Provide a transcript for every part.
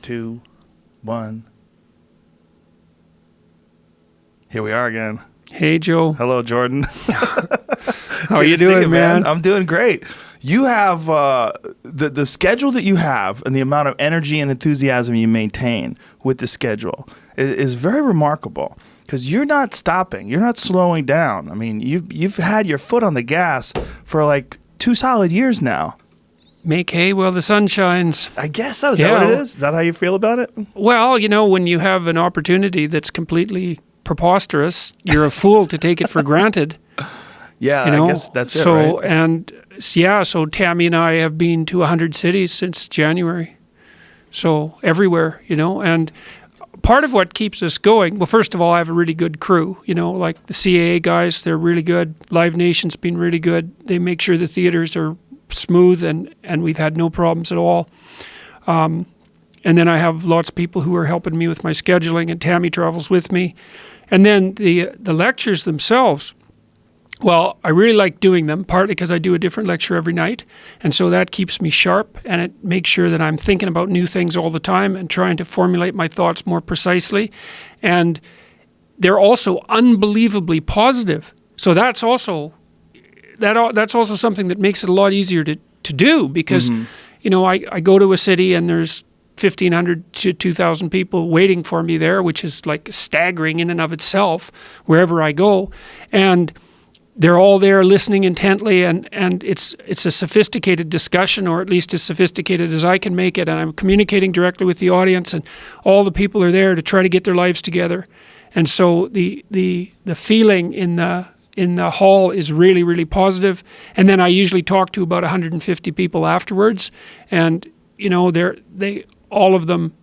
2, 1. Here we are again. Hey, Joe. Hello, Jordan. How are you doing, man? I'm doing great. You have the schedule that you have and the amount of energy and enthusiasm you maintain with the schedule is very remarkable because you're not stopping. You're not slowing down. I mean, you've had your foot on the gas for like 2 solid years now. Make hay while the sun shines. I guess so. Is that what it is? Is that how you feel about it? Well, when you have an opportunity that's completely preposterous, you're a fool to take it for granted. Yeah, I guess that's it, right? So Tammy and I have been to 100 cities since January. So everywhere, and part of what keeps us going, well, first of all, I have a really good crew, like the CAA guys, they're really good. Live Nation's been really good. They make sure the theaters are smooth and we've had no problems at all. And then I have lots of people who are helping me with my scheduling, and Tammy travels with me. And then the lectures themselves, well, I really like doing them, partly because I do a different lecture every night, and so that keeps me sharp, and it makes sure that I'm thinking about new things all the time and trying to formulate my thoughts more precisely. And they're also unbelievably positive. So that's also something that makes it a lot easier to do because, I go to a city and there's 1,500 to 2,000 people waiting for me there, which is like staggering in and of itself wherever I go. And they're all there listening intently, and it's a sophisticated discussion, or at least as sophisticated as I can make it. And I'm communicating directly with the audience, and all the people are there to try to get their lives together. And so the feeling in the hall is really, really positive. And then I usually talk to about 150 people afterwards, and all of them,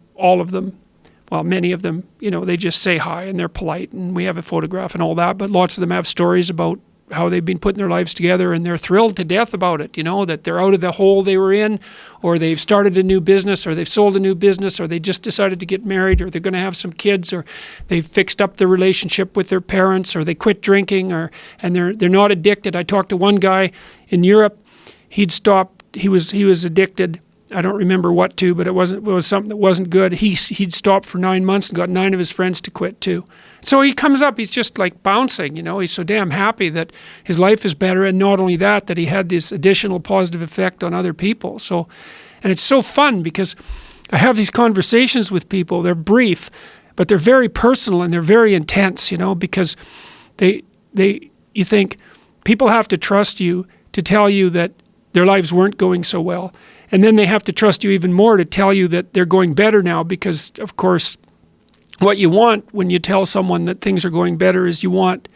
well, many of them, they just say hi and they're polite and we have a photograph and all that, but lots of them have stories about how they've been putting their lives together, and they're thrilled to death about it, that they're out of the hole they were in, or they've started a new business, or they've sold a new business, or they just decided to get married, or they're going to have some kids, or they've fixed up their relationship with their parents, or they quit drinking, and they're not addicted. I talked to one guy in Europe. He'd stopped. He was addicted. I don't remember what to, but it was something that wasn't good. He'd stopped for 9 months and got 9 of his friends to quit too. So he comes up, he's just like bouncing, he's so damn happy that his life is better, and not only that he had this additional positive effect on other people. So, and it's so fun because I have these conversations with people. They're brief, but they're very personal and they're very intense, because you think people have to trust you to tell you that their lives weren't going so well. And then they have to trust you even more to tell you that they're going better now, because, of course, what you want when you tell someone that things are going better is you want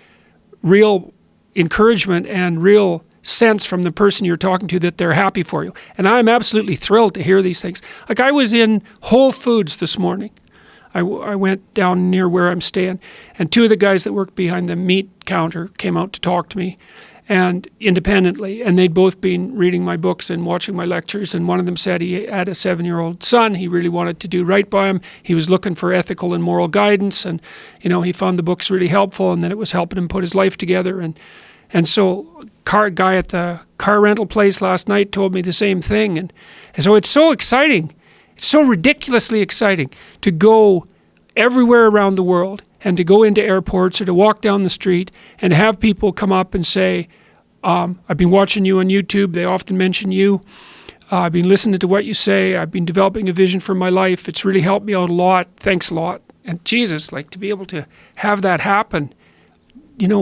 real encouragement and real sense from the person you're talking to that they're happy for you. And I'm absolutely thrilled to hear these things. Like, I was in Whole Foods this morning. I went down near where I'm staying, and 2 of the guys that work behind the meat counter came out to talk to me, and independently, and they'd both been reading my books and watching my lectures, and one of them said he had a 7-year-old son. He really wanted to do right by him. He was looking for ethical and moral guidance, and he found the books really helpful, and then it was helping him put his life together. And so guy at the car rental place last night told me the same thing, and so it's so exciting. It's so ridiculously exciting to go everywhere around the world and to go into airports or to walk down the street and have people come up and say, I've been watching you on YouTube. They often mention you. I've been listening to what you say. I've been developing a vision for my life. It's really helped me out a lot. Thanks a lot. And Jesus, like, to be able to have that happen,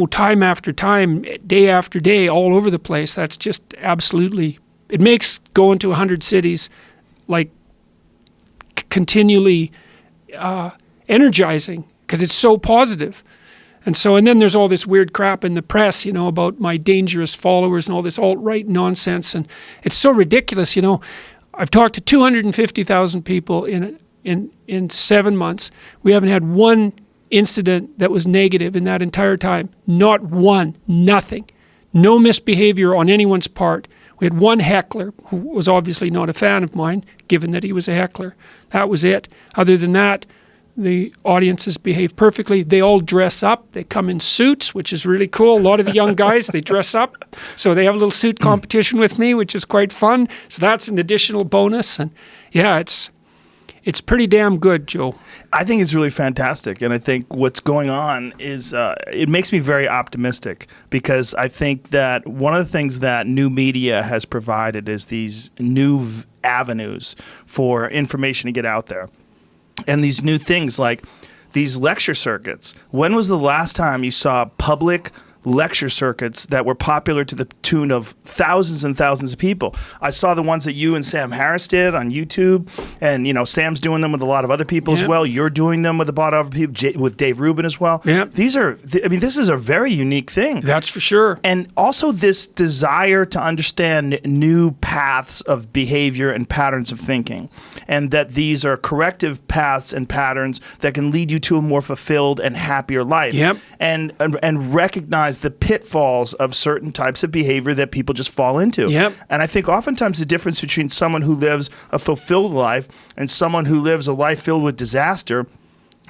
time after time, day after day, all over the place, that's just absolutely, it makes going to 100 cities like continually energizing, because it's so positive. And then there's all this weird crap in the press, about my dangerous followers and all this alt-right nonsense. And it's so ridiculous, I've talked to 250,000 people in 7 months. We haven't had one incident that was negative in that entire time. Not one, nothing. No misbehavior on anyone's part. We had one heckler who was obviously not a fan of mine, given that he was a heckler. That was it. Other than that, the audiences behave perfectly. They all dress up. They come in suits, which is really cool. A lot of the young guys, they dress up. So they have a little suit competition with me, which is quite fun. So that's an additional bonus. And yeah, It's pretty damn good, Joe. I think it's really fantastic, and I think what's going on is it makes me very optimistic, because I think that one of the things that new media has provided is these new avenues for information to get out there, and these new things like these lecture circuits. When was the last time you saw public lecture circuits that were popular to the tune of thousands and thousands of people? I saw the ones that you and Sam Harris did on YouTube, and Sam's doing them with a lot of other people as well. You're doing them with a lot of other people, with Dave Rubin as well. Yep. These are, this is a very unique thing. That's for sure. And also this desire to understand new paths of behavior and patterns of thinking, and that these are corrective paths and patterns that can lead you to a more fulfilled and happier life. Yep. And recognize the pitfalls of certain types of behavior that people just fall into. Yep. And I think oftentimes the difference between someone who lives a fulfilled life and someone who lives a life filled with disaster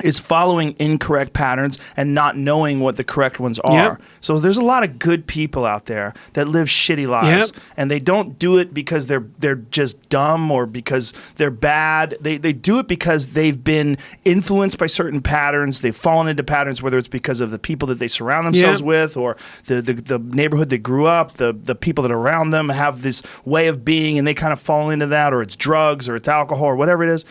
is following incorrect patterns and not knowing what the correct ones are. Yep. So there's a lot of good people out there that live shitty lives, and they don't do it because they're just dumb or because they're bad. They do it because they've been influenced by certain patterns. They've fallen into patterns, whether it's because of the people that they surround themselves with, or the neighborhood they grew up, the people that are around them have this way of being, and they kind of fall into that, or it's drugs or it's alcohol or whatever it is.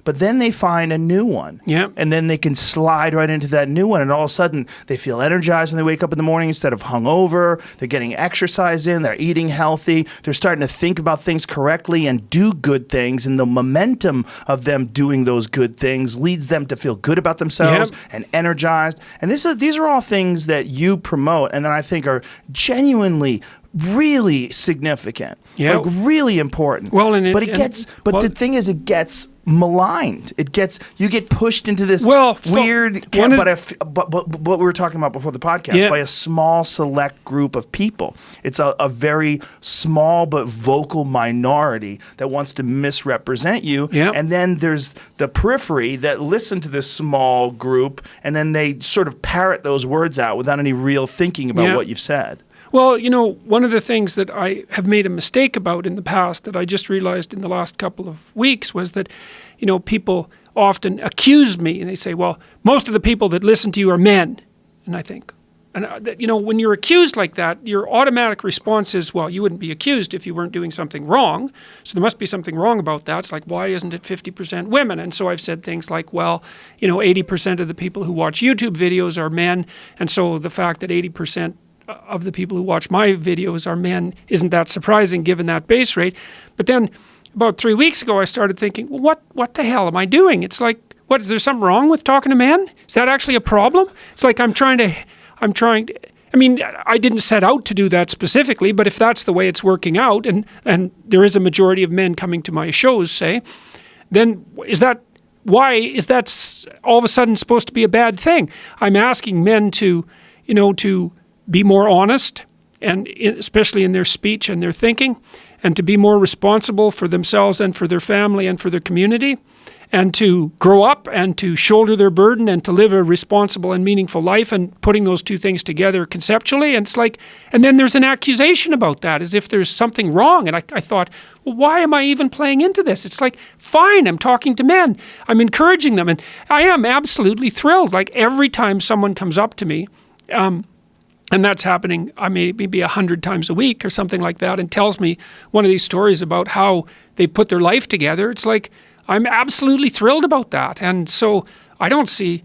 But then they find a new one. Yep. And then they can slide right into that new one. And all of a sudden, they feel energized when they wake up in the morning instead of hungover. They're getting exercise in. They're eating healthy. They're starting to think about things correctly and do good things. And the momentum of them doing those good things leads them to feel good about themselves and energized. And these are all things that you promote and that I think are genuinely really significant, like really important. Well, the thing is, it gets maligned. You get pushed into this weird. But what we were talking about before the podcast, by a small select group of people. It's a very small but vocal minority that wants to misrepresent you. And then there's the periphery that listen to this small group, and then they sort of parrot those words out without any real thinking about what you've said. Well, one of the things that I have made a mistake about in the past that I just realized in the last couple of weeks was that, people often accuse me and they say, well, most of the people that listen to you are men. And I think, when you're accused like that, your automatic response is, well, you wouldn't be accused if you weren't doing something wrong. So there must be something wrong about that. It's like, why isn't it 50% women? And so I've said things like, well, 80% of the people who watch YouTube videos are men. And so the fact that 80% of the people who watch my videos are men isn't that surprising given that base rate. But then about 3 weeks ago, I started thinking, well, what the hell am I doing? It's like, what, is there something wrong with talking to men? Is that actually a problem? It's like I didn't set out to do that specifically, but if that's the way it's working out, and there is a majority of men coming to my shows, say, then why is that all of a sudden supposed to be a bad thing? I'm asking men to be more honest, and especially in their speech and their thinking, and to be more responsible for themselves and for their family and for their community, and to grow up and to shoulder their burden and to live a responsible and meaningful life, and putting those two things together conceptually. And it's like, and then there's an accusation about that as if there's something wrong. And I thought, well, why am I even playing into this? It's like, fine, I'm talking to men. I'm encouraging them. And I am absolutely thrilled. Like every time someone comes up to me, and that's happening maybe 100 times a week or something like that, and tells me one of these stories about how they put their life together. It's like, I'm absolutely thrilled about that. And so I don't see,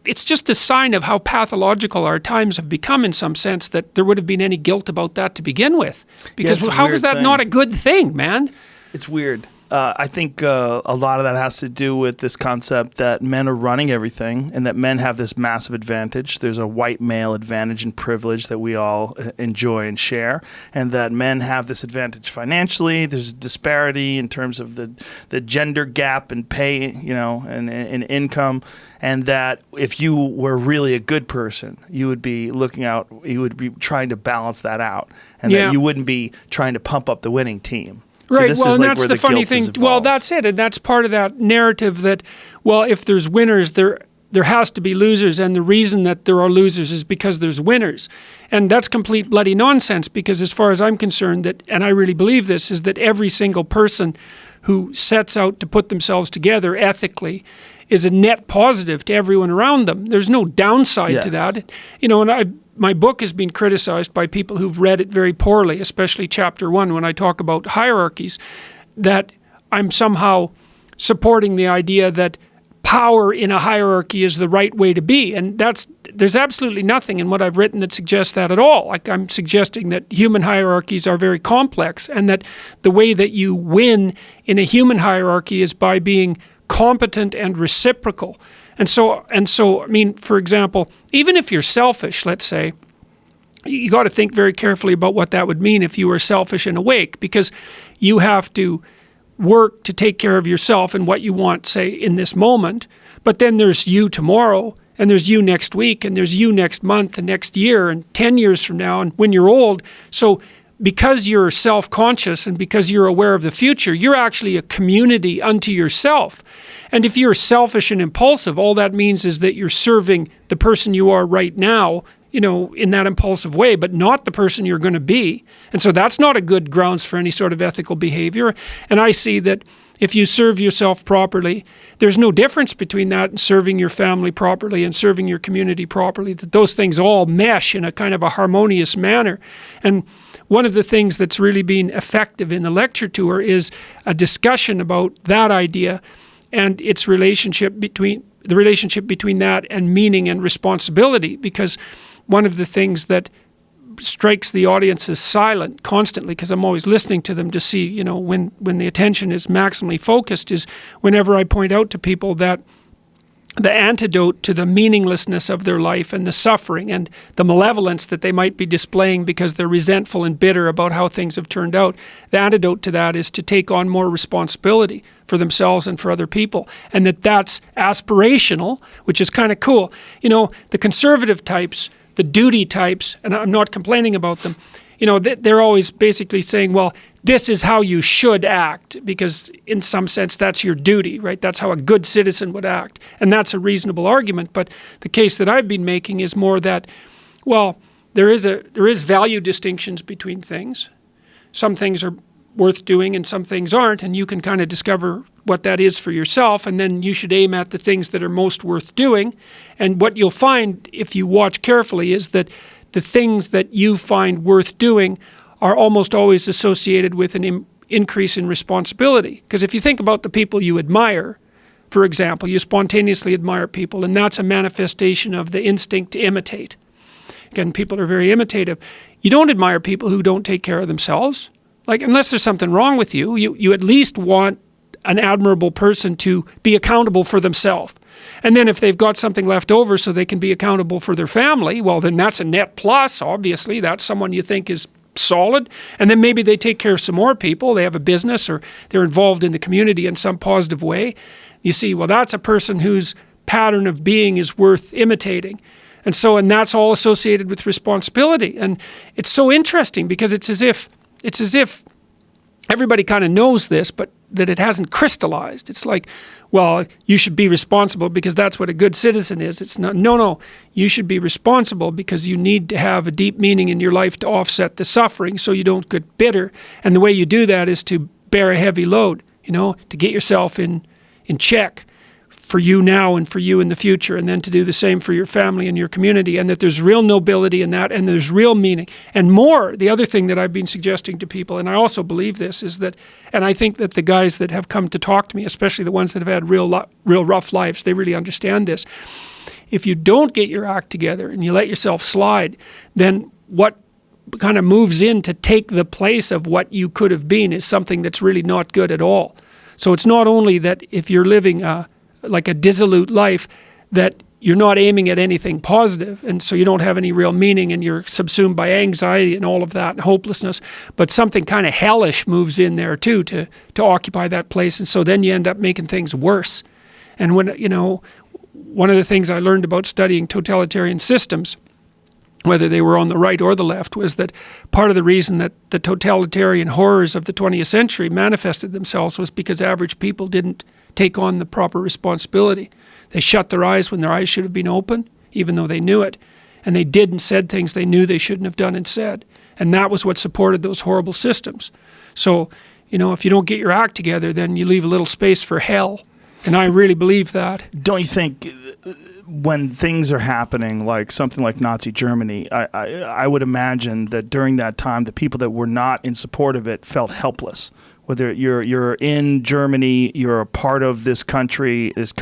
it's just a sign of how pathological our times have become in some sense, that there would have been any guilt about that to begin with. Because how is that not a good thing, man? It's weird. I think a lot of that has to do with this concept that men are running everything and that men have this massive advantage. There's a white male advantage and privilege that we all enjoy and share, and that men have this advantage financially. There's a disparity in terms of the gender gap in pay, and in income, and that if you were really a good person, you would be trying to balance that out, and that you wouldn't be trying to pump up the winning team. Right, well, and that's the funny thing. Well, that's it, and that's part of that narrative that, well, if there's winners, there has to be losers, and the reason that there are losers is because there's winners. And that's complete bloody nonsense, because as far as I'm concerned, and I really believe this, is that every single person who sets out to put themselves together ethically is a net positive to everyone around them. There's no downside to Yes. that. And my book has been criticized by people who've read it very poorly, especially chapter 1 when I talk about hierarchies, that I'm somehow supporting the idea that power in a hierarchy is the right way to be. And there's absolutely nothing in what I've written that suggests that at all. Like, I'm suggesting that human hierarchies are very complex, and that the way that you win in a human hierarchy is by being competent and reciprocal. And so, I mean, for example, even if you're selfish, let's say, you got to think very carefully about what that would mean if you were selfish and awake, because you have to work to take care of yourself and what you want, say, in this moment. But then there's you tomorrow, and there's you next week, and there's you next month and next year and 10 years from now and when you're old. So because you're self-conscious and because you're aware of the future, you're actually a community unto yourself. And if you're selfish and impulsive, all that means is that you're serving the person you are right now, in that impulsive way, but not the person you're going to be. And so that's not a good grounds for any sort of ethical behavior. And I see that if you serve yourself properly, there's no difference between that and serving your family properly and serving your community properly, that those things all mesh in a kind of a harmonious manner. And one of the things that's really been effective in the lecture tour is a discussion about that idea and its relationship between that and meaning and responsibility, because one of the things that strikes the audience as silent constantly, because I'm always listening to them to see, when the attention is maximally focused, is whenever I point out to people that the antidote to the meaninglessness of their life and the suffering and the malevolence that they might be displaying because they're resentful and bitter about how things have turned out, the antidote to that is to take on more responsibility for themselves and for other people, and that's aspirational, which is kind of cool. The conservative types, the duty types, and I'm not complaining about them, they're always basically saying, well, this is how you should act, because in some sense that's your duty, right? That's how a good citizen would act. And that's a reasonable argument. But the case that I've been making is more that, well, there is value distinctions between things. Some things are worth doing and some things aren't, and you can kind of discover what that is for yourself, and then you should aim at the things that are most worth doing. And what you'll find if you watch carefully is that the things that you find worth doing are almost always associated with an increase in responsibility. Because if you think about the people you admire, for example, you spontaneously admire people, and that's a manifestation of the instinct to imitate. Again, people are very imitative. You don't admire people who don't take care of themselves. Like, unless there's something wrong with you, you at least want an admirable person to be accountable for themselves. And then if they've got something left over so they can be accountable for their family, well, then that's a net plus, obviously. That's someone you think is solid. And then maybe they take care of some more people. They have a business or they're involved in the community in some positive way. You see, well, that's a person whose pattern of being is worth imitating. And that's all associated with responsibility. And it's so interesting because it's as if everybody kind of knows this, but that it hasn't crystallized. It's like, well, you should be responsible because that's what a good citizen is. It's not, no, you should be responsible because you need to have a deep meaning in your life to offset the suffering so you don't get bitter. And the way you do that is to bear a heavy load, to get yourself in check for you now and for you in the future, and then to do the same for your family and your community, and that there's real nobility in that, and there's real meaning. And more, the other thing that I've been suggesting to people, and I also believe this, is that, and I think that the guys that have come to talk to me, especially the ones that have had real rough lives, they really understand this. If you don't get your act together and you let yourself slide, then what kind of moves in to take the place of what you could have been is something that's really not good at all. So it's not only that if you're living like a dissolute life, that you're not aiming at anything positive, and so you don't have any real meaning, and you're subsumed by anxiety and all of that and hopelessness, but something kind of hellish moves in there too to occupy that place, and so then you end up making things worse. And when, one of the things I learned about studying totalitarian systems, whether they were on the right or the left, was that part of the reason that the totalitarian horrors of the 20th century manifested themselves was because average people didn't take on the proper responsibility. They shut their eyes when their eyes should have been open, even though they knew it. And they did and said things they knew they shouldn't have done and said. And that was what supported those horrible systems. So You know, if you don't get your act together, then you leave a little space for hell. And I really believe that. Don't you think when things are happening, like something like Nazi Germany, I would imagine that during that time, the people that were not in support of it felt helpless. Whether you're in Germany, you're a part of this country is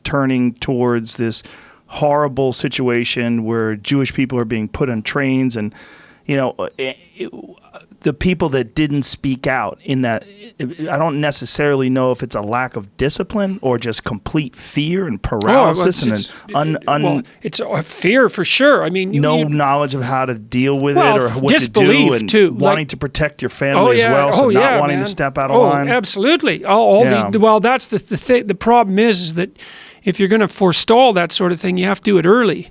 turning towards this horrible situation where Jewish people are being put on trains, and the people that didn't speak out in that, I don't necessarily know if it's a lack of discipline or just complete fear and paralysis it's a fear for sure. I mean, knowledge of how to deal with it or what to do, and too, wanting to protect your family as well, so not wanting to step out of line. Absolutely. That's the thing. The problem is that if you're going to forestall that sort of thing, you have to do it early.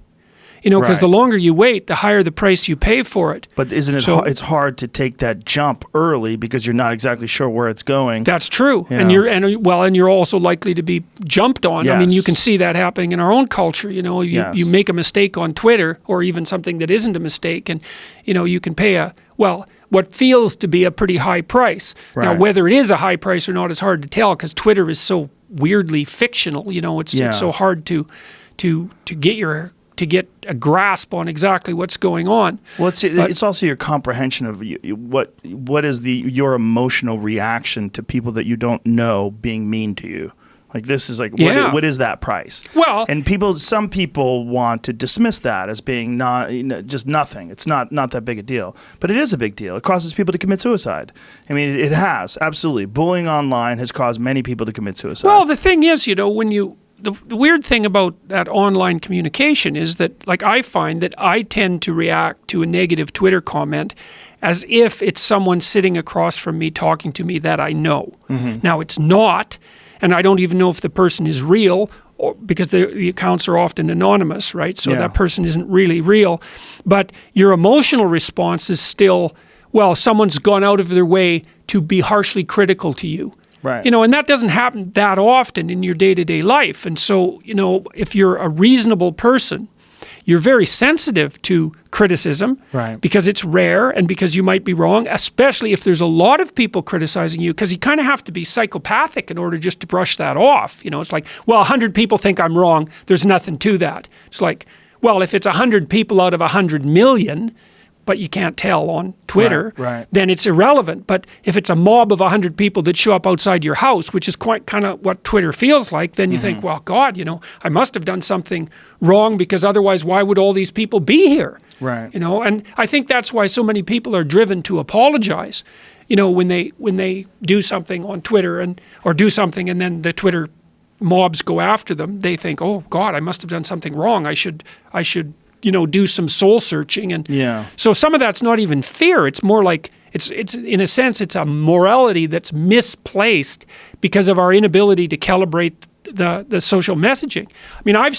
Because the longer you wait, the higher the price you pay for it. But isn't it? It's hard to take that jump early because you're not exactly sure where it's going. That's true, and you're also likely to be jumped on. Yes. I mean, you can see that happening in our own culture. You make a mistake on Twitter, or even something that isn't a mistake, and you can pay what feels to be a pretty high price. Right. Now, whether it is a high price or not is hard to tell because Twitter is so weirdly fictional. It's so hard to get a grasp on exactly what's going on. Well, it's also your comprehension of what is your emotional reaction to people that you don't know being mean to you. Like this is like what is that price? Well, and some people want to dismiss that as being just nothing. It's not that big a deal, but it is a big deal. It causes people to commit suicide. I mean, it has absolutely. Bullying online has caused many people to commit suicide. Well, the thing is, the weird thing about that online communication is that, like, I find that I tend to react to a negative Twitter comment as if it's someone sitting across from me talking to me that I know. Mm-hmm. Now, it's not, and I don't even know if the person is real because the accounts are often anonymous, right? So that person isn't really real. But your emotional response is still, someone's gone out of their way to be harshly critical to you. Right. And that doesn't happen that often in your day-to-day life. And so, if you're a reasonable person, you're very sensitive to criticism because it's rare and because you might be wrong, especially if there's a lot of people criticizing you, because you kind of have to be psychopathic in order just to brush that off. It's like, 100 people think I'm wrong. There's nothing to that. It's like, if it's 100 people out of 100 million, but you can't tell on Twitter, then it's irrelevant. But if it's a mob of 100 people that show up outside your house, which is quite kind of what Twitter feels like, then you think, God, I must have done something wrong because otherwise why would all these people be here? Right. And I think that's why so many people are driven to apologize, when they do something on Twitter or do something and then the Twitter mobs go after them. They think, oh God, I must have done something wrong. I should do some soul searching. And so some of that's not even fear. It's more like, it's in a sense, it's a morality that's misplaced because of our inability to calibrate the social messaging. I mean, I've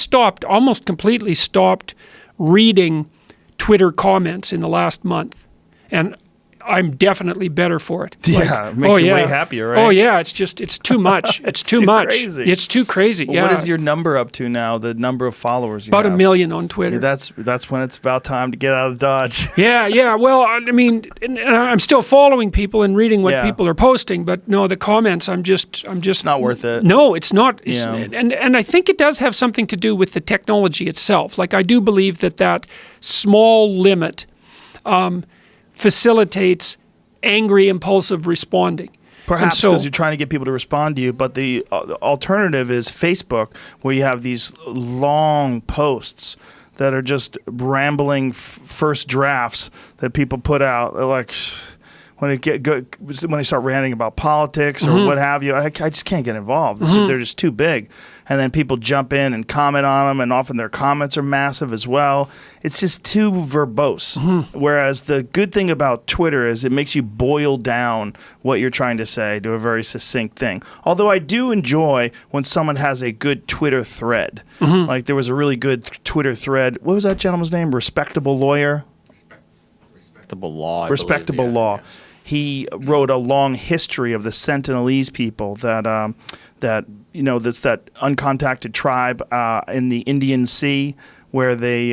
almost completely stopped reading Twitter comments in the last month. And I'm definitely better for it. Yeah, it makes you way happier, right? Oh yeah, it's too much. It's too much. Crazy. It's too crazy. Well, what is your number up to now? The number of followers you have? About 1 million on Twitter. Yeah, that's when it's about time to get out of Dodge. Yeah. Well, I mean, and I'm still following people and reading what people are posting, but no, the comments, I'm just not worth it. No, it's not. And I think it does have something to do with the technology itself. Like, I do believe that small limit facilitates angry, impulsive responding. Perhaps because you're trying to get people to respond to you, but the alternative is Facebook, where you have these long posts that are just rambling first drafts that people put out. They're like, when they start ranting about politics or what have you, I just can't get involved. They're just too big. And then people jump in and comment on them, and often their comments are massive as well. It's just too verbose. Whereas the good thing about Twitter is it makes you boil down what you're trying to say to a very succinct thing. Although I do enjoy when someone has a good Twitter thread. Like there was a really good Twitter thread. What was that gentleman's name? Respectable Lawyer? Respectable Law. Respectable Law. Yeah. He wrote a long history of the Sentinelese people that's that uncontacted tribe in the Indian Sea, where they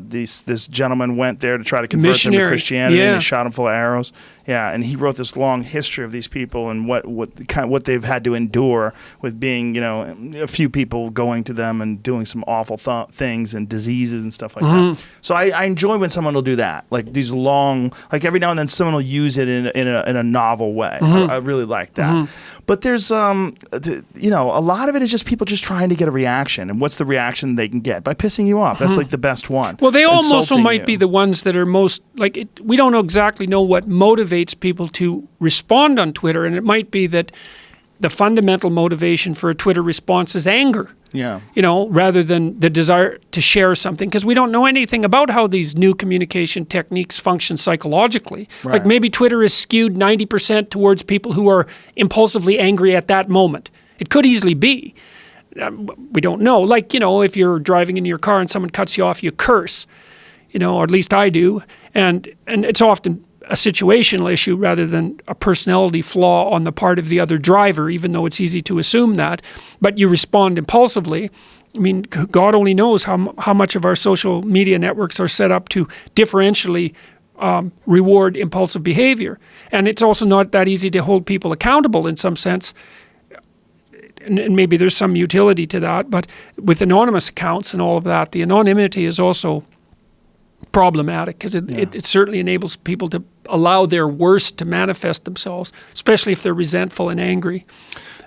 this gentleman went there to try to convert them to Christianity, and they shot him full of arrows. Yeah, and he wrote this long history of these people and what they've had to endure with being, a few people going to them and doing some awful things and diseases and stuff like that. So I enjoy when someone will do that, like these long, like every now and then someone will use it in a novel way. I really like that. But there's a lot of it is just people just trying to get a reaction, and what's the reaction they can get by pissing you off? That's like the best one. Well, they also Insulting might you. be the ones that are most like it, we don't exactly know what motivates people to respond on Twitter, and it might be that the fundamental motivation for a Twitter response is anger. Yeah. Rather than the desire to share something, because we don't know anything about how these new communication techniques function psychologically. Right. Like maybe Twitter is skewed 90% towards people who are impulsively angry at that moment. It could easily be. We don't know. Like, if you're driving in your car and someone cuts you off, you curse, or at least I do. And it's often a situational issue rather than a personality flaw on the part of the other driver, even though it's easy to assume that. But you respond impulsively. I mean, God only knows how much of our social media networks are set up to differentially reward impulsive behavior. And it's also not that easy to hold people accountable in some sense. And maybe there's some utility to that. But with anonymous accounts and all of that, the anonymity is also problematic because it certainly enables people to allow their worst to manifest themselves, especially if they're resentful and angry.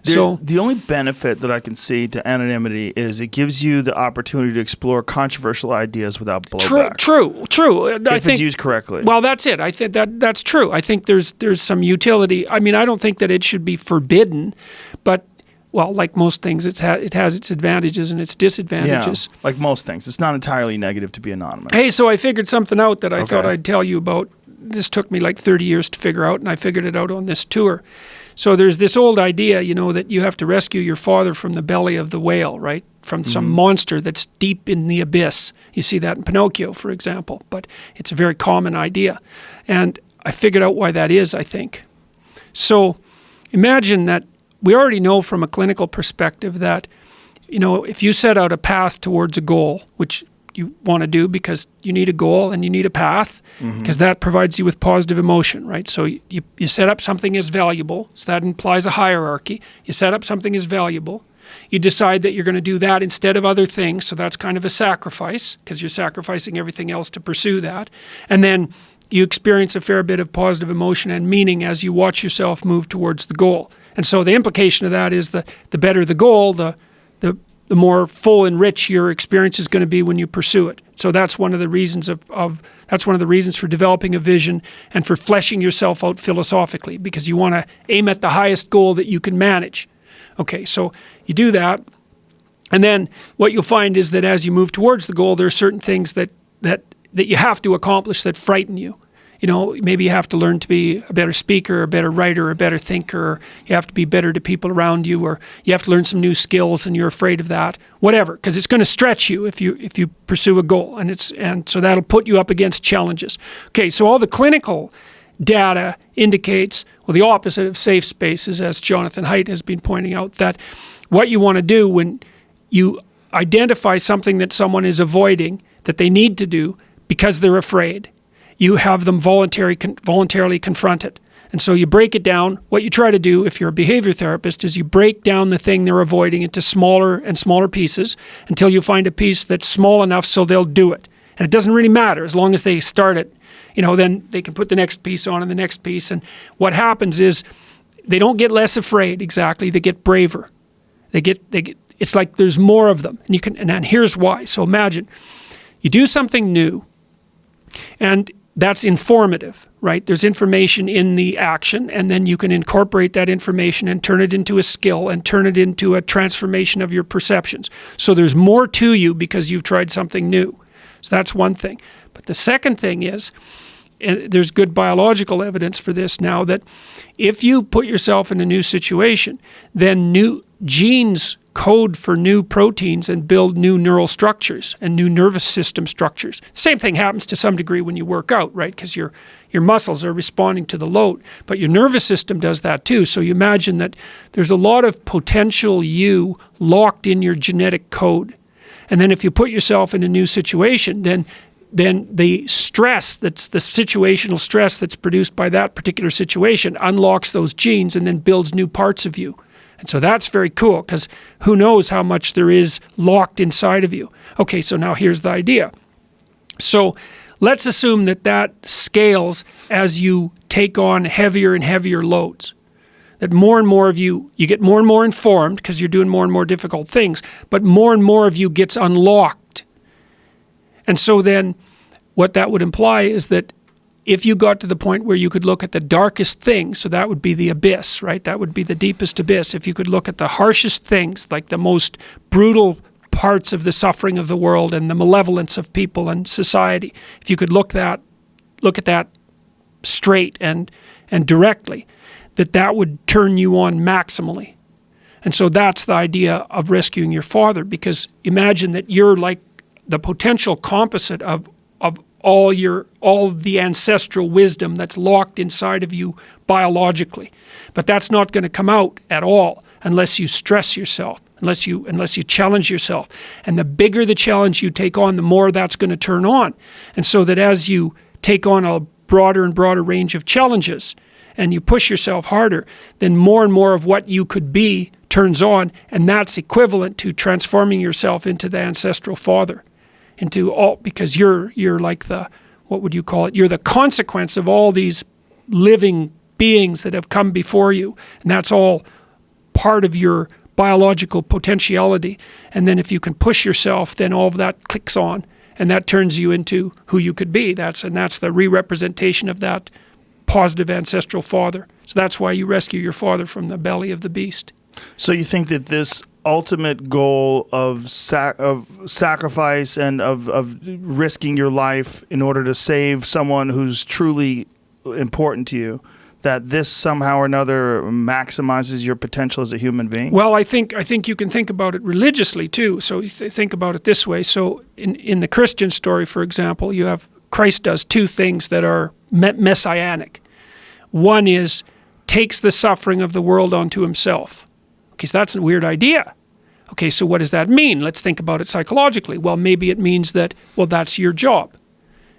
So the only benefit that I can see to anonymity is it gives you the opportunity to explore controversial ideas without blowback. True. If it's used correctly. Well, that's it. I think that's true. I think there's some utility. I mean, I don't think that it should be forbidden, but well, like most things, it has its advantages and its disadvantages. Yeah, like most things. It's not entirely negative to be anonymous. Hey, so I figured something out that I thought I'd tell you about. This took me like 30 years to figure out, and I figured it out on this tour. So there's this old idea, that you have to rescue your father from the belly of the whale, right? From some monster that's deep in the abyss. You see that in Pinocchio, for example, but it's a very common idea. And I figured out why that is, I think. So imagine that we already know from a clinical perspective that, if you set out a path towards a goal, which you want to do because you need a goal and you need a path, because that provides you with positive emotion, right? So you set up something as valuable, so that implies a hierarchy. You set up something as valuable. You decide that you're going to do that instead of other things, so that's kind of a sacrifice because you're sacrificing everything else to pursue that. And then you experience a fair bit of positive emotion and meaning as you watch yourself move towards the goal. And so the implication of that is that the better the goal, the more full and rich your experience is going to be when you pursue it. So that's one of the reasons that's one of the reasons for developing a vision and for fleshing yourself out philosophically, because you want to aim at the highest goal that you can manage. Okay, so you do that, and then what you'll find is that as you move towards the goal, there are certain things that you have to accomplish that frighten you. Maybe you have to learn to be a better speaker, a better writer, a better thinker, or you have to be better to people around you, or you have to learn some new skills and you're afraid of that, whatever, because it's going to stretch you if you pursue a goal, and so that'll put you up against challenges. Okay, so all the clinical data indicates, well, the opposite of safe spaces, as Jonathan Haidt has been pointing out, that what you want to do when you identify something that someone is avoiding that they need to do because they're afraid, you have them voluntarily confront it. And so you break it down. What you try to do if you're a behavior therapist is you break down the thing they're avoiding into smaller and smaller pieces until you find a piece that's small enough so they'll do it. And it doesn't really matter as long as they start it. Then they can put the next piece on and the next piece. And what happens is they don't get less afraid exactly. They get braver. They get. It's like there's more of them. And here's why. So imagine you do something new, and that's informative, right? There's information in the action, and then you can incorporate that information and turn it into a skill and turn it into a transformation of your perceptions. So there's more to you because you've tried something new. So that's one thing. But the second thing is, and there's good biological evidence for this now, that if you put yourself in a new situation, then new genes code for new proteins and build new neural structures and new nervous system structures. Same thing happens to some degree when you work out, right? Because your muscles are responding to the load, but your nervous system does that too. So you imagine that there's a lot of potential you locked in your genetic code. And then if you put yourself in a new situation, then then the stress, that's the situational stress that's produced by that particular situation, unlocks those genes and then builds new parts of you. And so that's very cool, because who knows how much there is locked inside of you. Okay, so now here's the idea. So let's assume that that scales as you take on heavier and heavier loads. That more and more of you get more and more informed because you're doing more and more difficult things, but more and more of you gets unlocked. And so then what that would imply is that if you got to the point where you could look at the darkest things, so that would be the abyss, right? That would be the deepest abyss. If you could look at the harshest things, like the most brutal parts of the suffering of the world and the malevolence of people and society, if you could look at that straight and directly, that would turn you on maximally. And so that's the idea of rescuing your father, because imagine that you're like the potential composite of all the ancestral wisdom that's locked inside of you biologically. But that's not going to come out at all unless you stress yourself, unless you challenge yourself. And the bigger the challenge you take on, the more that's going to turn on. And so that as you take on a broader and broader range of challenges and you push yourself harder, then more and more of what you could be turns on, and that's equivalent to transforming yourself into the ancestral father. Because you're like what would you call it? You're the consequence of all these living beings that have come before you. And that's all part of your biological potentiality. And then if you can push yourself, then all of that clicks on, and that turns you into who you could be. That's the re-representation of that positive ancestral father. So that's why you rescue your father from the belly of the beast. So you think that this ultimate goal of sacrifice and of risking your life in order to save someone who's truly important to you, that this somehow or another maximizes your potential as a human being? Well, I think you can think about it religiously too. So you think about it this way. So in the Christian story, for example, you have Christ does two things that are messianic. One is takes the suffering of the world onto himself. Okay, so that's a weird idea. Okay, so what does that mean? Let's think about it psychologically. Well, maybe it means that, that's your job.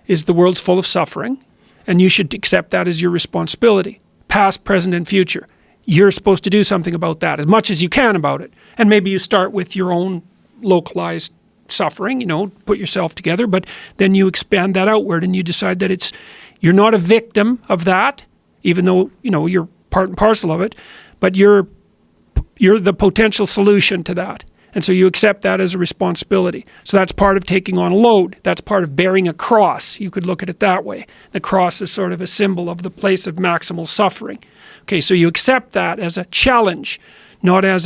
Is the world's full of suffering, and you should accept that as your responsibility, past, present, and future. You're supposed to do something about that, as much as you can about it. And maybe you start with your own localized suffering, put yourself together, but then you expand that outward and you decide that you're not a victim of that, even though, you're part and parcel of it, but you're the potential solution to that. And so you accept that as a responsibility. So that's part of taking on a load. That's part of bearing a cross. You could look at it that way. The cross is sort of a symbol of the place of maximal suffering. Okay, so you accept that as a challenge, not as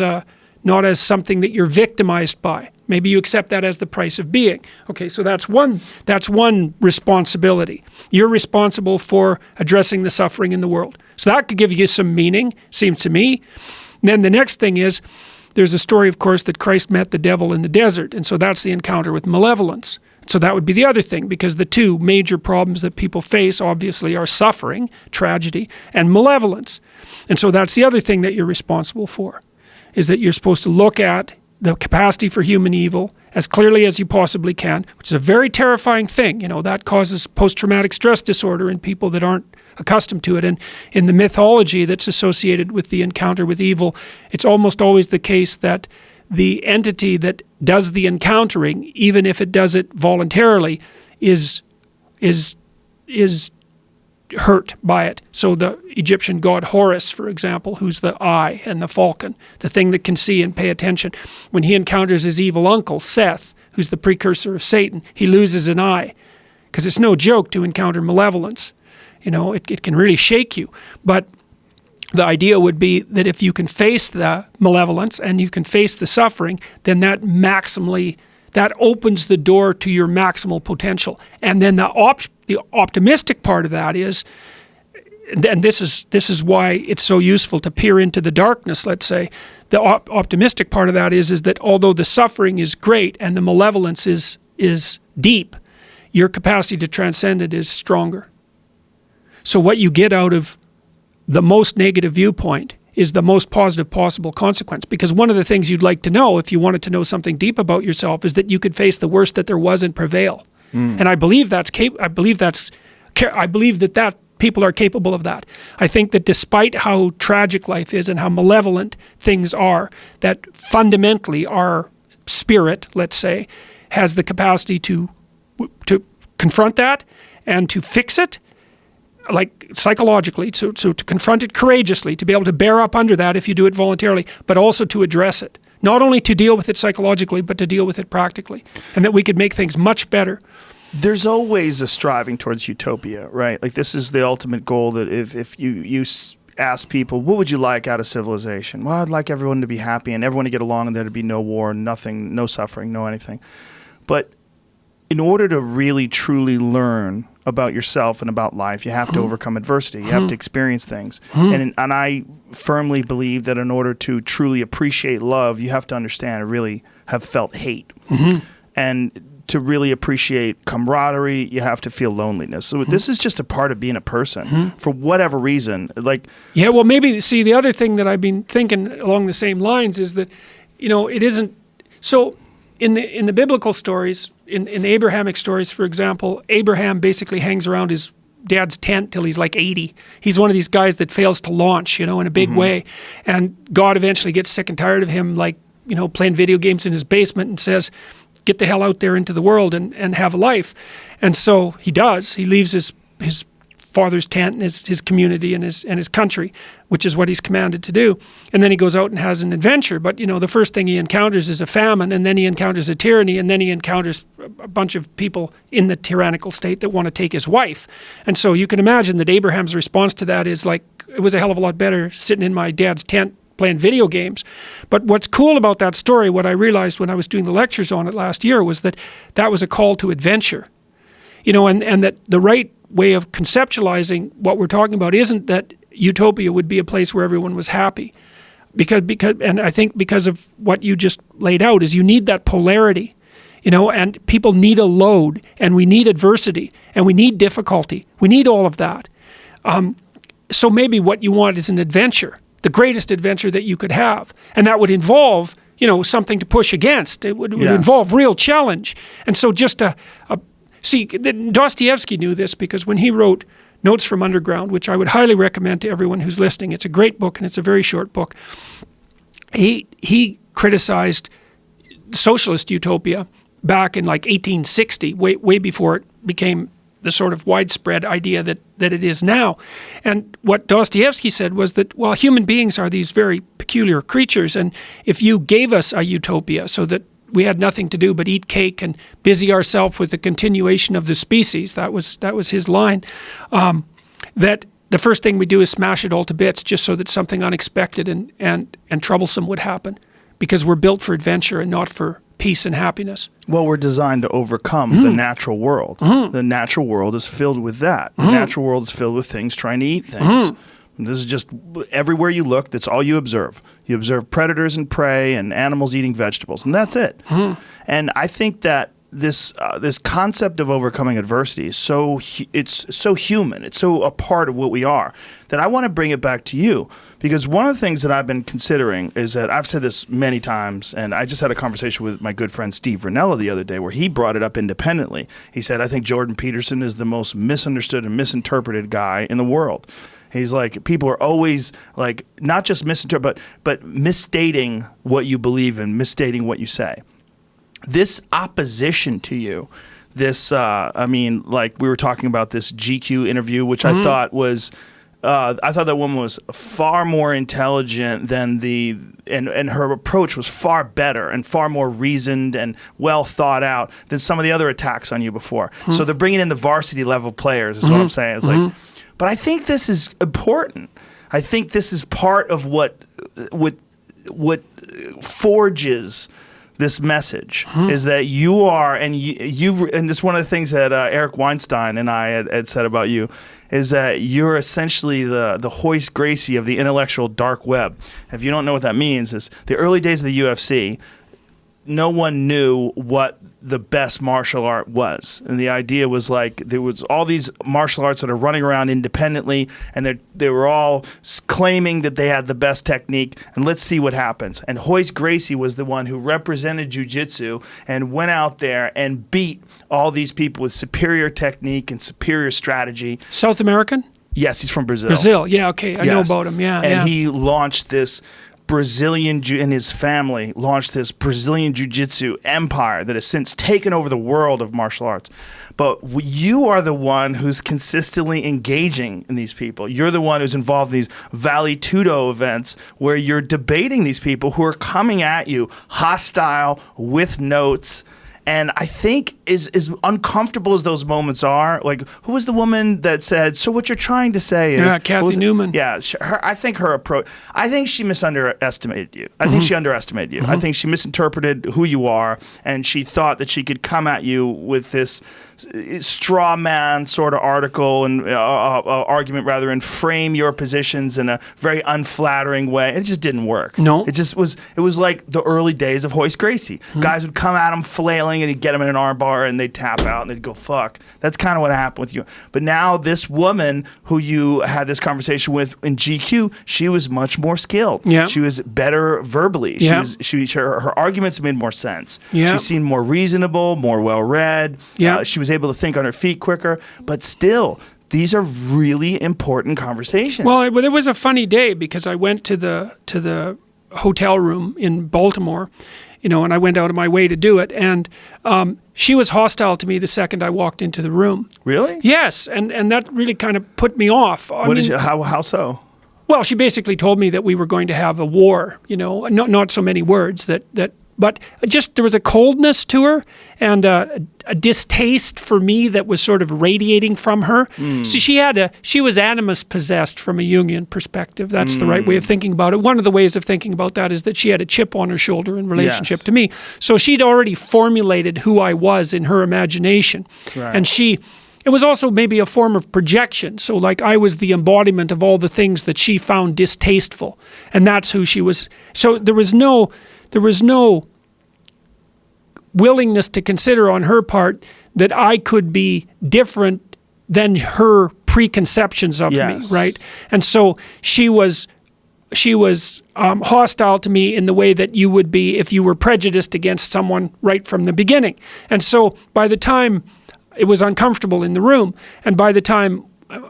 something that you're victimized by. Maybe you accept that as the price of being. Okay, so that's one responsibility. You're responsible for addressing the suffering in the world. So that could give you some meaning, seems to me. And then the next thing is, there's a story, of course, that Christ met the devil in the desert. And so that's the encounter with malevolence. So that would be the other thing, because the two major problems that people face, obviously, are suffering, tragedy, and malevolence. And so that's the other thing that you're responsible for, is that you're supposed to look at the capacity for human evil as clearly as you possibly can, which is a very terrifying thing. That causes post-traumatic stress disorder in people that aren't accustomed to it. And in the mythology that's associated with the encounter with evil, it's almost always the case that the entity that does the encountering, even if it does it voluntarily, is hurt by it. So the Egyptian god Horus, for example, who's the eye and the falcon, the thing that can see and pay attention, when he encounters his evil uncle, Seth, who's the precursor of Satan, he loses an eye. Because it's no joke to encounter malevolence. It can really shake you. But the idea would be that if you can face the malevolence and you can face the suffering, then that opens the door to your maximal potential. And then the optimistic part of that is, and this is why it's so useful to peer into the darkness, let's say, the optimistic part of that is that although the suffering is great and the malevolence is deep, your capacity to transcend it is stronger. So what you get out of the most negative viewpoint is the most positive possible consequence. Because one of the things you'd like to know, if you wanted to know something deep about yourself, is that you could face the worst that there was and prevail. And I believe I believe that people are capable of that. I think that despite how tragic life is and how malevolent things are, that fundamentally our spirit, let's say, has the capacity to confront that and to fix it, like psychologically, so to confront it courageously, to be able to bear up under that if you do it voluntarily, but also to address it. Not only to deal with it psychologically, but to deal with it practically. And that we could make things much better. There's always a striving towards utopia, right? Like this is the ultimate goal, that if you ask people, what would you like out of civilization? Well, I'd like everyone to be happy and everyone to get along and there to be no war, nothing, no suffering, no anything. But in order to really truly learn about yourself and about life, you have to overcome adversity. You have to experience things. And I firmly believe that in order to truly appreciate love, you have to understand and really have felt hate. And to really appreciate camaraderie, you have to feel loneliness. So this is just a part of being a person for whatever reason. Like, yeah, well, maybe, see, the other thing that I've been thinking along the same lines is that, it isn't, so in the biblical stories, in the Abrahamic stories, for example, Abraham basically hangs around his dad's tent till he's like 80. He's one of these guys that fails to launch, in a big way. And God eventually gets sick and tired of him, like, playing video games in his basement, and says, get the hell out there into the world and have a life. And so he does. He leaves his father's tent and his community and his country, which is what he's commanded to do. And then he goes out and has an adventure. But, the first thing he encounters is a famine, and then he encounters a tyranny, and then he encounters a bunch of people in the tyrannical state that want to take his wife. And so you can imagine that Abraham's response to that is like, it was a hell of a lot better sitting in my dad's tent playing video games. But what's cool about that story, what I realized when I was doing the lectures on it last year, was that was a call to adventure. And that the right way of conceptualizing what we're talking about isn't that utopia would be a place where everyone was happy. Because and I think because of what you just laid out, is you need that polarity, and people need a load, and we need adversity, and we need difficulty. We need all of that. So maybe what you want is an adventure, the greatest adventure that you could have. And that would involve, something to push against. It would involve real challenge. And so just see, Dostoevsky knew this, because when he wrote Notes from Underground, which I would highly recommend to everyone who's listening, it's a great book and it's a very short book. He criticized socialist utopia back in like 1860, way before it became the sort of widespread idea that it is now. And what Dostoevsky said was that, well, human beings are these very peculiar creatures, and if you gave us a utopia so that we had nothing to do but eat cake and busy ourselves with the continuation of the species, that was his line, that the first thing we do is smash it all to bits just so that something unexpected and troublesome would happen, because we're built for adventure and not for peace and happiness. Well, we're designed to overcome the natural world. The natural world is filled with that. The natural world is filled with things trying to eat things. This is just everywhere you look, that's all you observe. You observe predators and prey and animals eating vegetables, and that's it. And I think that this concept of overcoming adversity is it's so human. It's so a part of what we are, that I want to bring it back to you. Because one of the things that I've been considering is that, I've said this many times, and I just had a conversation with my good friend Steve Rinella the other day where he brought it up independently. He said, I think Jordan Peterson is the most misunderstood and misinterpreted guy in the world. He's like, people are always like, not just misinterpreting, but misstating what you believe in, misstating what you say. This opposition to you, like we were talking about this GQ interview, which I thought was, I thought that woman was far more intelligent than and her approach was far better and far more reasoned and well thought out than some of the other attacks on you before. So they're bringing in the varsity level players, is what I'm saying. It's like, but I think this is important. I think this is part of what forges this message, is that you are, and and this is one of the things that Eric Weinstein and I had said about you, is that you're essentially the Hoist Gracie of the intellectual dark web. If you don't know what that means, is the early days of the UFC, no one knew what the best martial art was. And the idea was like there was all these martial arts that are running around independently, and they were all claiming that they had the best technique, and let's see what happens. And Royce Gracie was the one who represented jiu-jitsu and went out there and beat all these people with superior technique and superior strategy. South American? Yes, he's from Brazil. Brazil, yeah, okay. I know Yes. about him, yeah. And yeah. he launched this and his family launched this Brazilian jiu-jitsu empire that has since taken over the world of martial arts. But you are the one who's consistently engaging in these people. You're the one who's involved in these Vale Tudo events where you're debating these people who are coming at you hostile with notes. And I think as uncomfortable as those moments are, like, who was the woman that said, so what you're trying to say is... Yeah, Kathy Newman. Yeah, I think her approach... I think she misunderestimated you. I think she underestimated you. I think she misinterpreted who you are, and she thought that she could come at you with this straw man sort of article and argument, rather, and frame your positions in a very unflattering way. It just didn't work. No. It was like the early days of Royce Gracie. Guys would come at him flailing, and he'd get him in an arm bar, and they'd tap out, and they'd go, fuck. That's kind of what happened with you. But now this woman who you had this conversation with in GQ, she was much more skilled. Yeah. She was better verbally. Yeah. Her arguments made more sense. Yeah. She seemed more reasonable, more well-read. Yeah. She was able to think on her feet quicker. But still, these are really important conversations. Well, it was a funny day because I went to the hotel room in Baltimore, and I went out of my way to do it. And she was hostile to me the second I walked into the room. Really? Yes, and that really kind of put me off. How so? Well, she basically told me that we were going to have a war, not so many words, but just there was a coldness to her and a distaste for me that was sort of radiating from her. So she was animus possessed from a Jungian perspective. That's the right way of thinking about it. One of the ways of thinking about that is that she had a chip on her shoulder in relationship to me. So she'd already formulated who I was in her imagination. Right. And it was also maybe a form of projection. So like I was the embodiment of all the things that she found distasteful. And that's who she was. So there was no willingness to consider on her part that I could be different than her preconceptions of me, right? And so she was hostile to me in the way that you would be if you were prejudiced against someone right from the beginning. And so by the time it was uncomfortable in the room, and by the time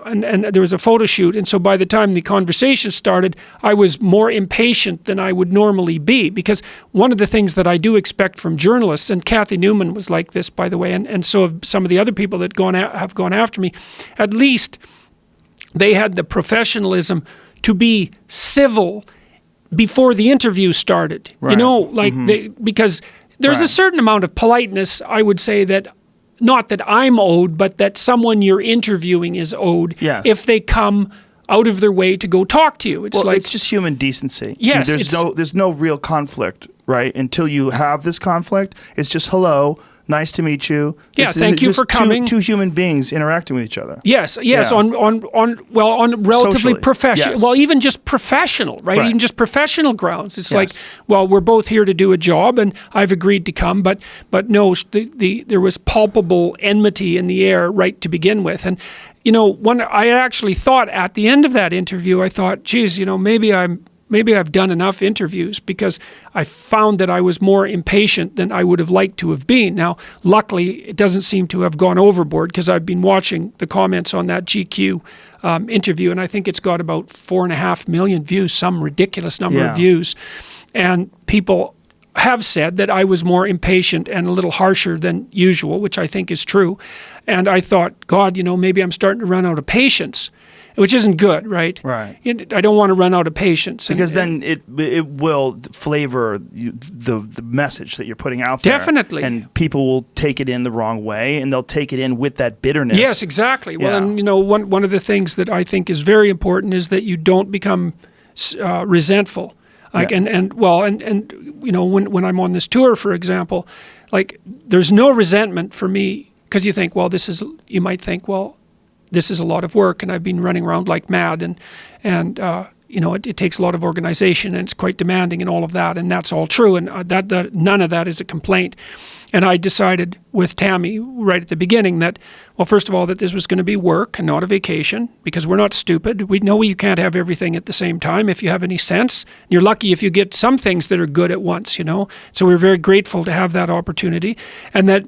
and there was a photo shoot, and so by the time the conversation started, I was more impatient than I would normally be, because one of the things that I do expect from journalists, and Kathy Newman was like this, by the way, and so have some of the other people that have gone after me, at least they had the professionalism to be civil before the interview started. Right. Because there's a certain amount of politeness, I would say, that not that I'm owed, but that someone you're interviewing is owed if they come out of their way to go talk to you. It's just human decency. Yes. There's no real conflict, right? Until you have this conflict, it's just hello, nice to meet you. Yeah, thank you for coming. Two human beings interacting with each other. Yes, Yeah. on relatively Socially, professional. yes. Well, even just professional, right? Right. Even just professional grounds. It's Yes. like, well, we're both here to do a job, and I've agreed to come, but no, there was palpable enmity in the air right to begin with, and when I actually thought at the end of that interview, I thought, geez, maybe I've done enough interviews, because I found that I was more impatient than I would have liked to have been. Now, luckily, it doesn't seem to have gone overboard, because I've been watching the comments on that GQ interview, and I think it's got about 4.5 million views, some ridiculous number of views. And people have said that I was more impatient and a little harsher than usual, which I think is true. And I thought, God, maybe I'm starting to run out of patience, which isn't good, right? Right. I don't want to run out of patience. Because then it will flavor the message that you're putting out there. Definitely. And people will take it in the wrong way, and they'll take it in with that bitterness. Yes, exactly. Well, Yeah. and one of the things that I think is very important is that you don't become resentful. When I'm on this tour, for example, like, there's no resentment for me, because you might think, well, this is a lot of work, and I've been running around like mad, and it takes a lot of organization and it's quite demanding and all of that, and that's all true, and that none of that is a complaint. And I decided with Tammy right at the beginning that, well, first of all, that this was going to be work and not a vacation, because we're not stupid. We know you can't have everything at the same time if you have any sense. You're lucky if you get some things that are good at once, So we're very grateful to have that opportunity, and that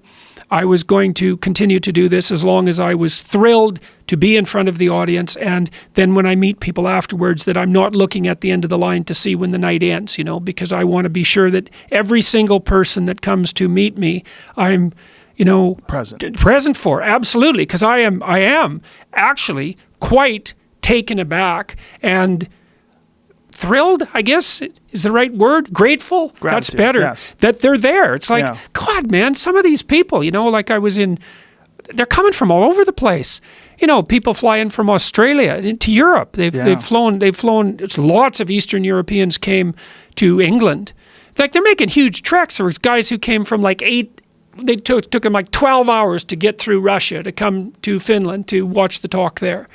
I was going to continue to do this as long as I was thrilled to be in front of the audience, and then when I meet people afterwards, that I'm not looking at the end of the line to see when the night ends, because I want to be sure that every single person that comes to meet me, I'm, present for. Absolutely, because I am actually quite taken aback and thrilled, I guess is the right word. Grateful. Gratitude, that's better. yes. That they're there. It's like, God, man, some of these people, they're coming from all over the place. People fly in from Australia into Europe. They've flown. Lots of Eastern Europeans came to England. In fact, they're making huge treks. There was guys who came from they took them 12 hours to get through Russia to come to Finland to watch the talk there.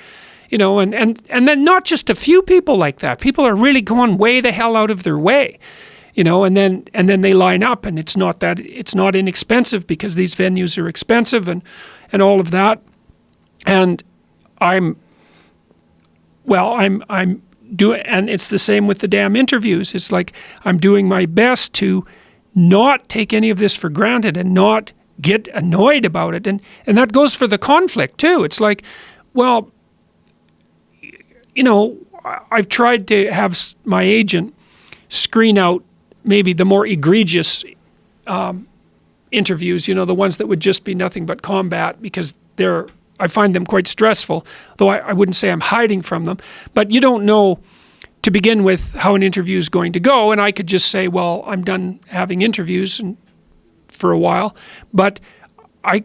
And then not just a few people like that. People are really going way the hell out of their way, and then they line up, and it's not inexpensive, because these venues are expensive and all of that. And I'm doing, and it's the same with the damn interviews. It's like I'm doing my best to not take any of this for granted and not get annoyed about it. And that goes for the conflict too. It's like, well, I've tried to have my agent screen out maybe the more egregious interviews, the ones that would just be nothing but combat, because I find them quite stressful, though I wouldn't say I'm hiding from them. But you don't know to begin with how an interview is going to go, and I could just say, well, I'm done having interviews for a while. But I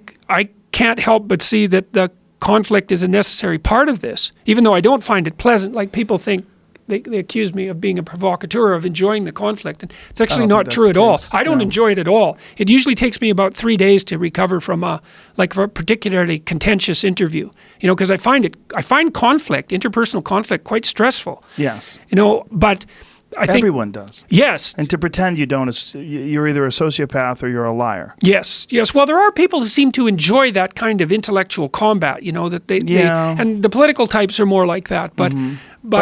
can't help but see that the conflict is a necessary part of this, even though I don't find it pleasant. Like, people think, they accuse me of being a provocateur, of enjoying the conflict, and it's actually not true at all. I don't enjoy it at all. It usually takes me about 3 days to recover from a particularly contentious interview, because I find conflict, interpersonal conflict, quite stressful. Yes. But I think everyone does. Yes. And to pretend you don't, you're either a sociopath or you're a liar. Yes. Well, there are people who seem to enjoy that kind of intellectual combat, that they and the political types are more like that. But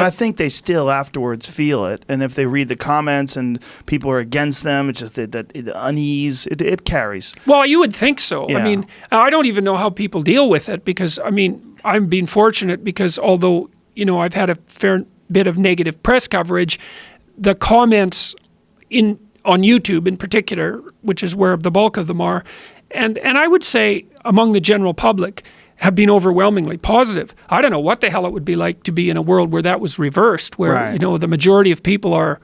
I think they still afterwards feel it. And if they read the comments and people are against them, it's just that the unease, it carries. Well, you would think so. Yeah. I mean, I don't even know how people deal with it, because, I'm being fortunate, because although, I've had a fair bit of negative press coverage, the comments on YouTube in particular, which is where the bulk of them are, and I would say among the general public, have been overwhelmingly positive. I don't know what the hell it would be like to be in a world where that was reversed, where the majority of people are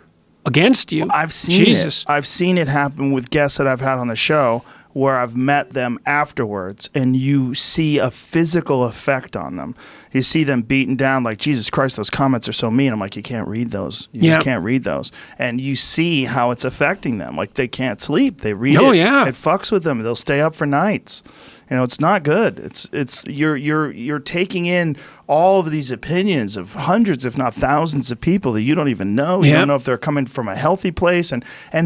against you. I've seen it. I've seen it happen with guests that I've had on the show, where I've met them afterwards, and you see a physical effect on them. You see them beaten down, like, Jesus Christ, those comments are so mean. I'm like, you can't read those. You just can't read those. And you see how it's affecting them. Like, they can't sleep. They read it. It fucks with them. They'll stay up for nights. It's not good. It's you're taking in all of these opinions of hundreds, if not thousands, of people that you don't even know. You don't know if they're coming from a healthy place, and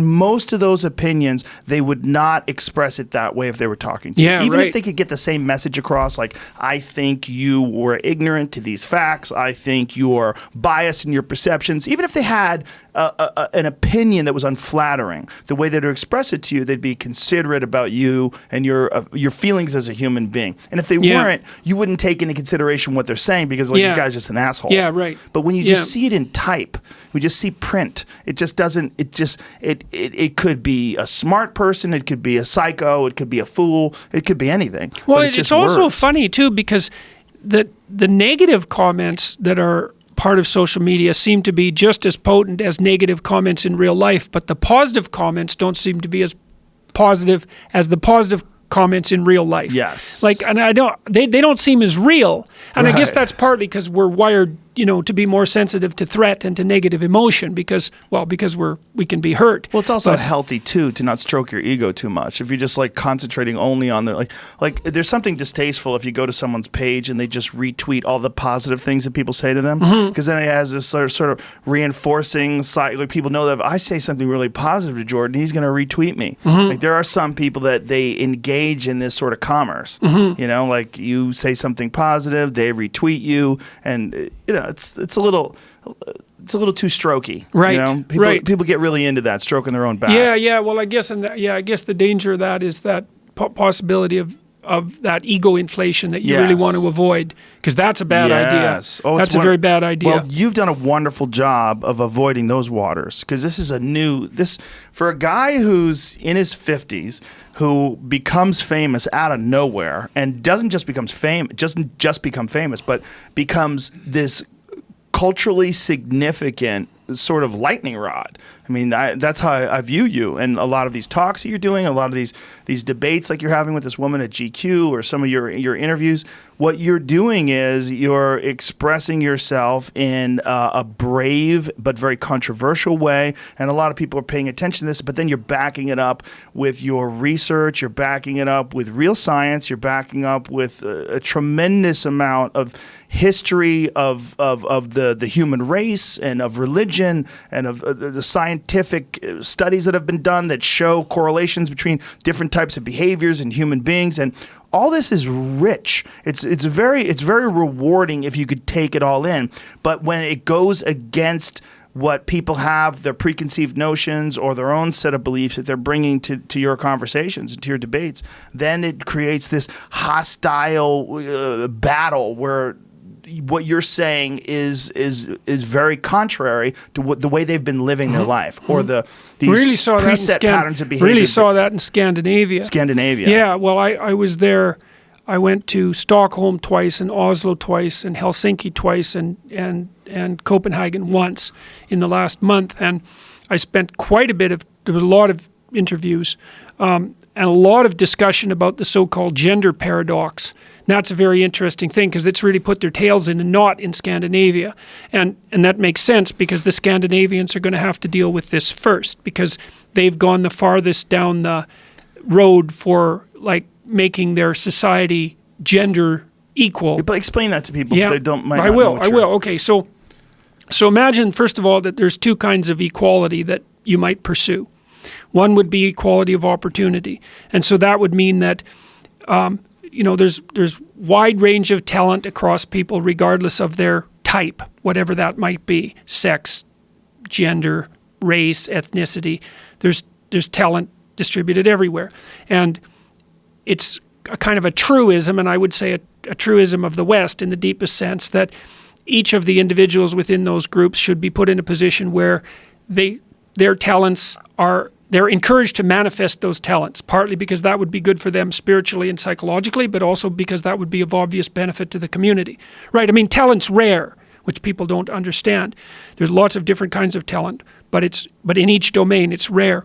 most of those opinions, they would not express it that way if they were talking to you. Even if they could get the same message across, like, I think you were ignorant to these facts. I think you're biased in your perceptions. Even if they had an opinion that was unflattering, the way they'd express it to you, they'd be considerate about you and your feelings as a human being. And if they weren't, you wouldn't take into consideration what they're saying, because this guy's just an asshole. Yeah, right. But when you just see it in type, we just see print. It just doesn't. It could be a smart person. It could be a psycho. It could be a fool. It could be anything. Well, it's also funny too, because the negative comments that are part of social media seem to be just as potent as negative comments in real life, but the positive comments don't seem to be as positive as the positive comments in real life. Yes. Like, and they don't seem as real. And I guess that's partly because we're wired to be more sensitive to threat and to negative emotion because we can be hurt. Well, it's also healthy too to not stroke your ego too much. If you're just like concentrating only on the like there's something distasteful if you go to someone's page and they just retweet all the positive things that people say to them, because then it has this sort of reinforcing side. Like people know that if I say something really positive to Jordan, he's going to retweet me. Like there are some people that they engage in this sort of commerce. Like you say something positive, they retweet you, and it's a little too strokey, right? People get really into that, stroking their own back. Yeah. Well, I guess the danger of that is that possibility of that ego inflation that you really want to avoid, because that's a bad idea. Oh, that's a very bad idea. Well, you've done a wonderful job of avoiding those waters, because this is for a guy who's in his 50s who becomes famous out of nowhere and doesn't just become famous, but becomes this culturally significant sort of lightning rod. I mean, that's how I view you, and a lot of these talks that you're doing, a lot of these debates like you're having with this woman at GQ, or some of your interviews. What you're doing is you're expressing yourself in a brave but very controversial way, and a lot of people are paying attention to this. But then you're backing it up with your research, you're backing it up with real science, you're backing up with a tremendous amount of history of the human race and of religion and of the scientific studies that have been done that show correlations between different types of behaviors in human beings. And all this is rich. It's very rewarding if you could take it all in. But when it goes against what people have, their preconceived notions or their own set of beliefs that they're bringing to your conversations and to your debates, then it creates this hostile battle where what you're saying is very contrary to the way they've been living their life, or these preset patterns of behavior. Really saw that in Scandinavia. Yeah, well, I was there. I went to Stockholm twice, and Oslo twice, and Helsinki twice, and Copenhagen once in the last month. And I spent there was a lot of interviews and a lot of discussion about the so-called gender paradox. And that's a very interesting thing, because it's really put their tails in a knot in Scandinavia. And that makes sense, because the Scandinavians are going to have to deal with this first, because they've gone the farthest down the road for like making their society gender equal. But explain that to people if they don't mind. I will. Okay, so imagine, first of all, that there's two kinds of equality that you might pursue. One would be equality of opportunity. And so that would mean that there's wide range of talent across people, regardless of their type, whatever that might be: sex, gender, race, ethnicity. There's talent distributed everywhere. And it's a kind of a truism, and I would say a truism of the West in the deepest sense, that each of the individuals within those groups should be put in a position where their talents they're encouraged to manifest those talents, partly because that would be good for them spiritually and psychologically, but also because that would be of obvious benefit to the community, right? I mean, talent's rare, which people don't understand. There's lots of different kinds of talent, but in each domain it's rare.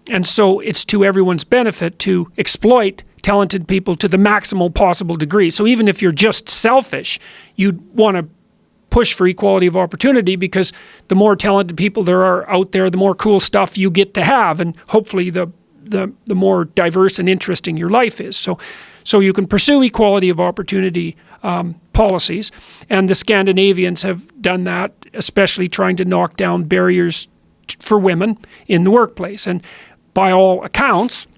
And so it's to everyone's benefit to exploit talented people to the maximal possible degree. So even if you're just selfish, you'd want to push for equality of opportunity, because the more talented people there are out there, the more cool stuff you get to have, and hopefully the more diverse and interesting your life is. So you can pursue equality of opportunity policies, and the Scandinavians have done that, especially trying to knock down barriers for women in the workplace. And by all accounts,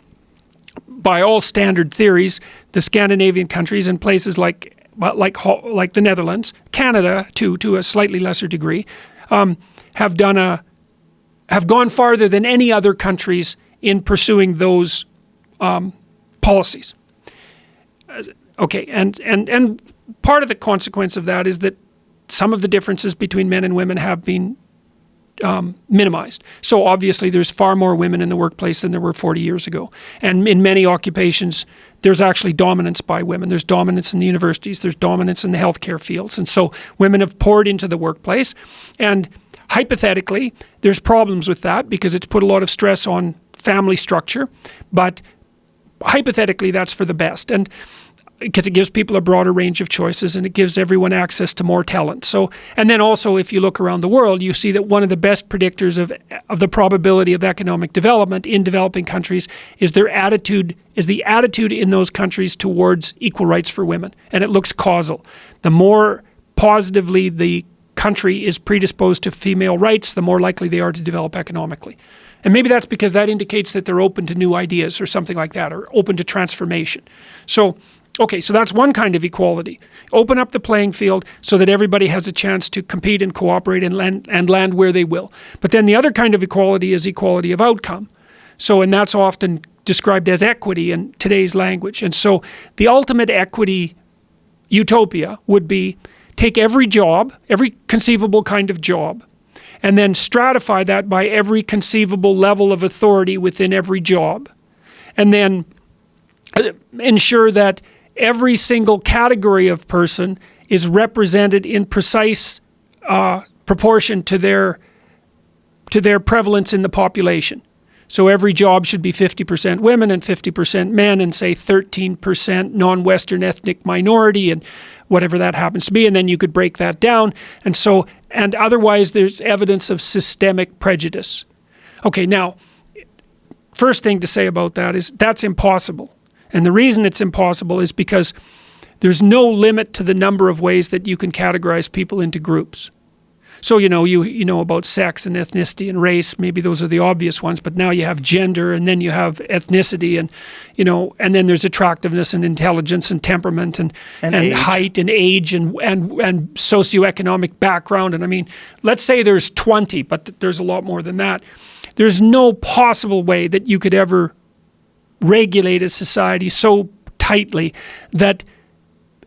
by all standard theories, the Scandinavian countries and places like the Netherlands, Canada to a slightly lesser degree, have gone farther than any other countries in pursuing those policies. Okay, and part of the consequence of that is that some of the differences between men and women have been minimized. So obviously there's far more women in the workplace than there were 40 years ago. And in many occupations, there's actually dominance by women. There's dominance in the universities. There's dominance in the healthcare fields. And so women have poured into the workplace. And hypothetically, there's problems with that, because it's put a lot of stress on family structure. But hypothetically, that's for the best. And because it gives people a broader range of choices and it gives everyone access to more talent. So, and then also if you look around the world, you see that one of the best predictors of the probability of economic development in developing countries is the attitude in those countries towards equal rights for women. And it looks causal. The more positively the country is predisposed to female rights, the more likely they are to develop economically. And maybe that's because that indicates that they're open to new ideas or something like that, or open to transformation. So, okay, so that's one kind of equality. Open up the playing field so that everybody has a chance to compete and cooperate and land where they will. But then the other kind of equality is equality of outcome. So, and that's often described as equity in today's language. And so the ultimate equity utopia would be take every job, every conceivable kind of job, and then stratify that by every conceivable level of authority within every job. And then ensure that every single category of person is represented in precise proportion to their prevalence in the population. So every job should be 50% women and 50% men, and say 13% non-Western ethnic minority, and whatever that happens to be, and then you could break that down. And so, and otherwise there's evidence of systemic prejudice. Okay, now, first thing to say about that is that's impossible. And the reason it's impossible is because there's no limit to the number of ways that you can categorize people into groups. So, you know about sex and ethnicity and race, maybe those are the obvious ones, but now you have gender, and then you have ethnicity, and, and then there's attractiveness and intelligence and temperament and height and age and socioeconomic background. And I mean, let's say there's 20, but there's a lot more than that. There's no possible way that you could ever regulate a society so tightly that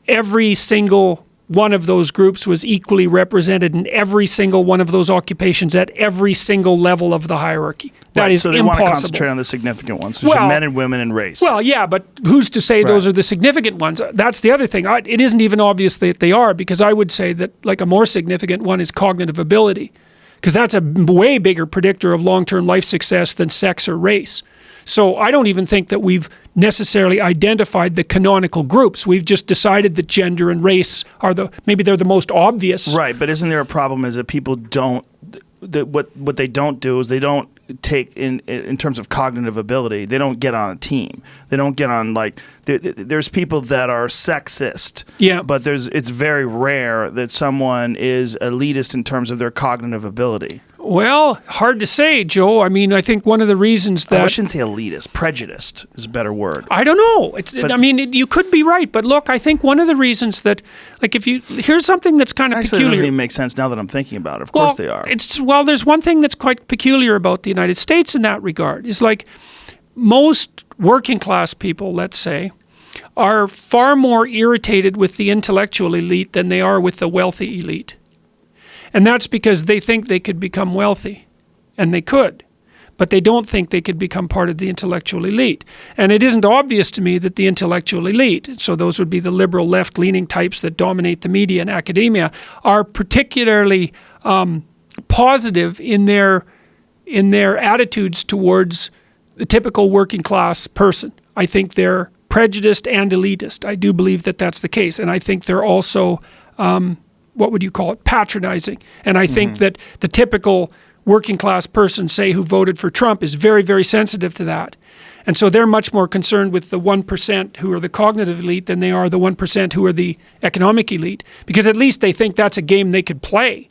every single one of those groups was equally represented in every single one of those occupations at every single level of the hierarchy. That is so they impossible. want to concentrate on the significant ones, which are men and women and race. Well, yeah, but who's to say those are the significant ones? That's the other thing. It isn't even obvious that they are, because I would say that like a more significant one is cognitive ability, because that's a way bigger predictor of long-term life success than sex or race. So I don't even think that we've necessarily identified the canonical groups. We've just decided that gender and race are maybe they're the most obvious. Right, but isn't there a problem is that people don't, that what they don't do is they don't take in terms of cognitive ability, they don't get on a team. They don't get on, like, there's people that are sexist. Yeah. But it's very rare that someone is elitist in terms of their cognitive ability. Well, hard to say, Joe. I mean, I think one of the reasons that... I shouldn't say elitist. Prejudiced is a better word. I don't know. You could be right. But look, I think one of the reasons that, like, here's something that's kind of Actually, peculiar. It doesn't even make sense now that I'm thinking about it. Of course they are. There's one thing that's quite peculiar about the United States in that regard. Is like most working class people, let's say, are far more irritated with the intellectual elite than they are with the wealthy elite. And that's because they think they could become wealthy, and they could, but they don't think they could become part of the intellectual elite. And it isn't obvious to me that the intellectual elite, so those would be the liberal left-leaning types that dominate the media and academia, are particularly positive in their attitudes towards the typical working class person. I think they're prejudiced and elitist. I do believe that that's the case. And I think they're also... what would you call it, patronizing. And I think that the typical working class person, say, who voted for Trump is very, very sensitive to that. And so they're much more concerned with the 1% who are the cognitive elite than they are the 1% who are the economic elite, because at least they think that's a game they could play.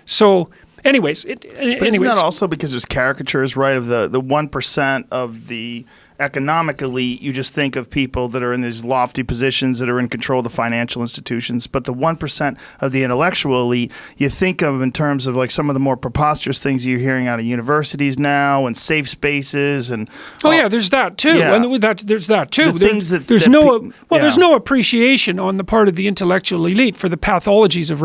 So anyways. Isn't that also because there's caricatures, right, of the 1% of the economic elite? You just think of people that are in these lofty positions that are in control of the financial institutions, but the 1% of the intellectual elite you think of in terms of like some of the more preposterous things you're hearing out of universities now and safe spaces and there's that too. Yeah. And there's that too. There's no appreciation on the part of the intellectual elite for the pathologies of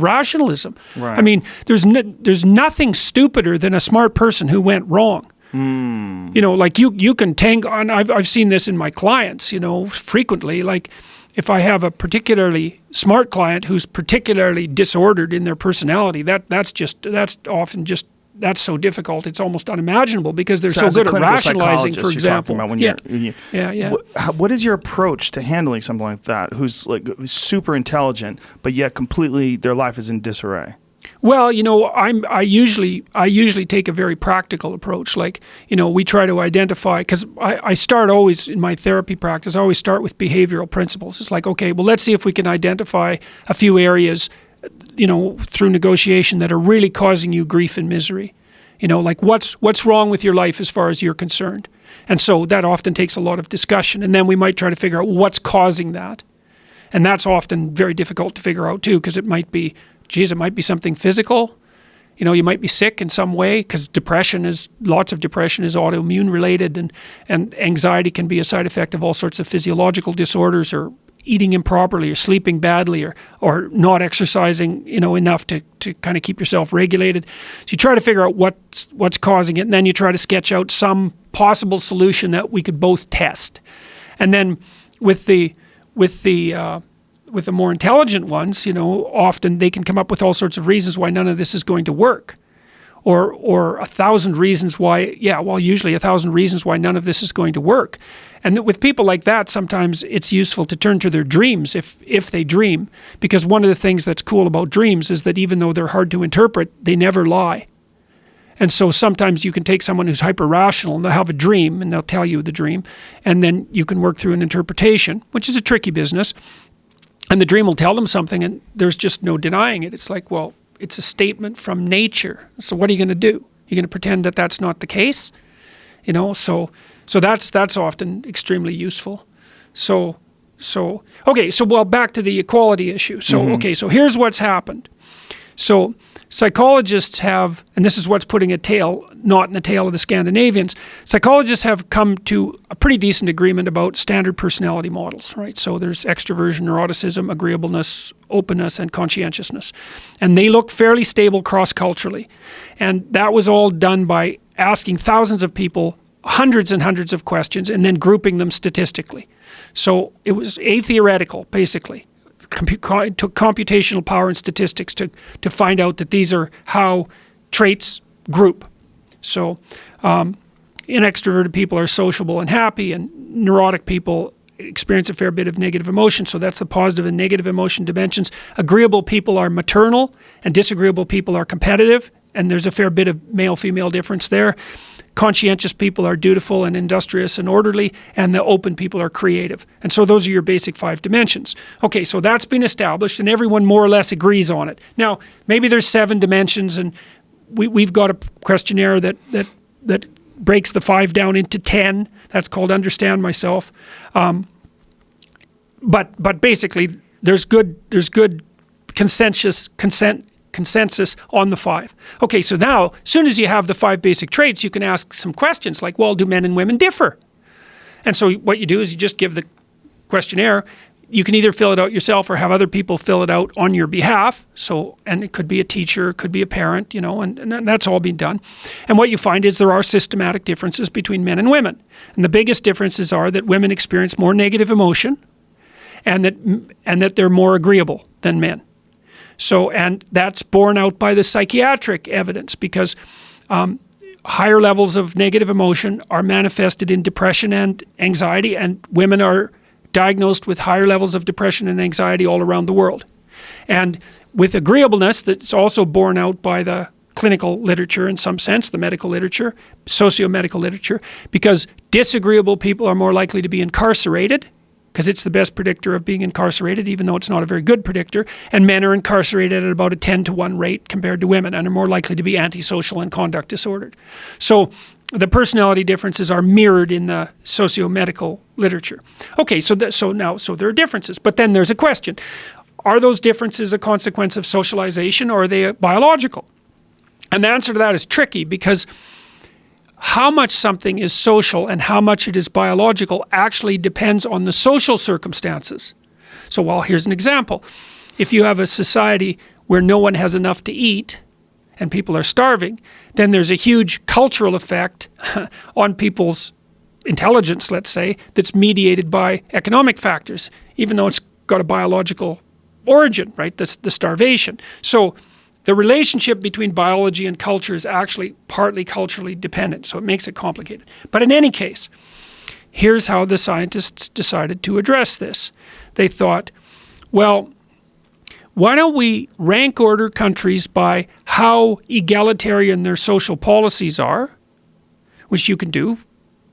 rationalism. Right. I mean, there's nothing stupider than a smart person who went wrong. Like you can tangle on. I've seen this in my clients, frequently. Like if I have a particularly smart client who's particularly disordered in their personality, that's often just that's so difficult. It's almost unimaginable because they're so as a good at clinical rationalizing, for psychologist, example. you're talking about when Yeah. What is your approach to handling something like that? Who's like super intelligent, but yet completely their life is in disarray? Well, I usually take a very practical approach. Like, we try to identify, because I start always in my therapy practice, I always start with behavioral principles. It's like, okay, well, let's see if we can identify a few areas, through negotiation that are really causing you grief and misery. Like what's wrong with your life as far as you're concerned. And so that often takes a lot of discussion. And then we might try to figure out what's causing that. And that's often very difficult to figure out too, because it might be something physical. You might be sick in some way, because lots of depression is autoimmune related, and anxiety can be a side effect of all sorts of physiological disorders, or eating improperly, or sleeping badly, or not exercising, enough to kind of keep yourself regulated. So you try to figure out what's causing it, and then you try to sketch out some possible solution that we could both test. And then with the more intelligent ones, often they can come up with all sorts of reasons why none of this is going to work, or 1,000 reasons why. Usually 1,000 reasons why none of this is going to work. And with people like that, sometimes it's useful to turn to their dreams if they dream, because one of the things that's cool about dreams is that even though they're hard to interpret, they never lie. And so sometimes you can take someone who's hyper-rational and they'll have a dream and they'll tell you the dream, and then you can work through an interpretation, which is a tricky business. And the dream will tell them something, and there's just no denying it. It's like, well, it's a statement from nature. So what are you going to do? You're going to pretend that that's not the case? So that's often extremely useful. So back to the equality issue. So here's what's happened. So psychologists have, and this is what's putting a tail, not in the tail of the Scandinavians, psychologists have come to a pretty decent agreement about standard personality models, right? So there's extroversion, neuroticism, agreeableness, openness, and conscientiousness. And they look fairly stable cross-culturally. And that was all done by asking thousands of people hundreds and hundreds of questions and then grouping them statistically. So it was atheoretical, basically. Took computational power and statistics to find out that these are how traits group. So inextroverted people are sociable and happy, and neurotic people experience a fair bit of negative emotion. So that's the positive and negative emotion dimensions. Agreeable people are maternal, and disagreeable people are competitive, and there's a fair bit of male-female difference there. Conscientious people are dutiful and industrious and orderly, and the open people are creative. And so those are your basic 5 dimensions. Okay, so that's been established, and everyone more or less agrees on it. Now, maybe there's 7 dimensions, and we've got a questionnaire that breaks the 5 down into 10. That's called Understand Myself. But basically, there's good consensus on the 5. Okay, so now, as soon as you have the 5 basic traits, you can ask some questions like, well, do men and women differ? And so what you do is you just give the questionnaire. You can either fill it out yourself or have other people fill it out on your behalf. So, and it could be a teacher, it could be a parent, and that's all being done. And what you find is there are systematic differences between men and women. And the biggest differences are that women experience more negative emotion, and that they're more agreeable than men. So, and that's borne out by the psychiatric evidence, because higher levels of negative emotion are manifested in depression and anxiety, and women are diagnosed with higher levels of depression and anxiety all around the world. And with agreeableness, that's also borne out by the clinical literature in some sense, the medical literature, socio-medical literature, because disagreeable people are more likely to be incarcerated, because it's the best predictor of being incarcerated, even though it's not a very good predictor. And men are incarcerated at about a 10-to-1 rate compared to women, and are more likely to be antisocial and conduct disordered. So the personality differences are mirrored in the socio-medical literature. Okay, so there are differences, but then there's a question. Are those differences a consequence of socialization, or are they biological? And the answer to that is tricky, because how much something is social and how much it is biological actually depends on the social circumstances. So, here's an example. If you have a society where no one has enough to eat and people are starving, then there's a huge cultural effect on people's intelligence, let's say, that's mediated by economic factors, even though it's got a biological origin, right? The starvation. So the relationship between biology and culture is actually partly culturally dependent, so it makes it complicated. But in any case, here's how the scientists decided to address this. They thought, well, why don't we rank order countries by how egalitarian their social policies are, which you can do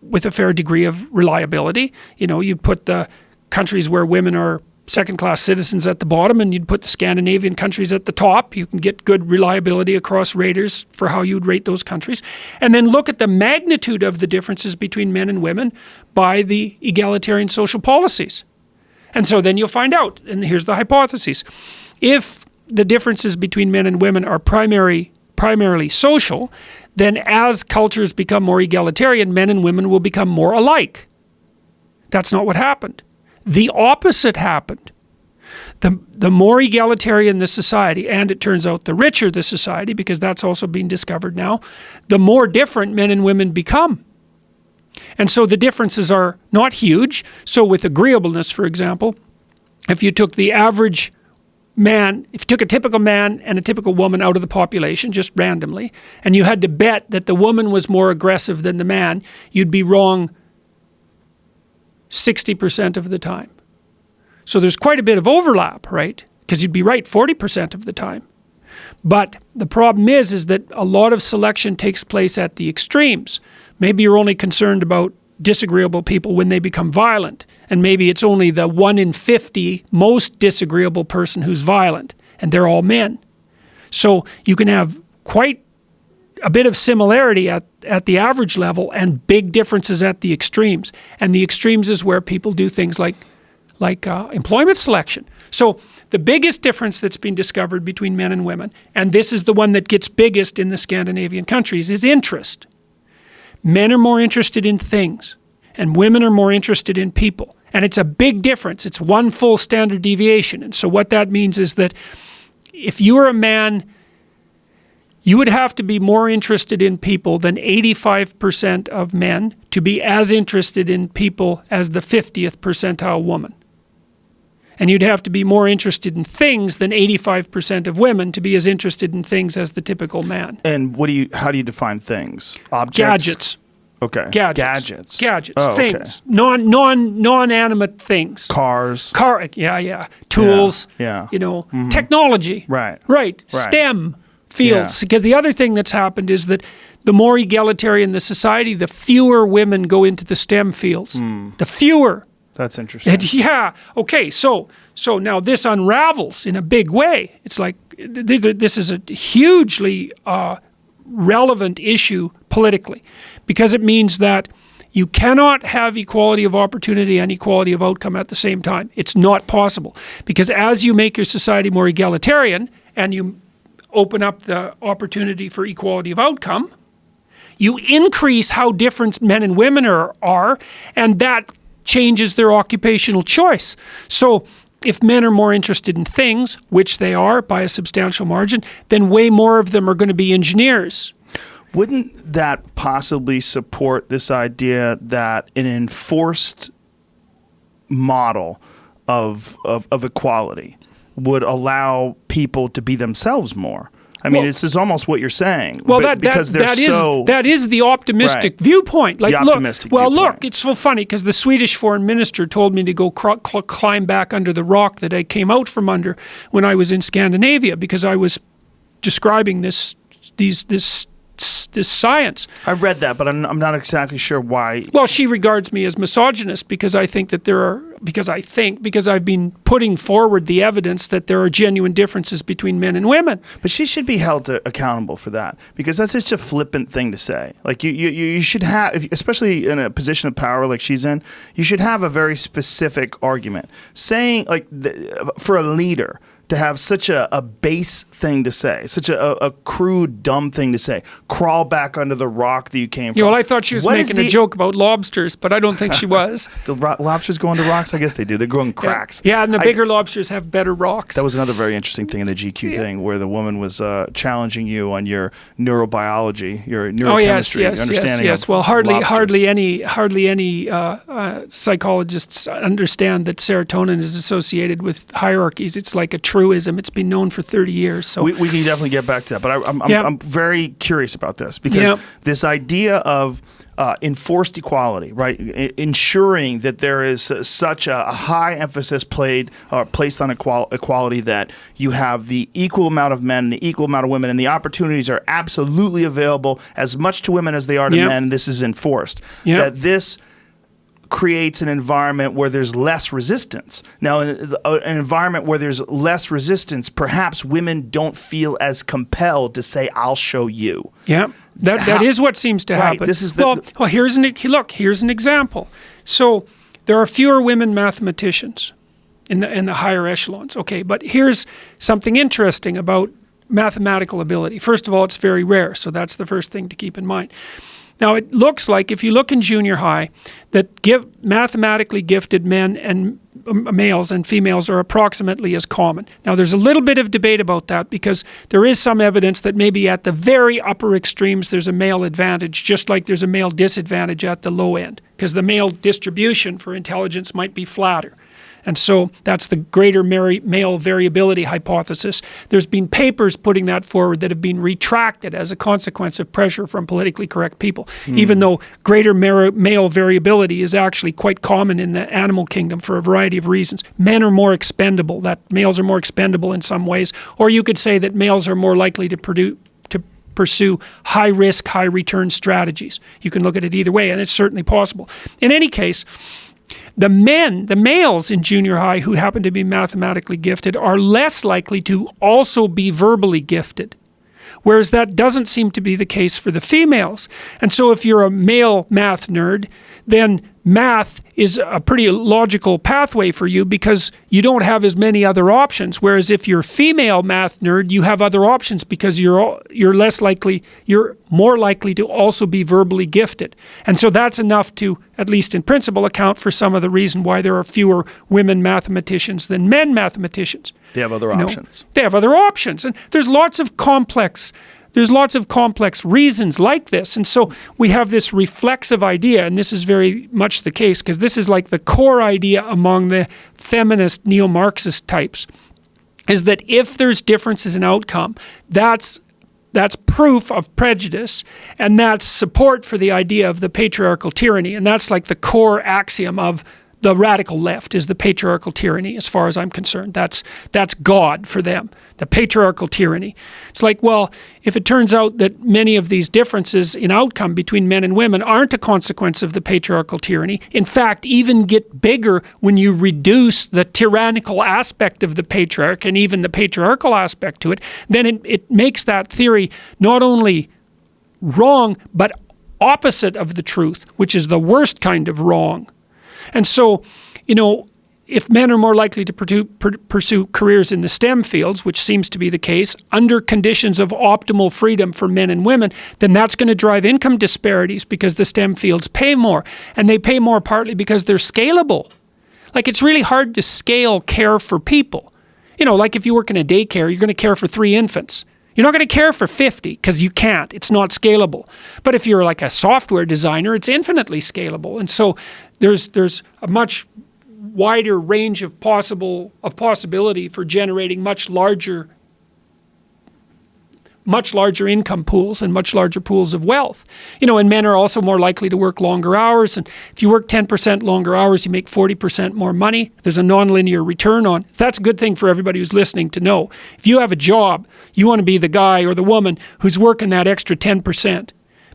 with a fair degree of reliability. You know, you put the countries where women are second-class citizens at the bottom, and you'd put the Scandinavian countries at the top. You can get good reliability across raters for how you'd rate those countries. And then look at the magnitude of the differences between men and women by the egalitarian social policies. And so then you'll find out, and here's the hypothesis. If the differences between men and women are primarily social, then as cultures become more egalitarian, men and women will become more alike. That's not what happened. The opposite happened. The more egalitarian the society, and it turns out the richer the society, because that's also been discovered now, the more different men and women become. And so the differences are not huge. So with agreeableness, for example, if you took the average man, if you took a typical man and a typical woman out of the population, just randomly, and you had to bet that the woman was more aggressive than the man, you'd be wrong 60% of the time. So there's quite a bit of overlap, right? Because you'd be right 40% of the time. But the problem is that a lot of selection takes place at the extremes. Maybe you're only concerned about disagreeable people when they become violent, and maybe it's only the 1 in 50 most disagreeable person who's violent, and they're all men. So you can have quite a bit of similarity at the average level and big differences at the extremes. And the extremes is where people do things like employment selection. So the biggest difference that's been discovered between men and women, and this is the one that gets biggest in the Scandinavian countries, is interest. Men are more interested in things, and women are more interested in people. And it's a big difference. It's 1 full standard deviation. And so what that means is that if you were a man, you would have to be more interested in people than 85% of men to be as interested in people as the 50th percentile woman. And you'd have to be more interested in things than 85% of women to be as interested in things as the typical man. And how do you define things? Objects? Gadgets. Okay. Gadgets. Oh, things. Okay. Non-animate things. Cars. Yeah. Tools. Yeah. You know, technology. Right. STEM fields. Because the other thing that's happened is that the more egalitarian the society, the fewer women go into the STEM fields. The fewer. That's interesting. Yeah. Okay. So now this unravels in a big way. It's like this is a hugely relevant issue politically, because it means that you cannot have equality of opportunity and equality of outcome at the same time. It's not possible, because as you make your society more egalitarian and you open up the opportunity for equality of outcome, you increase how different men and women are, and that changes their occupational choice. So if men are more interested in things, which they are by a substantial margin, then way more of them are going to be engineers. Wouldn't that possibly support this idea that an enforced model of equality would allow people to be themselves more? I mean, this is almost what you're saying. Well, that is the optimistic viewpoint. Like, look, it's so funny because the Swedish foreign minister told me to go climb back under the rock that I came out from under when I was in Scandinavia, because I was describing this science. I read that, but I'm not exactly sure why. Well, she regards me as misogynist because I think that because I've been putting forward the evidence that there are genuine differences between men and women. But she should be held accountable for that, because that's just a flippant thing to say. Like you should have, especially in a position of power like she's in, you should have a very specific argument. Saying for a leader to have such a base thing to say, such a crude, dumb thing to say, crawl back under the rock that you came from. Yeah, well, I thought she was making a joke about lobsters, but I don't think she was. The lobsters go under rocks? I guess they do. They're growing cracks. Yeah, and the bigger lobsters have better rocks. That was another very interesting thing in the GQ thing, where the woman was challenging you on your neurobiology, your neurochemistry, your understanding of Well, hardly lobsters. any psychologists understand that serotonin is associated with hierarchies. It's like a truism. It's been known for 30 years. So we can definitely get back to that. But I'm very curious about this because Yeah. this idea of enforced equality, right? Ensuring that there is such a high emphasis placed on equality, that you have the equal amount of men and the equal amount of women, and the opportunities are absolutely available as much to women as they are to Yeah. men. This is enforced. Yeah. That this creates an environment where there's less resistance. Now, in an environment where there's less resistance, perhaps women don't feel as compelled to say, "I'll show you." yeah, that is what seems to Right, happen. this is here's an example. So there are fewer women mathematicians in the higher echelons. Okay, but here's something interesting about mathematical ability. First of all, it's very rare, so that's the first thing to keep in mind. Now, it looks like, if you look in junior high, that mathematically gifted men and males and females are approximately as common. Now, there's a little bit of debate about that because there is some evidence that maybe at the very upper extremes there's a male advantage, just like there's a male disadvantage at the low end, because the male distribution for intelligence might be flatter. And so that's the greater male variability hypothesis. There's been papers putting that forward that have been retracted as a consequence of pressure from politically correct people, even though greater male variability is actually quite common in the animal kingdom for a variety of reasons. Men are more expendable, that males are more expendable in some ways, or you could say that males are more likely to pursue high-risk, high-return strategies. You can look at it either way, and it's certainly possible. In any case, the males in junior high who happen to be mathematically gifted are less likely to also be verbally gifted, whereas that doesn't seem to be the case for the females. And so if you're a male math nerd, then math is a pretty logical pathway for you because you don't have as many other options. Whereas if you're a female math nerd, you have other options because you're more likely to also be verbally gifted. And so that's enough to, at least in principle, account for some of the reason why there are fewer women mathematicians than men mathematicians. They have other options. They have other options. And there's lots of complex reasons like this. And so we have this reflexive idea, and this is very much the case because this is like the core idea among the feminist neo-Marxist types, is that if there's differences in outcome, that's proof of prejudice, and that's support for the idea of the patriarchal tyranny. And that's like the core axiom of the radical left, is the patriarchal tyranny, as far as I'm concerned. That's God for them, the patriarchal tyranny. It's like, well, if it turns out that many of these differences in outcome between men and women aren't a consequence of the patriarchal tyranny, in fact, even get bigger when you reduce the tyrannical aspect of the patriarch and even the patriarchal aspect to it, then it makes that theory not only wrong, but opposite of the truth, which is the worst kind of wrong. And so, if men are more likely to pursue careers in the STEM fields, which seems to be the case, under conditions of optimal freedom for men and women, then that's going to drive income disparities because the STEM fields pay more. And they pay more partly because they're scalable. Like, it's really hard to scale care for people. Like if you work in a daycare, you're going to care for 3 infants. You're not going to care for 50 because you can't. It's not scalable. But if you're like a software designer, it's infinitely scalable. And so there's a much wider range of possibility for generating much larger income pools and much larger pools of wealth. And men are also more likely to work longer hours. And if you work 10% longer hours, you make 40% more money. There's a nonlinear return on. That's a good thing for everybody who's listening to know. If you have a job, you want to be the guy or the woman who's working that extra 10%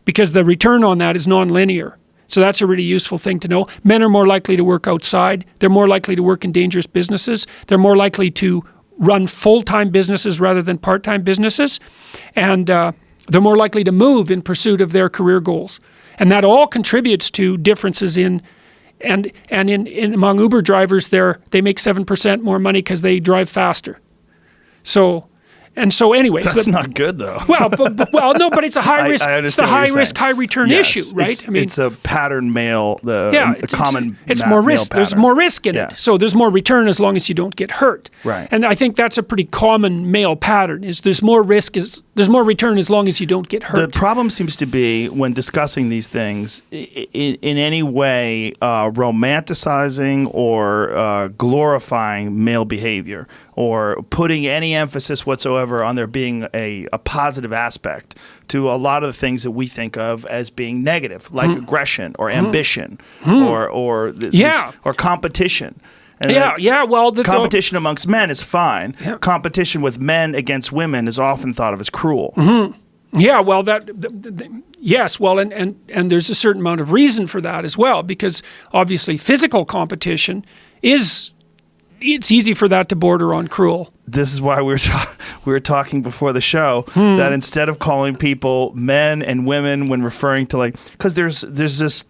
because the return on that is nonlinear. So that's a really useful thing to know. Men are more likely to work outside. They're more likely to work in dangerous businesses. They're more likely to run full-time businesses rather than part-time businesses. And they're more likely to move in pursuit of their career goals. And that all contributes to differences in among Uber drivers, they make 7% more money because they drive faster. So anyways, that's not good though. Well, but it's a high risk. It's the high risk, high return issue, right? It's a pattern male. It's more risk. There's more risk in it, so there's more return as long as you don't get hurt. Right. And I think that's a pretty common male pattern. Is there's more risk There's more return as long as you don't get The hurt. problem seems to be when discussing these things in any way romanticizing or glorifying male behavior or putting any emphasis whatsoever on there being a positive aspect to a lot of the things that we think of as being negative, like aggression or ambition or competition. And Well, competition amongst men is fine. Yeah. Competition with men against women is often thought of as cruel. Yeah, well, yes, well, and there's a certain amount of reason for that as well, because obviously physical competition it's easy for that to border on cruel. This is why we were talking before the show that instead of calling people men and women when referring to because there's this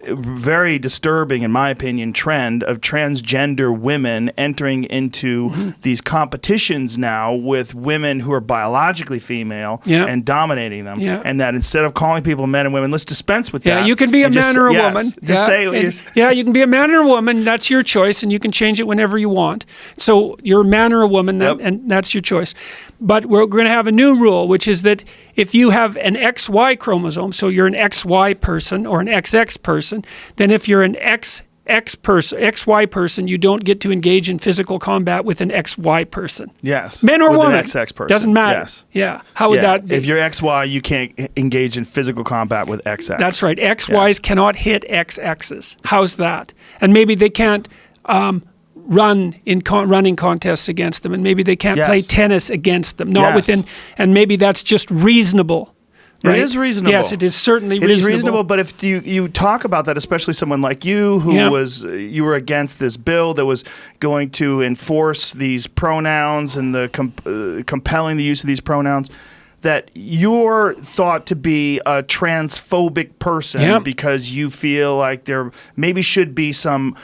very disturbing, in my opinion, trend of transgender women entering into these competitions now with women who are biologically female and dominating them. Yeah. And that instead of calling people men and women, let's dispense with that. Yeah, you can be a man or a woman. Just say you can be a man or a woman. That's your choice, and you can change it whenever you want. So you're a man or a woman, and that's your choice. But we're going to have a new rule, which is that if you have an XY chromosome, so you're an XY person or an XX person, then if you're an XY person, you don't get to engage in physical combat with an XY person. Yes. Men or with woman. An XX person. Doesn't matter. Yes. Yeah. How would that be? If you're XY, you can't engage in physical combat with XX. That's right. XYs cannot hit XXs. How's that? And maybe they can't run in running contests against them, and maybe they can't play tennis against them. Not within, and maybe that's just reasonable. Right? It is reasonable. Yes, it is certainly reasonable. It is reasonable, but if you talk about that, especially someone like you who you were against this bill that was going to enforce these pronouns and the compelling the use of these pronouns, that you're thought to be a transphobic person because you feel like there maybe should be some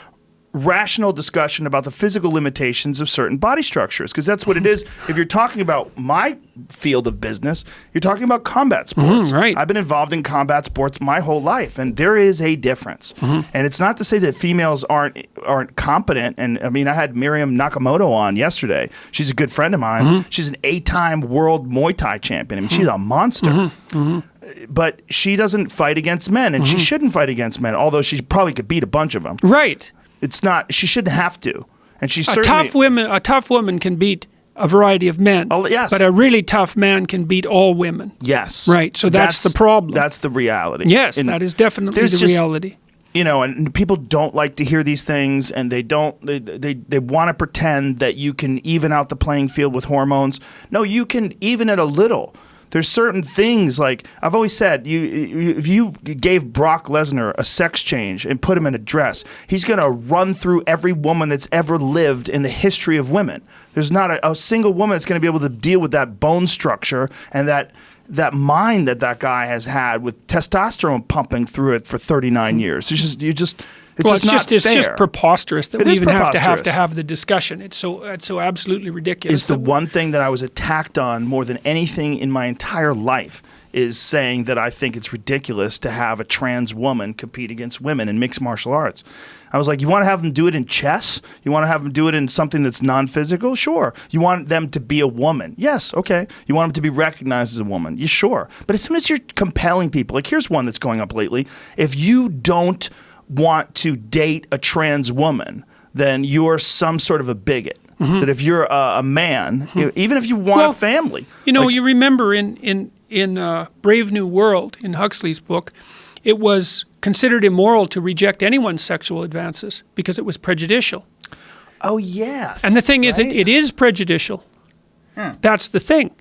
rational discussion about the physical limitations of certain body structures, because that's what it is. If you're talking about my field of business, you're talking about combat sports. Right. I've been involved in combat sports my whole life, and there is a difference. And it's not to say that females aren't competent. And I mean, I had Miriam Nakamoto on yesterday. She's a good friend of mine. She's an 8-time world Muay Thai champion. I mean, she's a monster. But she doesn't fight against men, and she shouldn't fight against men, although she probably could beat a bunch of them. Right. It's not. She shouldn't have to, and she's a tough woman can beat a variety of men. Oh, yes. But a really tough man can beat all women. Yes. Right. So that's the problem. That's the reality. Yes, and that is definitely the reality. You know, and people don't like to hear these things, and they want to pretend that you can even out the playing field with hormones. No, you can even it a little. There's certain things, like I've always said, if you gave Brock Lesnar a sex change and put him in a dress, he's going to run through every woman that's ever lived in the history of women. There's not a single woman that's going to be able to deal with that bone structure and that mind that guy has had with testosterone pumping through it for 39 years. It's just preposterous that we even have to have the discussion. It's so absolutely ridiculous. It's the one thing that I was attacked on more than anything in my entire life, is saying that I think it's ridiculous to have a trans woman compete against women in mixed martial arts. I was like, you want to have them do it in chess? You want to have them do it in something that's non-physical? Sure. You want them to be a woman? Yes, okay. You want them to be recognized as a woman? You sure. But as soon as you're compelling people, like here's one that's going up lately. If you don't want to date a trans woman, then you're some sort of a bigot. That if you're a man, even if you want a family. You know, you remember in Brave New World, in Huxley's book, it was considered immoral to reject anyone's sexual advances because it was prejudicial. Oh, yes. And the thing is, it is prejudicial. That's the thing.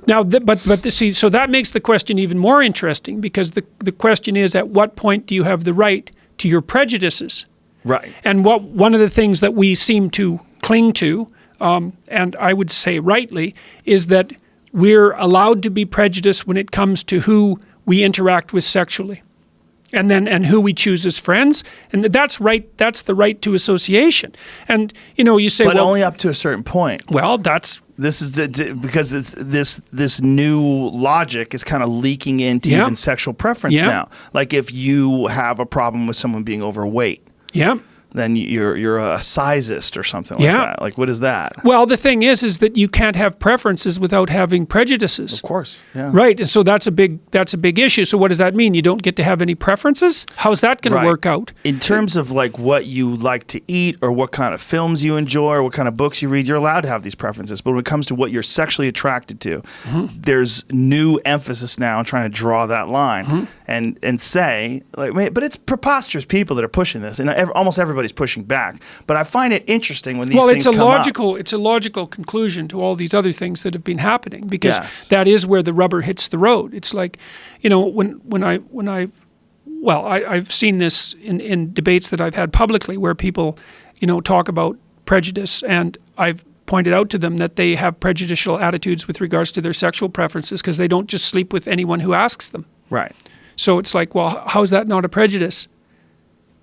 Now, so that makes the question even more interesting, because the question is, at what point do you have the right to your prejudices? Right. And one of the things that we seem to cling to, and I would say rightly, is that we're allowed to be prejudiced when it comes to who we interact with sexually, and who we choose as friends, and that's right. That's the right to association. And you say, but only up to a certain point. Well, that's. This is because this new logic is kind of leaking into even sexual preference now. Like if you have a problem with someone being overweight, then you're a sizist or something like Yeah. that. Like, what is that? Well, the thing is that you can't have preferences without having prejudices. Of course, yeah. Right, and so that's a big issue. So what does that mean? You don't get to have any preferences? How's that going Right. to work out? In terms of like what you like to eat or what kind of films you enjoy or what kind of books you read, you're allowed to have these preferences. But when it comes to what you're sexually attracted to, there's new emphasis now on trying to draw that line and say, like, but it's preposterous people that are pushing this, and almost everybody's pushing back. But I find it interesting when these things come up. It's a logical conclusion to all these other things that have been happening, because Yes. that is where the rubber hits the road. It's like, I've seen this in debates that I've had publicly where people, talk about prejudice, and I've pointed out to them that they have prejudicial attitudes with regards to their sexual preferences because they don't just sleep with anyone who asks them. Right. So it's like, well, how is that not a prejudice?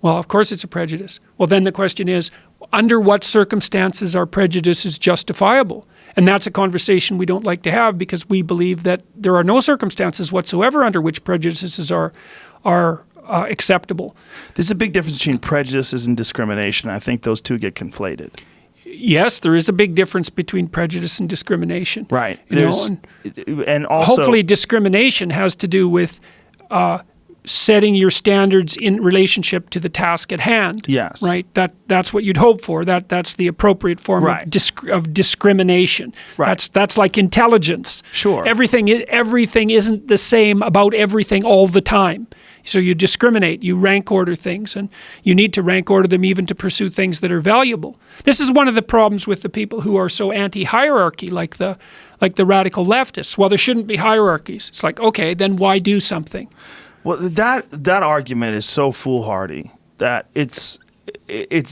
Well, of course it's a prejudice. Well, then the question is, under what circumstances are prejudices justifiable? And that's a conversation we don't like to have because we believe that there are no circumstances whatsoever under which prejudices are acceptable. There's a big difference between prejudices and discrimination. I think those two get conflated. Yes, there is a big difference between prejudice and discrimination. Right. And also, hopefully discrimination has to do with setting your standards in relationship to the task at hand. Yes. Right. That's what you'd hope for. That's the appropriate form Right. of discrimination. Right. That's like intelligence. Sure. Everything isn't the same about everything all the time. So you discriminate, you rank order things, and you need to rank order them even to pursue things that are valuable. This is one of the problems with the people who are so anti-hierarchy, like the radical leftists. Well, there shouldn't be hierarchies. It's like, okay, then why do something? well, that argument is so foolhardy that it's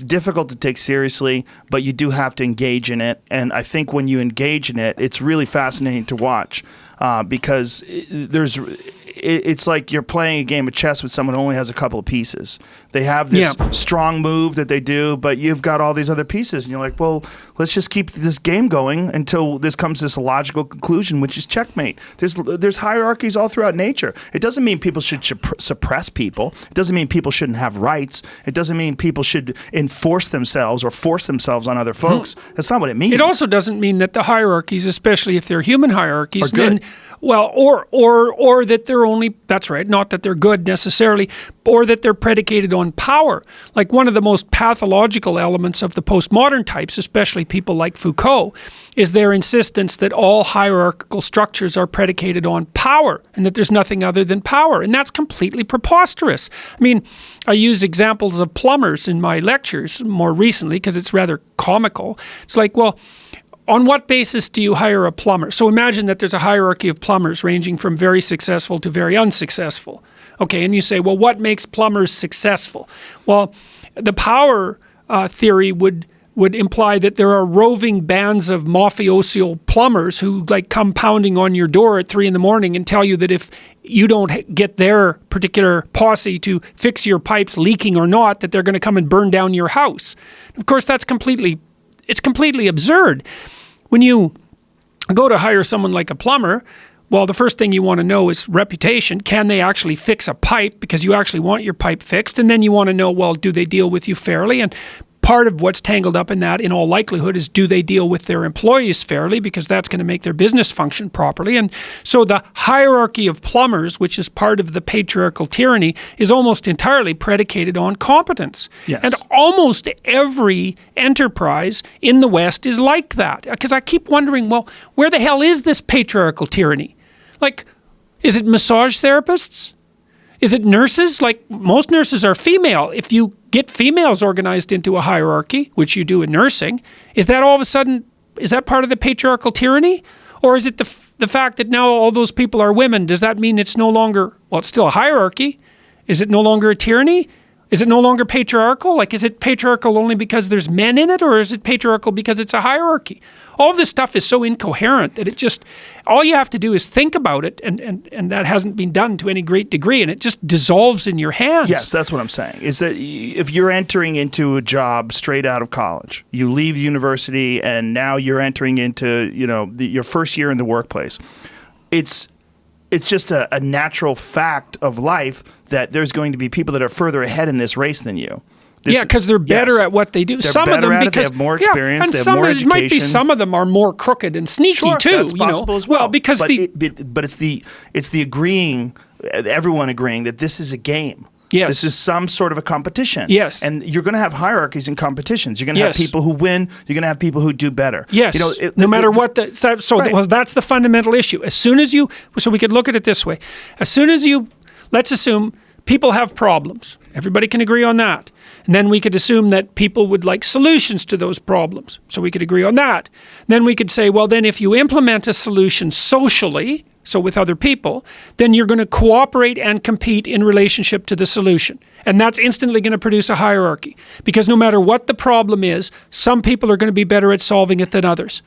difficult to take seriously, but you do have to engage in it. And I think when you engage in it, it's really fascinating to watch because it's like you're playing a game of chess with someone who only has a couple of pieces. They have this strong move that they do, but you've got all these other pieces, and you're like, well, let's just keep this game going until this comes to this logical conclusion, which is checkmate. There's hierarchies all throughout nature. It doesn't mean people should suppress people. It doesn't mean people shouldn't have rights. It doesn't mean people should enforce themselves or force themselves on other folks. That's not what it means. It also doesn't mean that the hierarchies, especially if they're human hierarchies, Are good. then or that they're only, that's right, not that they're good necessarily, or that they're predicated on power. Like one of the most pathological elements of the postmodern types, especially people like Foucault, is their insistence that all hierarchical structures are predicated on power and that there's nothing other than power. And that's completely preposterous. I mean, I use examples of plumbers in my lectures more recently because it's rather comical. It's like, well, on what basis do you hire a plumber? So imagine that there's a hierarchy of plumbers ranging from very successful to very unsuccessful. Okay, and you say, well, what makes plumbers successful? Well, the power theory would imply that there are roving bands of mafioso plumbers who like come pounding on your door at 3 a.m. and tell you that if you don't get their particular posse to fix your pipes leaking or not, that they're going to come and burn down your house. Of course, it's completely absurd. When you go to hire someone like a plumber, well, the first thing you want to know is reputation. Can they actually fix a pipe? Because you actually want your pipe fixed. And then you want to know, well, do they deal with you fairly? And part of what's tangled up in that, in all likelihood, is do they deal with their employees fairly? Because that's going to make their business function properly. And so the hierarchy of plumbers, which is part of the patriarchal tyranny, is almost entirely predicated on competence. Yes. And almost every enterprise in the West is like that. Because I keep wondering, well, where the hell is this patriarchal tyranny? Like, is it massage therapists? Is it nurses? Like, most nurses are female. If you get females organized into a hierarchy, which you do in nursing, is that all of a sudden, is that part of the patriarchal tyranny? Or is it the fact that now all those people are women? Does that mean it's no longer, well, it's still a hierarchy? Is it no longer a tyranny? Is it no longer patriarchal? Like, is it patriarchal only because there's men in it, or is it patriarchal because it's a hierarchy? All of this stuff is so incoherent that it just, all you have to do is think about it, and that hasn't been done to any great degree, and it just dissolves in your hands. Yes, that's what I'm saying. Is that if you're entering into a job straight out of college, you leave university, and now you're entering into your first year in the workplace, it's just a natural fact of life that there's going to be people that are further ahead in this race than you. Yeah, because they're better at what they do. They're some of better them at it, they because have more experience, and they have some more it might be education. some of them are more crooked and sneaky Sure, too. that's possible as well. Well, because but it's the agreeing, everyone agreeing that this is a game. Yes. This is some sort of a competition. Yes. And you're going to have hierarchies in competitions. You're going to Yes. have people who win. You're going to have people who do better. Yes. No matter what Right. well, that's the fundamental issue. As soon as so we could look at it this way. As soon as let's assume people have problems. Everybody can agree on that. And then we could assume that people would like solutions to those problems. So we could agree on that. Then we could say, well, then if you implement a solution socially, so with other people, then you're going to cooperate and compete in relationship to the solution. And that's instantly going to produce a hierarchy. Because no matter what the problem is, some people are going to be better at solving it than others.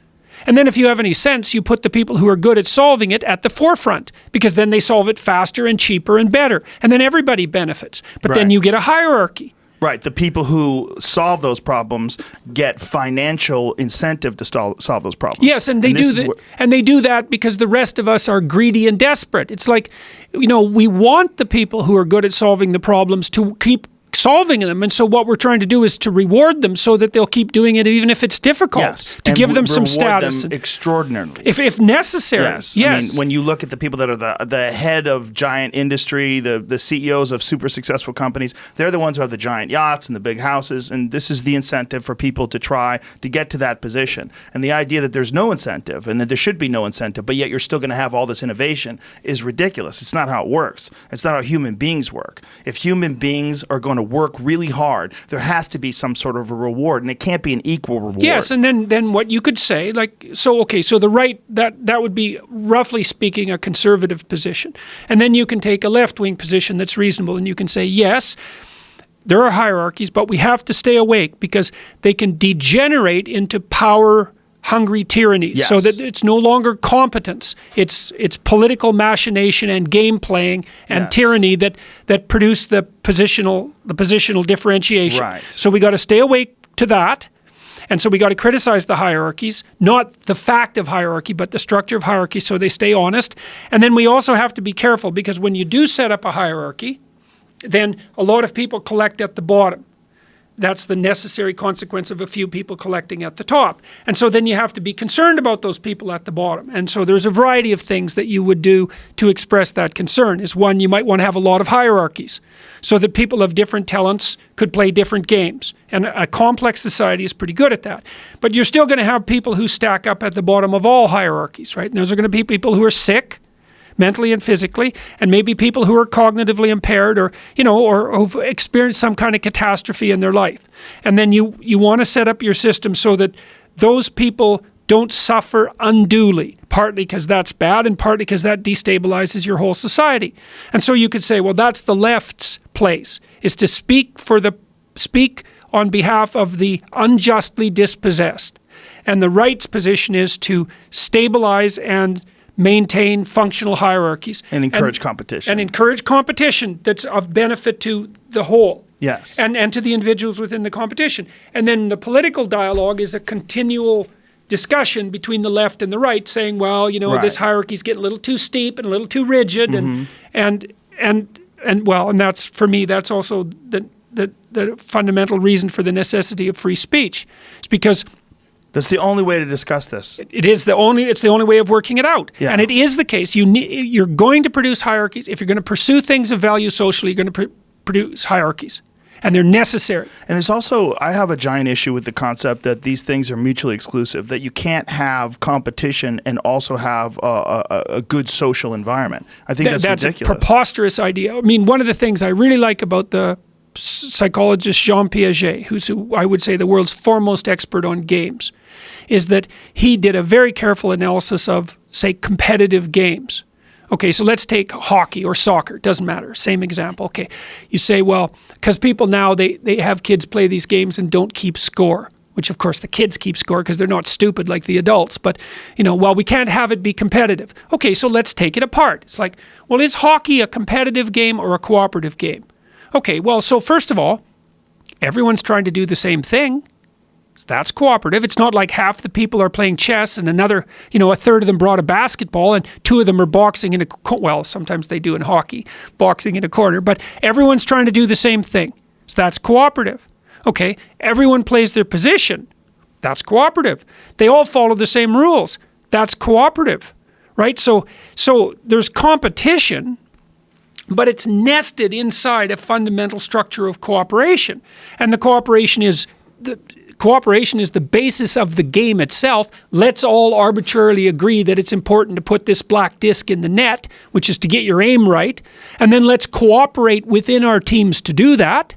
And then if you have any sense, you put the people who are good at solving it at the forefront, because then they solve it faster and cheaper and better. And then everybody benefits. But then Right. you get a hierarchy. Right. The people who solve those problems get financial incentive to solve those problems. Yes, and they this do is that, where- and they do that because the rest of us are greedy and desperate. It's like, we want the people who are good at solving the problems to keep solving them, and so what we're trying to do is to reward them so that they'll keep doing it even if it's difficult. Yes. To and give them some reward status, them and extraordinarily. if necessary. Yes. Yes. I mean, when you look at the people that are the head of giant industry, the CEOs of super successful companies, they're the ones who have the giant yachts and the big houses, and this is the incentive for people to try to get to that position. And the idea that there's no incentive and that there should be no incentive, but yet you're still going to have all this innovation is ridiculous. It's not how it works. It's not how human beings work. If human beings are going to work really hard, there has to be some sort of a reward, and it can't be an equal reward. Yes, and then what you could say, so the right, that would be, roughly speaking, a conservative position. And then you can take a left-wing position that's reasonable, and you can say, yes, there are hierarchies, but we have to stay awake because they can degenerate into power-hungry tyrannies, so Yes. that it's no longer competence. It's political machination and game playing and Yes. tyranny that produce the positional differentiation. Right. So we got to stay awake to that. And so we got to criticize the hierarchies, not the fact of hierarchy, but the structure of hierarchy, so they stay honest. And then we also have to be careful, because when you do set up a hierarchy, then a lot of people collect at the bottom. That's the necessary consequence of a few people collecting at the top. And so then you have to be concerned about those people at the bottom. And so there's a variety of things that you would do to express that concern. Is one, you might want to have a lot of hierarchies so that people of different talents could play different games. And a complex society is pretty good at that. But you're still going to have people who stack up at the bottom of all hierarchies, right? And those are going to be people who are sick, mentally and physically, and maybe people who are cognitively impaired, or who've experienced some kind of catastrophe in their life. And then you want to set up your system so that those people don't suffer unduly, partly because that's bad and partly because that destabilizes your whole society. And so you could say, well, that's the left's place, is to speak on behalf of the unjustly dispossessed. And the right's position is to stabilize and maintain functional hierarchies. And encourage competition. And encourage competition that's of benefit to the whole. Yes. And to the individuals within the competition. And then the political dialogue is a continual discussion between the left and the right, saying, well, Right. this hierarchy's getting a little too steep and a little too rigid, and that's, for me, that's also the fundamental reason for the necessity of free speech. It's because that's the only way to discuss this. it's the only way of working it out. Yeah. And it is the case. You're going to produce hierarchies. If you're going to pursue things of value socially, you're going to produce hierarchies. And they're necessary. And there's also, I have a giant issue with the concept that these things are mutually exclusive, that you can't have competition and also have a good social environment. I think that's ridiculous. A preposterous idea. I mean, one of the things I really like about the psychologist Jean Piaget, who I would say the world's foremost expert on games, is that he did a very careful analysis of, say, competitive games. Okay, so let's take hockey or soccer, doesn't matter, same example. Okay, you say, well, because people now, they have kids play these games and don't keep score, which of course the kids keep score because they're not stupid like the adults, but well, we can't have it be competitive. Okay, so let's take it apart. It's like, well, is hockey a competitive game or a cooperative game? Okay, well, so first of all, everyone's trying to do the same thing. So that's cooperative. It's not like half the people are playing chess and another, a third of them brought a basketball and two of them are boxing in well, sometimes they do in hockey, boxing in a corner, but everyone's trying to do the same thing. So that's cooperative. Okay, everyone plays their position. That's cooperative. They all follow the same rules. That's cooperative, right? So there's competition, but it's nested inside a fundamental structure of cooperation. And the cooperation is the basis of the game itself. Let's all arbitrarily agree that it's important to put this black disc in the net, which is to get your aim right. And then let's cooperate within our teams to do that,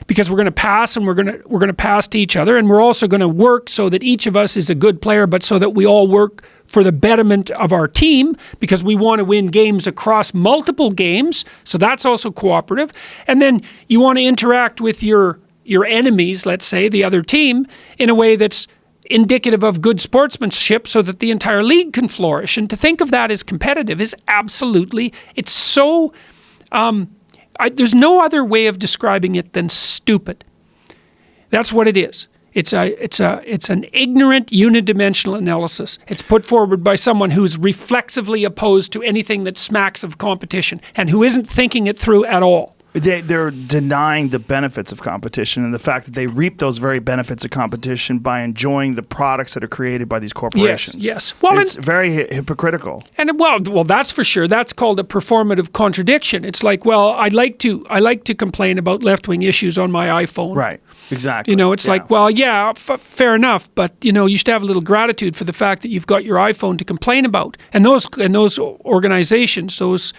because we're going to pass, and we're going to pass to each other, and we're also going to work so that each of us is a good player, but so that we all work for the betterment of our team, because we want to win games across multiple games. So that's also cooperative. And then you want to interact with your enemies, let's say the other team, in a way that's indicative of good sportsmanship, so that the entire league can flourish. And to think of that as competitive is absolutely, it's so there's no other way of describing it than stupid. That's what it is. It's an ignorant unidimensional analysis. It's put forward by someone who's reflexively opposed to anything that smacks of competition, and who isn't thinking it through at all. They're denying the benefits of competition, and the fact that they reap those very benefits of competition by enjoying the products that are created by these corporations. Yes. Well, it's very hypocritical. And well, that's for sure. That's called a performative contradiction. It's like, well, I like to complain about left-wing issues on my iPhone. Right. Exactly. You know, it's like, well, yeah, fair enough, but you should have a little gratitude for the fact that you've got your iPhone to complain about. And those organizations, those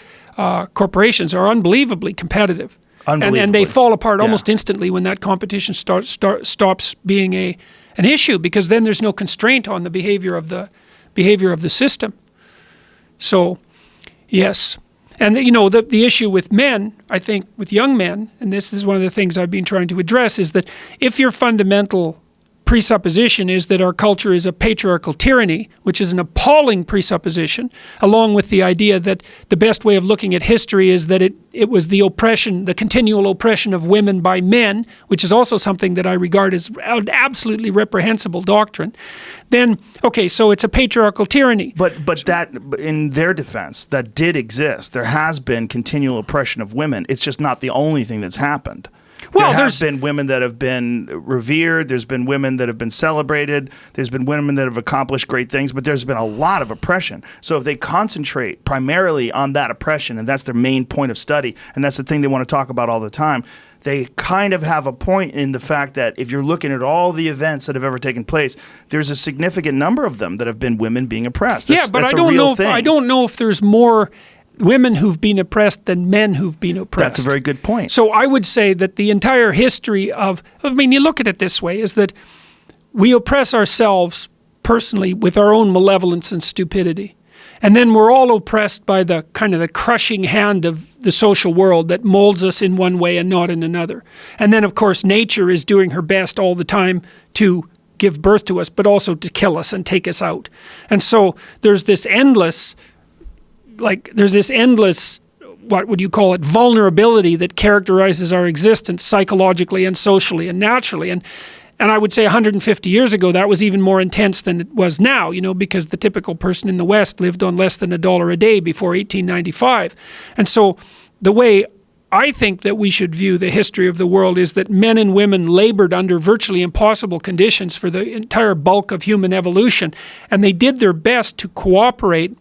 corporations, are unbelievably competitive. And they fall apart almost instantly when that competition stops being an issue, because then there's no constraint on the behavior of the system. So, yes. And the issue with men, I think, with young men, and this is one of the things I've been trying to address, is that if your fundamental presupposition is that our culture is a patriarchal tyranny, which is an appalling presupposition, along with the idea that the best way of looking at history is that it was the oppression, the continual oppression of women by men, which is also something that I regard as an absolutely reprehensible doctrine, then, okay, so it's a patriarchal tyranny. But that, in their defense, that did exist. There has been continual oppression of women. It's just not the only thing that's happened. Well, there have been women that have been revered. There's been women that have been celebrated. There's been women that have accomplished great things, but there's been a lot of oppression. So if they concentrate primarily on that oppression, and that's their main point of study, and that's the thing they want to talk about all the time, they kind of have a point in the fact that if you're looking at all the events that have ever taken place, there's a significant number of them that have been women being oppressed. That's, but that's I don't know if there's more women who've been oppressed than men who've been oppressed. That's a very good point. So I would say that the entire history of, you look at it this way, is that we oppress ourselves personally with our own malevolence and stupidity. And then we're all oppressed by the kind of the crushing hand of the social world that molds us in one way and not in another. And then, of course, nature is doing her best all the time to give birth to us, but also to kill us and take us out. And so there's this endless, what would you call it, vulnerability that characterizes our existence psychologically and socially and naturally. And I would say 150 years ago, that was even more intense than it was now, because the typical person in the West lived on less than $1 a day before 1895. And so the way I think that we should view the history of the world is that men and women labored under virtually impossible conditions for the entire bulk of human evolution. And they did their best to cooperate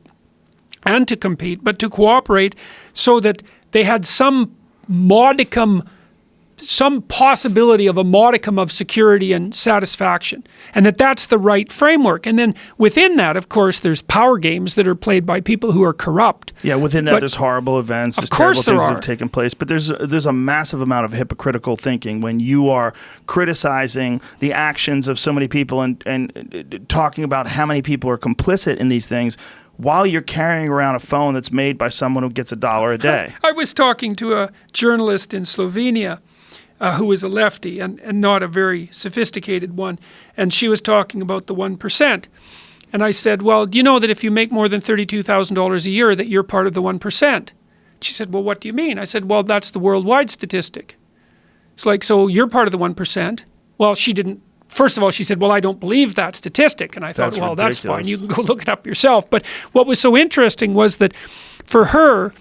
and to compete, but to cooperate so that they had some possibility of a modicum of security and satisfaction, and that's the right framework. And then within that, of course, there's power games that are played by people who are corrupt. Yeah, within that, there's horrible events, there's terrible things that have taken place, but there's a massive amount of hypocritical thinking when you are criticizing the actions of so many people and talking about how many people are complicit in these things, while you're carrying around a phone that's made by someone who gets $1 a day. I was talking to a journalist in Slovenia who is a lefty and not a very sophisticated one, and she was talking about the 1%. And I said, well, do you know that if you make more than $32,000 a year that you're part of the 1%? She said, well, what do you mean? I said, well, that's the worldwide statistic. It's like, so you're part of the 1%. Well, she didn't. First of all, she said, well, I don't believe that statistic. And I thought, well, that's fine. You can go look it up yourself. But what was so interesting was that for her,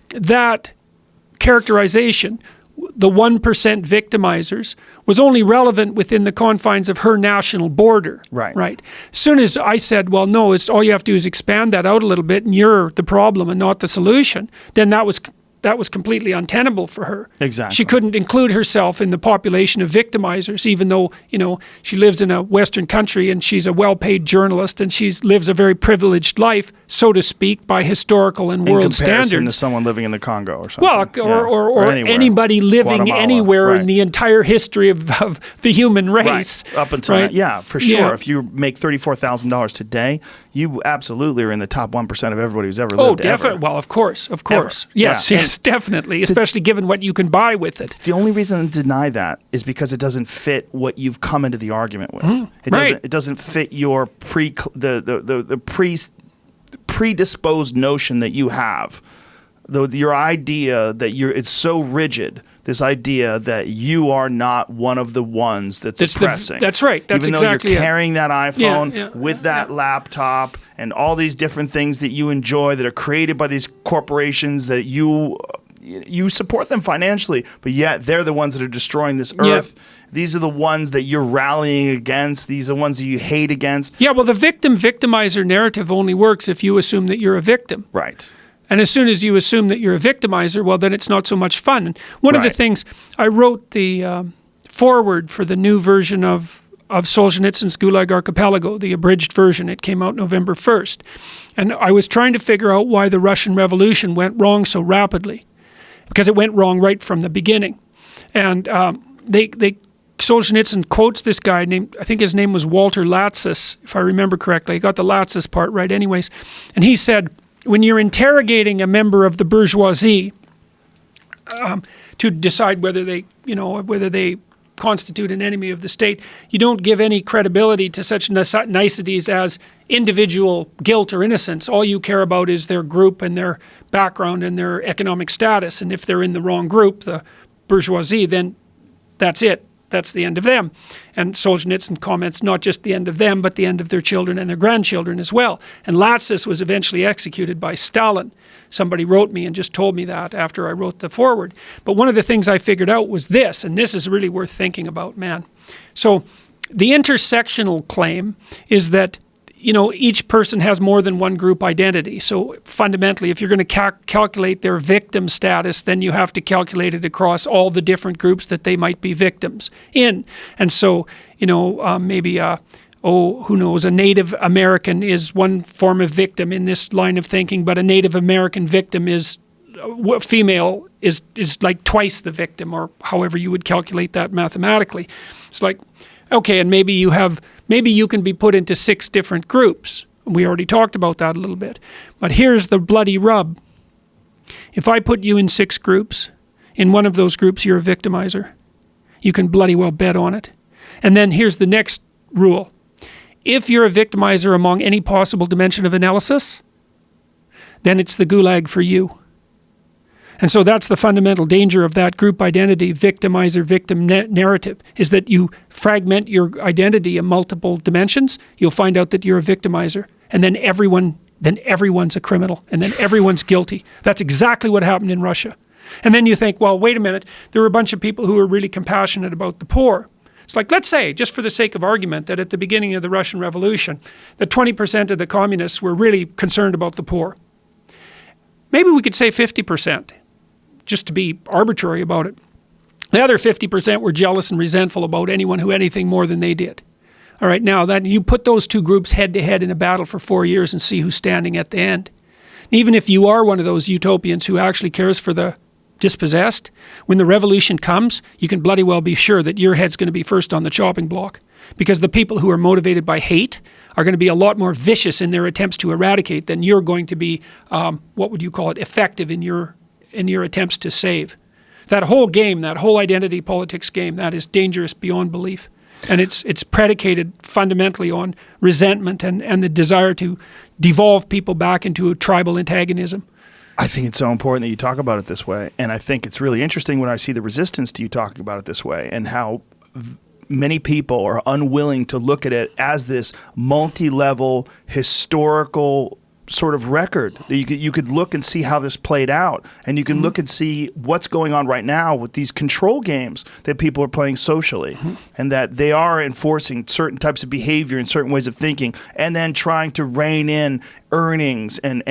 that characterization the 1% victimizers was only relevant within the confines of her national border. Right. As soon as I said, well, no, it's all you have to do is expand that out a little bit and you're the problem and not the solution, then that was completely untenable for her. Exactly. She couldn't include herself in the population of victimizers, even though, she lives in a Western country and she's a well-paid journalist and she lives a very privileged life, so to speak, by historical and world in comparison standards. to someone living in the Congo or something. Well, or anywhere. anybody living Guatemala. anywhere Right. in the entire history of the human race. Right. Up until right? yeah, for sure. Yeah. If you make $34,000 today, you absolutely are in the top 1% of everybody who's ever lived. Oh, definitely. Well, of course. Yes, Yeah. yes, definitely. Especially given what you can buy with it. The only reason to deny that is because it doesn't fit what you've come into the argument with. right. It doesn't fit your predisposed notion that you have. Your idea that it's so rigid. This idea that you are not one of the ones that's oppressing. That's right. That's Even though exactly you're it. carrying that iPhone Yeah, with that laptop and all these different things that you enjoy that are created by these corporations that you support them financially, but yet they're the ones that are destroying this earth. These are the ones that you're rallying against. These are the ones that you hate against. Yeah, well, the victim-victimizer narrative only works if you assume that you're a victim. Right. And as soon as you assume that you're a victimizer, well, then it's not so much fun. And one of the Right. things, I wrote the foreword for the new version of Solzhenitsyn's Gulag Archipelago, the abridged version. It came out November 1st. And I was trying to figure out why the Russian Revolution went wrong so rapidly, because it went wrong right from the beginning. And Solzhenitsyn quotes this guy named, I think his name was Walter Latsis, if I remember correctly. I got the Latsis part right anyways. And he said, when you're interrogating a member of the bourgeoisie to decide whether they constitute an enemy of the state, you don't give any credibility to such niceties as individual guilt or innocence. All you care about is their group and their background and their economic status. And if they're in the wrong group, the bourgeoisie, then that's it. That's the end of them. And Solzhenitsyn comments not just the end of them, but the end of their children and their grandchildren as well. And Latsis was eventually executed by Stalin. Somebody wrote me and just told me that after I wrote the foreword. But one of the things I figured out was this, and this is really worth thinking about, man. So the intersectional claim is that each person has more than one group identity. So fundamentally, if you're going to calculate their victim status, then you have to calculate it across all the different groups that they might be victims in. And so, maybe, who knows, a Native American is one form of victim in this line of thinking, but a Native American victim is female is like twice the victim, or however you would calculate that mathematically. It's like, okay, and maybe you can be put into 6 different groups. We already talked about that a little bit. But here's the bloody rub. If I put you in 6 groups, in one of those groups you're a victimizer. You can bloody well bet on it. And then here's the next rule. If you're a victimizer among any possible dimension of analysis, then it's the gulag for you. And so that's the fundamental danger of that group identity, victimizer-victim narrative, is that you fragment your identity in multiple dimensions. You'll find out that you're a victimizer, and then everyone's a criminal, and then everyone's guilty. That's exactly what happened in Russia. And then you think, well, wait a minute, there were a bunch of people who were really compassionate about the poor. It's like, let's say, just for the sake of argument, that at the beginning of the Russian Revolution, that 20% of the communists were really concerned about the poor. Maybe we could say 50%. Just to be arbitrary about it. The other 50% were jealous and resentful about anyone who had anything more than they did. All right, now that you put those 2 groups head to head in a battle for 4 years and see who's standing at the end. Even if you are one of those utopians who actually cares for the dispossessed, when the revolution comes, you can bloody well be sure that your head's going to be first on the chopping block. Because the people who are motivated by hate are going to be a lot more vicious in their attempts to eradicate than you're going to be, effective in your attempts to save. That whole game, that whole identity politics game, that is dangerous beyond belief. And it's predicated fundamentally on resentment and the desire to devolve people back into a tribal antagonism. I think it's so important that you talk about it this way. And I think it's really interesting when I see the resistance to you talking about it this way and how many people are unwilling to look at it as this multi-level historical sort of record that you could look and see how this played out, and you can look and see what's going on right now with these control games that people are playing socially, and that they are enforcing certain types of behavior and certain ways of thinking, and then trying to rein in earnings and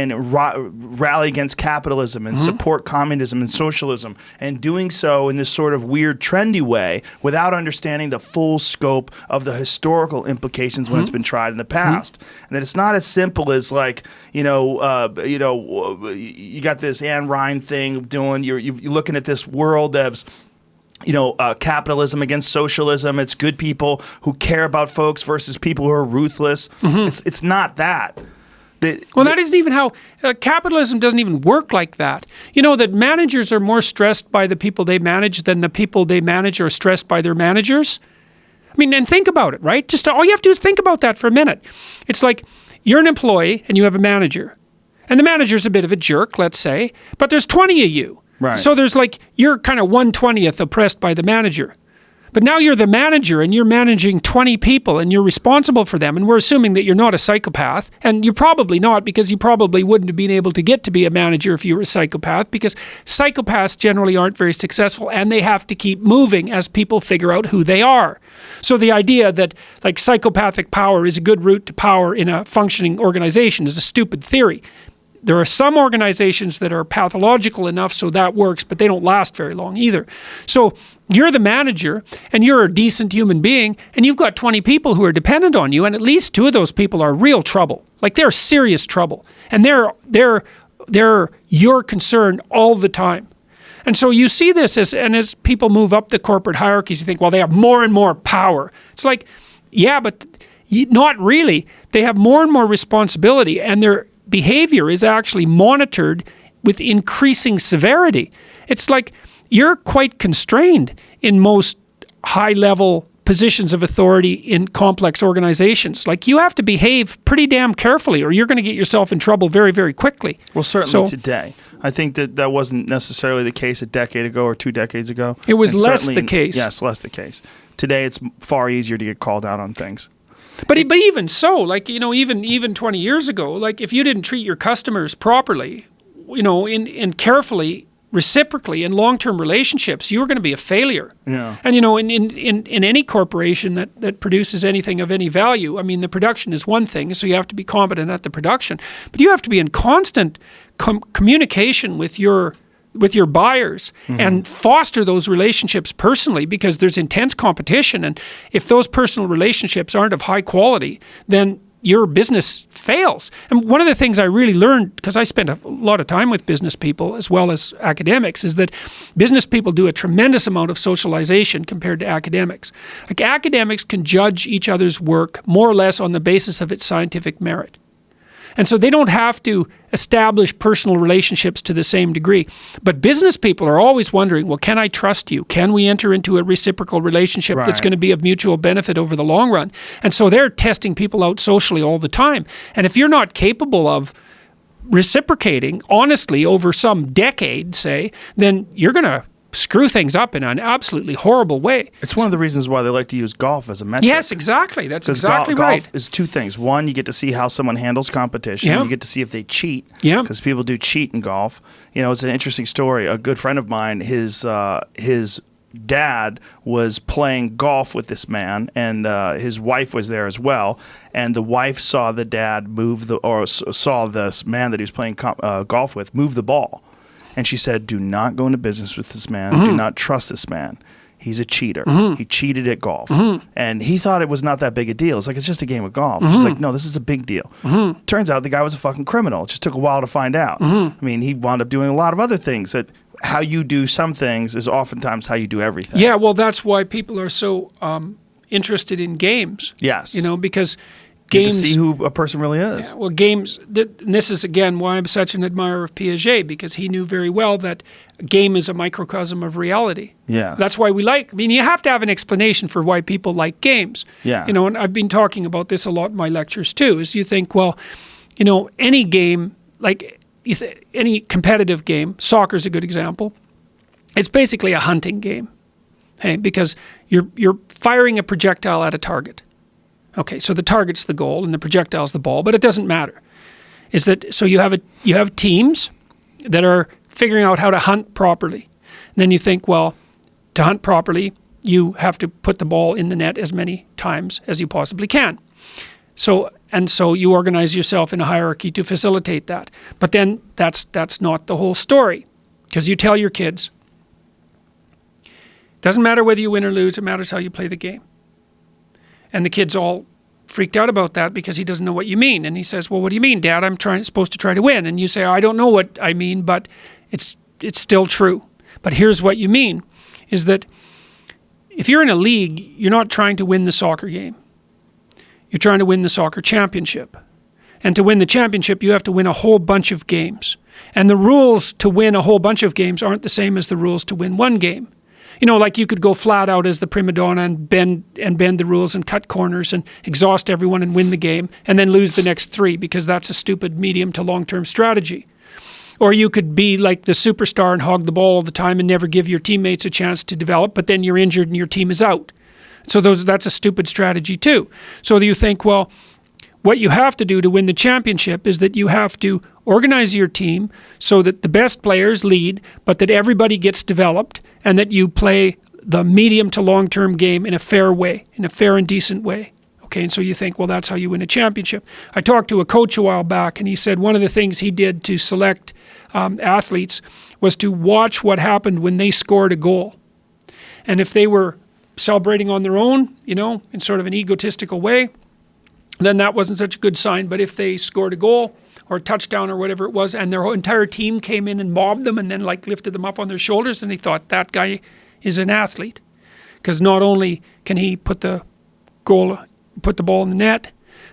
rally against capitalism and support communism and socialism, and doing so in this sort of weird trendy way without understanding the full scope of the historical implications when it's been tried in the past. And that it's not as simple as like, you got this Anne Ryan thing doing, you're looking at this world as capitalism against socialism. It's good people who care about folks versus people who are ruthless. It's not that. That isn't even how capitalism doesn't even work like that. You know that managers are more stressed by the people they manage than the people they manage are stressed by their managers. I mean, and think about it, right? Just all you have to do is think about that for a minute. It's like you're an employee and you have a manager. And the manager's a bit of a jerk, let's say, but there's 20 of you. Right. So there's like, you're kind of 1/20th oppressed by the manager. But now you're the manager and you're managing 20 people and you're responsible for them. And we're assuming that you're not a psychopath. And you're probably not, because you probably wouldn't have been able to get to be a manager if you were a psychopath, because psychopaths generally aren't very successful and they have to keep moving as people figure out who they are. So the idea that like psychopathic power is a good route to power in a functioning organization is a stupid theory. There are some organizations that are pathological enough so that works, but they don't last very long either. So you're the manager and you're a decent human being and you've got 20 people who are dependent on you, and at least 2 of those people are real trouble. Like they're serious trouble. And they're your concern all the time. And so you see this as people move up the corporate hierarchies, you think, well, they have more and more power. It's like, yeah, but not really. They have more and more responsibility, and their behavior is actually monitored with increasing severity. It's like you're quite constrained in most high-level positions of authority in complex organizations. Like you have to behave pretty damn carefully or you're going to get yourself in trouble very, very quickly. Well, certainly today. I think that wasn't necessarily the case a decade ago or 2 decades ago. It was less the case. Yes, less the case. Today, it's far easier to get called out on things. But even so, like, even 20 years ago, like if you didn't treat your customers properly, in carefully, reciprocally in long-term relationships, you were going to be a failure. Yeah. And in any corporation that produces anything of any value, I mean, the production is one thing, so you have to be competent at the production, but you have to be in constant communication with your buyers and foster those relationships personally, because there's intense competition. And if those personal relationships aren't of high quality, then your business fails. And one of the things I really learned, because I spent a lot of time with business people as well as academics, is that business people do a tremendous amount of socialization compared to academics. Like academics can judge each other's work more or less on the basis of its scientific merit. And so they don't have to establish personal relationships to the same degree. But business people are always wondering, well, can I trust you? Can we enter into a reciprocal relationship that's going to be of mutual benefit over the long run? And so they're testing people out socially all the time. And if you're not capable of reciprocating honestly over some decade, say, then you're going to screw things up in an absolutely horrible way. It's one of the reasons why they like to use golf as a metric. Yes, exactly. That's exactly right. Golf is 2 things. One, you get to see how someone handles competition. Yeah. You get to see if they cheat. Yeah. Because people do cheat in golf. It's an interesting story. A good friend of mine, his dad was playing golf with this man, and his wife was there as well. And the wife saw the dad saw this man that he was playing golf with move the ball. And she said, do not go into business with this man. Do not trust this man. He's a cheater. He cheated at golf. And he thought it was not that big a deal. It's like, it's just a game of golf. She's like, no, this is a big deal. Turns out the guy was a fucking criminal. It just took a while to find out. I mean, he wound up doing a lot of other things. That how you do some things is oftentimes how you do everything. Yeah, well, that's why people are so interested in games. Yes. Because Get games, to see who a person really is. Yeah, well, games, and this is again why I'm such an admirer of Piaget, because he knew very well that a game is a microcosm of reality. Yeah. That's why you have to have an explanation for why people like games. Yeah. And I've been talking about this a lot in my lectures too, is you think, well, any game, like any competitive game, soccer's a good example, it's basically a hunting game, okay? Because you're firing a projectile at a target. Okay, so the target's the goal and the projectile's the ball, but it doesn't matter. is that so you have teams that are figuring out how to hunt properly. And then you think, well, to hunt properly, you have to put the ball in the net as many times as you possibly can. So you organize yourself in a hierarchy to facilitate that. But then that's not the whole story, because you tell your kids, doesn't matter whether you win or lose, it matters how you play the game. And the kid's all freaked out about that because he doesn't know what you mean. And he says, well, what do you mean, Dad? I'm supposed to try to win. And you say, I don't know what I mean, but it's still true. But here's what you mean, is that if you're in a league, you're not trying to win the soccer game. You're trying to win the soccer championship. And to win the championship, you have to win a whole bunch of games. And the rules to win a whole bunch of games aren't the same as the rules to win one game. You know, like you could go flat out as the prima donna and bend the rules and cut corners and exhaust everyone and win the game and then lose the next three, because that's a stupid medium to long-term strategy. Or you could be like the superstar and hog the ball all the time and never give your teammates a chance to develop, but then you're injured and your team is out. So that's a stupid strategy too. So you think, well, what you have to do to win the championship is that you have to organize your team so that the best players lead, but that everybody gets developed, and that you play the medium to long-term game in a fair way, in a fair and decent way. Okay, and so you think, well, that's how you win a championship. I talked to a coach a while back, and he said one of the things he did to select athletes was to watch what happened when they scored a goal. And if they were celebrating on their own, you know, in sort of an egotistical way, then that wasn't such a good sign. But if they scored a goal or a touchdown or whatever it was, and their whole entire team came in and mobbed them and then like lifted them up on their shoulders, and they thought, that guy is an athlete. Because not only can he put the ball in the net,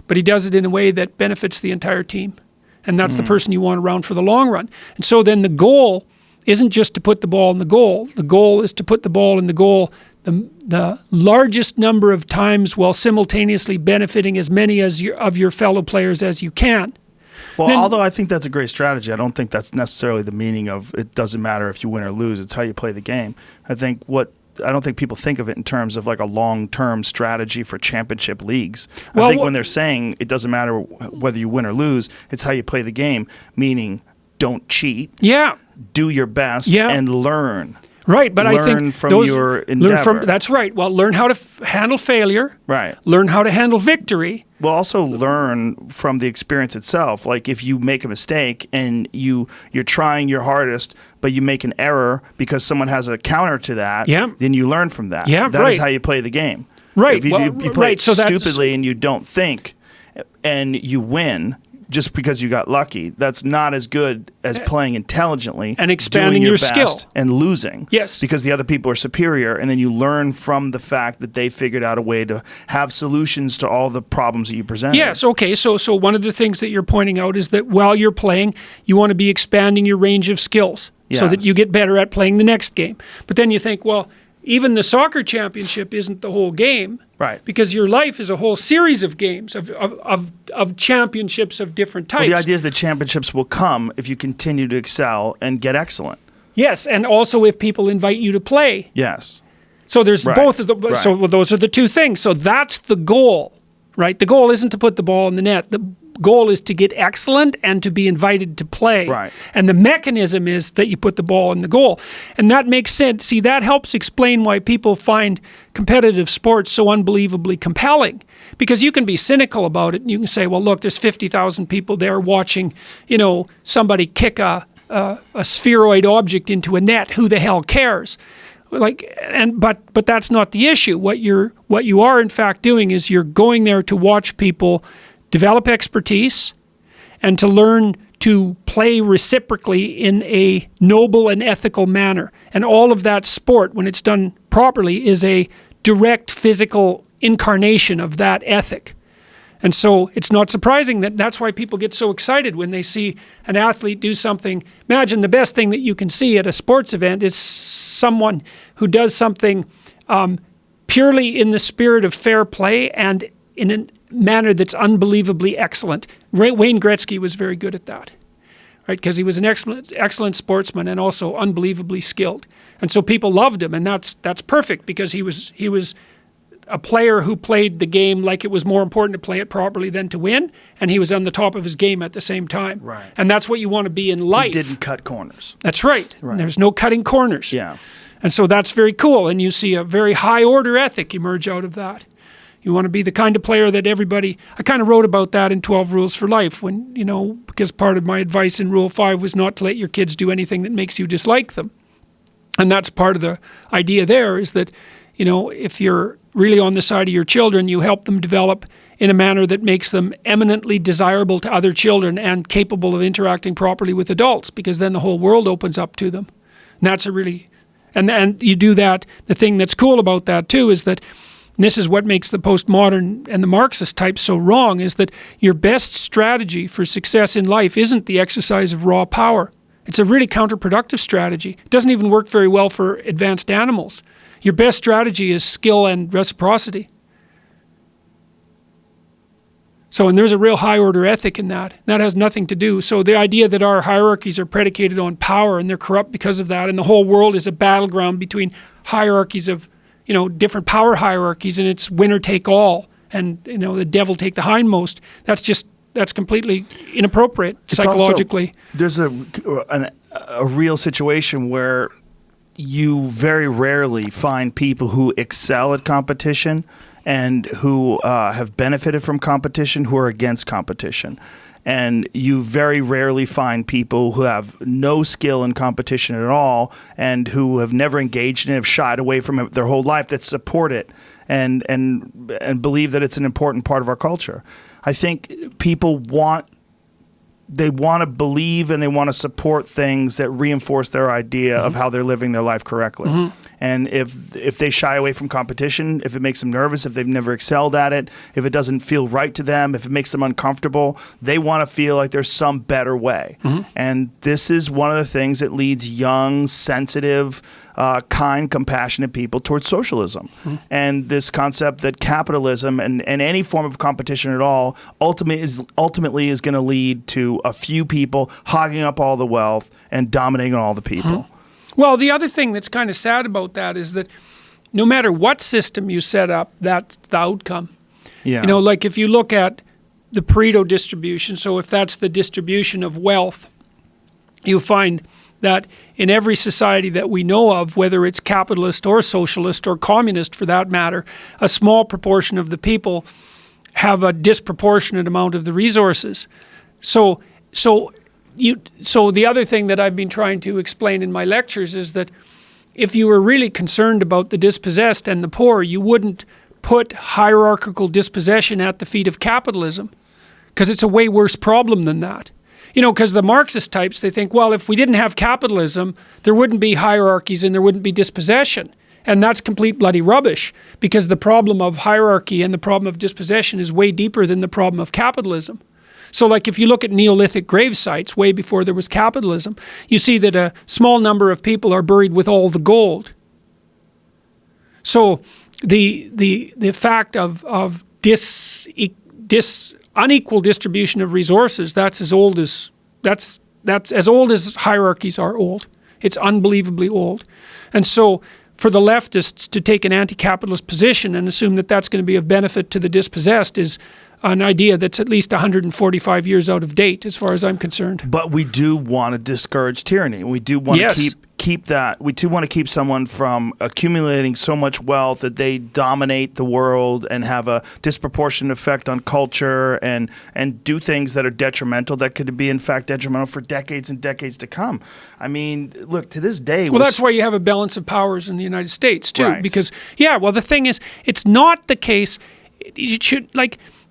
but he does it in a way that benefits the entire team. And that's the person you want around for the long run. And so then the goal isn't just to put the ball in the goal. The goal is to put the ball in the goal the largest number of times while simultaneously benefiting as many of your fellow players as you can. Well, although I think that's a great strategy, I don't think that's necessarily the meaning of it doesn't matter if you win or lose. It's how you play the game. I don't think people think of it in terms of like a long-term strategy for championship leagues. I think when they're saying it doesn't matter whether you win or lose, it's how you play the game, meaning don't cheat, do your best, and learn. Right, but I think learn from your endeavor. That's right. Well, learn how to handle failure. Right. Learn how to handle victory. Well, also learn from the experience itself. Like if you make a mistake and you're trying your hardest, but you make an error because someone has a counter to that, then you learn from that. Yeah, that is how you play the game. Right. If you play it stupidly and you don't think and you win just because you got lucky, that's not as good as playing intelligently and expanding doing your best skill and losing. Yes, because the other people are superior, and then you learn from the fact that they figured out a way to have solutions to all the problems that you present. Yes. Okay. So one of the things that you're pointing out is that while you're playing, you want to be expanding your range of skills so that you get better at playing the next game. But then you think, well, even the soccer championship isn't the whole game. Right. Because your life is a whole series of games, of championships of different types. Well, the idea is that championships will come if you continue to excel and get excellent. Yes, and also if people invite you to play. Yes. So there's both of them. So those are the two things. So that's the goal, right? The goal isn't to put the ball in the net. The goal is to get excellent and to be invited to play. Right. And the mechanism is that you put the ball in the goal. And that makes sense. See, that helps explain why people find competitive sports so unbelievably compelling. Because you can be cynical about it and you can say, well, look, there's 50,000 people there watching, somebody kick a spheroid object into a net. Who the hell cares? But that's not the issue. What you are in fact doing is you're going there to watch people develop expertise and to learn to play reciprocally in a noble and ethical manner. And all of that sport, when it's done properly, is a direct physical incarnation of that ethic. And so it's not surprising that's why people get so excited when they see an athlete do something. Imagine the best thing that you can see at a sports event is someone who does something purely in the spirit of fair play and in a manner that's unbelievably excellent. Wayne Gretzky was very good at that, right? Because he was an excellent sportsman and also unbelievably skilled. And so people loved him, and that's perfect because he was a player who played the game like it was more important to play it properly than to win, and he was on the top of his game at the same time. Right. And that's what you want to be in life. He didn't cut corners. That's right. Right. There's no cutting corners. Yeah. And so that's very cool, and you see a very high order ethic emerge out of that. You want to be the kind of player that everybody, I kind of wrote about that in 12 Rules for Life when, because part of my advice in Rule 5 was not to let your kids do anything that makes you dislike them. And that's part of the idea there is that, if you're really on the side of your children, you help them develop in a manner that makes them eminently desirable to other children and capable of interacting properly with adults, because then the whole world opens up to them. And that's a really, and you do that. The thing that's cool about that too is that, and this is what makes the postmodern and the Marxist types so wrong, is that your best strategy for success in life isn't the exercise of raw power. It's a really counterproductive strategy. It doesn't even work very well for advanced animals. Your best strategy is skill and reciprocity. So, and there's a real high order ethic in that. That has nothing to do. So the idea that our hierarchies are predicated on power and they're corrupt because of that, and the whole world is a battleground between hierarchies of, different power hierarchies, and it's winner take all, and, the devil take the hindmost. That's completely inappropriate psychologically. There's a real situation where you very rarely find people who excel at competition and who have benefited from competition who are against competition. And you very rarely find people who have no skill in competition at all and who have never engaged and have shied away from it their whole life that support it and believe that it's an important part of our culture. I think people want to believe and they want to support things that reinforce their idea of how they're living their life correctly. And if they shy away from competition, if it makes them nervous, if they've never excelled at it, if it doesn't feel right to them, if it makes them uncomfortable, they want to feel like there's some better way. And this is one of the things that leads young, sensitive, kind, compassionate people towards socialism. And this concept that capitalism and any form of competition at all ultimately is going to lead to a few people hogging up all the wealth and dominating all the people. Well, the other thing that's kind of sad about that is that no matter what system you set up, that's the outcome. Yeah. Like if you look at the Pareto distribution, so if that's the distribution of wealth, you find that in every society that we know of, whether it's capitalist or socialist or communist for that matter, a small proportion of the people have a disproportionate amount of the resources. So the other thing that I've been trying to explain in my lectures is that if you were really concerned about the dispossessed and the poor, you wouldn't put hierarchical dispossession at the feet of capitalism, because it's a way worse problem than that. Because the Marxist types, they think, well, if we didn't have capitalism, there wouldn't be hierarchies and there wouldn't be dispossession. And that's complete bloody rubbish, because the problem of hierarchy and the problem of dispossession is way deeper than the problem of capitalism. So like if you look at Neolithic grave sites way before there was capitalism, you see that a small number of people are buried with all the gold. So the fact of unequal distribution of resources, that's as old as hierarchies are old. It's unbelievably old. And so for the leftists to take an anti-capitalist position and assume that that's going to be of benefit to the dispossessed is an idea that's at least 145 years out of date, as far as I'm concerned. But we do want to discourage tyranny. We do want to keep that. We do want to keep someone from accumulating so much wealth that they dominate the world and have a disproportionate effect on culture and do things that are detrimental, that could be in fact detrimental for decades and decades to come. I mean, look, to this day. Well, that's why you have a balance of powers in the United States too, Right. because the thing is, it's not the case. It should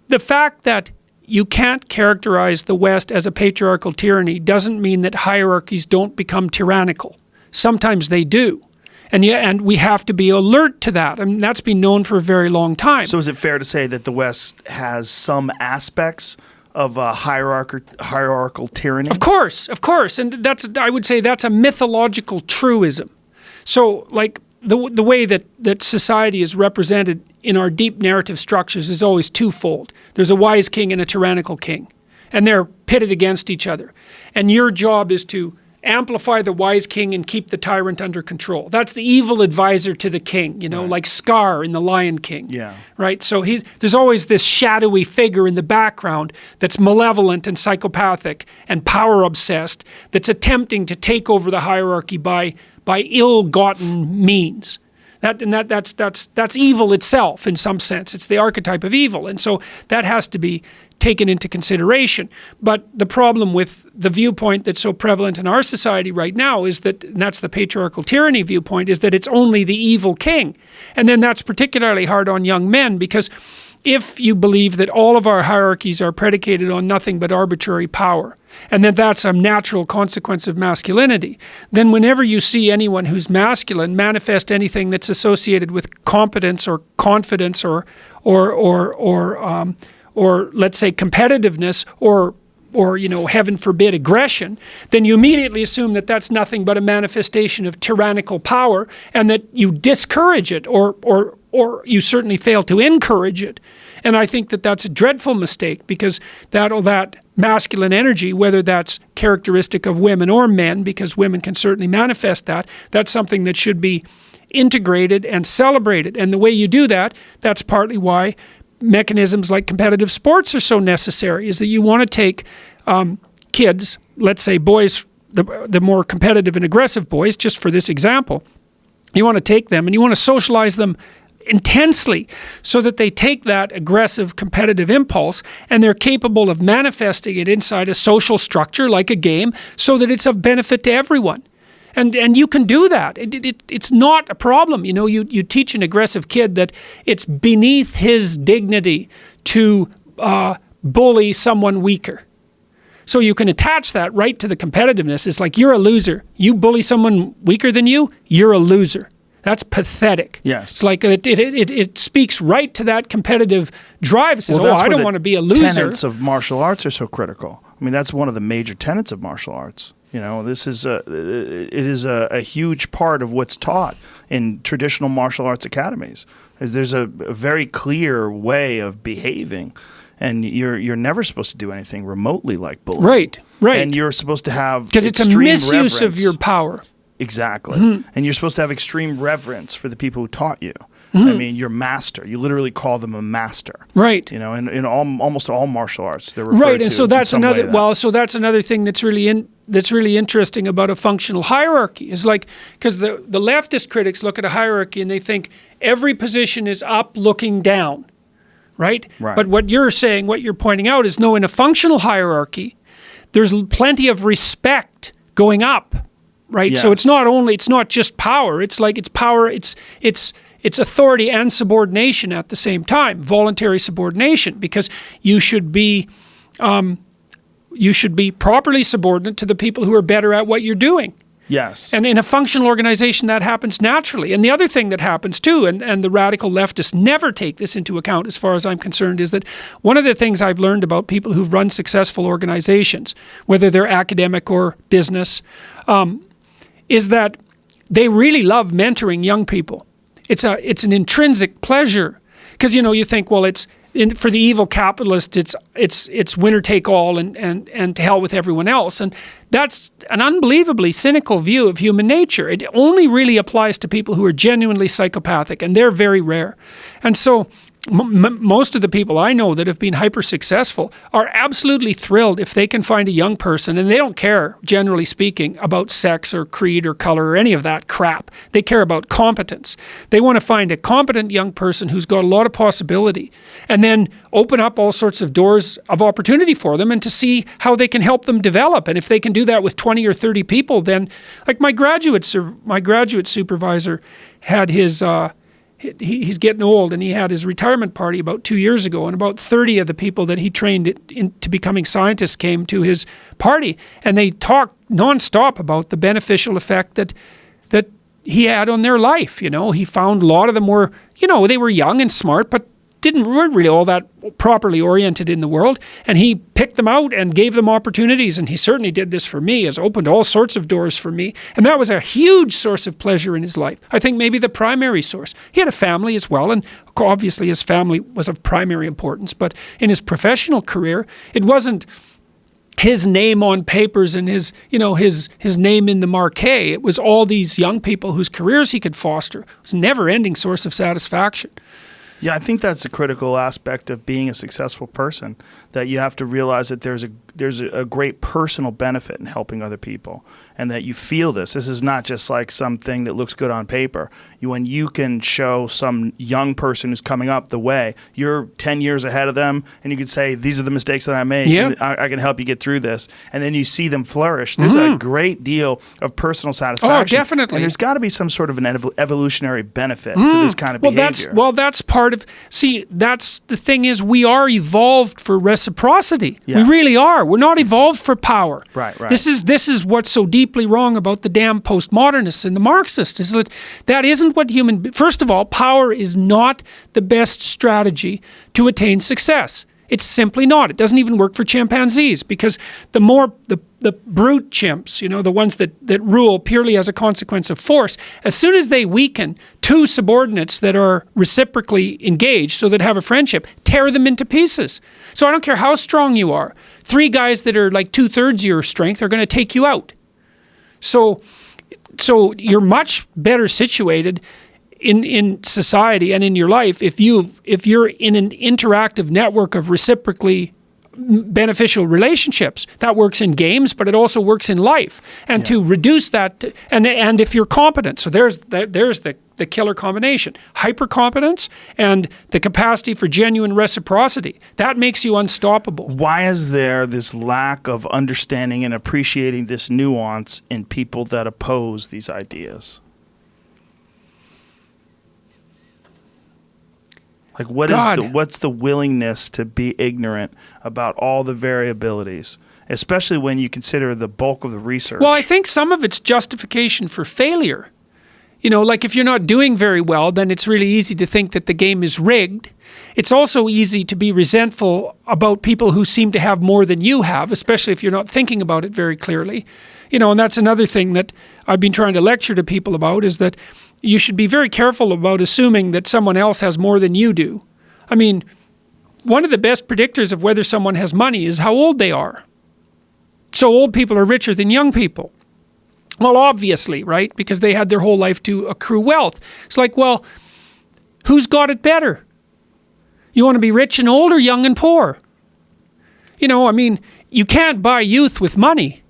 the fact that you can't characterize the West as a patriarchal tyranny doesn't mean that hierarchies don't become tyrannical. Sometimes they do. And we have to be alert to that. I mean, that's been known for a very long time. So is it fair to say that the West has some aspects of a hierarchical tyranny? Of course. And I would say that's a mythological truism. So like the way that society is represented in our deep narrative structures is always twofold. There's a wise king and a tyrannical king, and they're pitted against each other. And your job is to amplify the wise king and keep the tyrant under control. That's the evil advisor to the king, like Scar in The Lion King. Yeah. Right? So there's always this shadowy figure in the background that's malevolent and psychopathic and power obsessed, that's attempting to take over the hierarchy by ill-gotten means. That's evil itself in some sense. It's the archetype of evil. And so that has to be taken into consideration. But the problem with the viewpoint that's so prevalent in our society right now is that, and that's the patriarchal tyranny viewpoint, is that it's only the evil king. And then that's particularly hard on young men, because if you believe that all of our hierarchies are predicated on nothing but arbitrary power, and that that's a natural consequence of masculinity, then whenever you see anyone who's masculine manifest anything that's associated with competence or confidence or let's say competitiveness or heaven forbid aggression, then you immediately assume that that's nothing but a manifestation of tyrannical power, and that you discourage it or you certainly fail to encourage it. And I think that that's a dreadful mistake, because that masculine energy, whether that's characteristic of women or men, because women can certainly manifest that, that's something that should be integrated and celebrated. And the way you do that, that's partly why mechanisms like competitive sports are so necessary, is that you want to take kids, let's say boys, the more competitive and aggressive boys, just for this example, you want to take them and you want to socialize them intensely so that they take that aggressive competitive impulse and they're capable of manifesting it inside a social structure like a game, so that it's of benefit to everyone. And you can do that. It's not a problem. You teach an aggressive kid that it's beneath his dignity to bully someone weaker. So you can attach that right to the competitiveness. It's like, you're a loser. You bully someone weaker than you, you're a loser. That's pathetic. Yes. It's like it speaks right to that competitive drive. It says, I don't want to be a loser. Tenets of martial arts are so critical. I mean, that's one of the major tenets of martial arts. This is it is a huge part of what's taught in traditional martial arts academies. Is there's a very clear way of behaving, and you're never supposed to do anything remotely like bullying. Right. And you're supposed to have because it's a misuse of your power. Exactly. And you're supposed to have extreme reverence for the people who taught you. I mean, your master. You literally call them a master. Right. In almost all martial arts, they're referred to. Right, and so that's another. So that's another thing that's really interesting about a functional hierarchy. Is like, because the leftist critics look at a hierarchy and they think every position is up looking down, right? But what you're saying, what you're pointing out, is no, in a functional hierarchy, there's plenty of respect going up. Right. Yes. So it's not just power. It's like it's power. It's authority and subordination at the same time. Voluntary subordination, because you should be properly subordinate to the people who are better at what you're doing. Yes. And in a functional organization, that happens naturally. And the other thing that happens too, and the radical leftists never take this into account as far as I'm concerned, is that one of the things I've learned about people who've run successful organizations, whether they're academic or business, is that they really love mentoring young people. It's an intrinsic pleasure, because you think, well, for the evil capitalist, it's winner take all and to hell with everyone else, and that's an unbelievably cynical view of human nature. It only really applies to people who are genuinely psychopathic, and they're very rare. And so most of the people I know that have been hyper successful are absolutely thrilled if they can find a young person, and they don't care, generally speaking, about sex or creed or color or any of that crap. They care about competence. They want to find a competent young person who's got a lot of possibility, and then open up all sorts of doors of opportunity for them, and to see how they can help them develop. And if they can do that with 20 or 30 people, then, like my graduate supervisor had his he's getting old, and he had his retirement party about 2 years ago, and about 30 of the people that he trained into becoming scientists came to his party, and they talked nonstop about the beneficial effect that he had on their life. He found a lot of them were, they were young and smart, but weren't really all that properly oriented in the world, and he picked them out and gave them opportunities, and he certainly did this for me. Has opened all sorts of doors for me, and that was a huge source of pleasure in his life. I think maybe the primary source. He had a family as well, and obviously his family was of primary importance, but in his professional career, it wasn't his name on papers and his name in the marquee. It was all these young people whose careers he could foster. It was a never-ending source of satisfaction. Yeah, I think that's a critical aspect of being a successful person, that you have to realize that there's a great personal benefit in helping other people, and that you feel this. This is not just like something that looks good on paper. When you can show some young person who's coming up the way, you're 10 years ahead of them, and you can say, these are the mistakes that I made. Yeah. I can help you get through this. And then you see them flourish. There's a great deal of personal satisfaction. Oh, definitely. And there's got to be some sort of an evolutionary benefit to this kind of behavior. That's part of, see, that's the thing is we are evolved for reciprocity. Yes. We really are. We're not evolved for power. Right. This is what's so deeply wrong about the damn postmodernists and the Marxists, is that isn't what first of all, power is not the best strategy to attain success. It's simply not. It doesn't even work for chimpanzees, because the brute chimps, the ones that rule purely as a consequence of force, as soon as they weaken two subordinates that are reciprocally engaged, so that have a friendship, tear them into pieces. So I don't care how strong you are. 3 guys that are like 2/3 your strength are going to take you out. So you're much better situated in society and in your life if you're in an interactive network of reciprocally beneficial relationships. That works in games, but it also works in life. And to reduce that, and if you're competent, so there's the killer combination: hypercompetence and the capacity for genuine reciprocity. That makes you unstoppable. Why is there this lack of understanding and appreciating this nuance in people that oppose these ideas? Like, what's the willingness to be ignorant about all the variabilities, especially when you consider the bulk of the research? Well, I think some of it's justification for failure. Like if you're not doing very well, then it's really easy to think that the game is rigged. It's also easy to be resentful about people who seem to have more than you have, especially if you're not thinking about it very clearly. And that's another thing that I've been trying to lecture to people about, is that you should be very careful about assuming that someone else has more than you do. I mean, one of the best predictors of whether someone has money is how old they are. So old people are richer than young people. Well, obviously, right? Because they had their whole life to accrue wealth. It's like, well, who's got it better? You want to be rich and old or young and poor? You can't buy youth with money.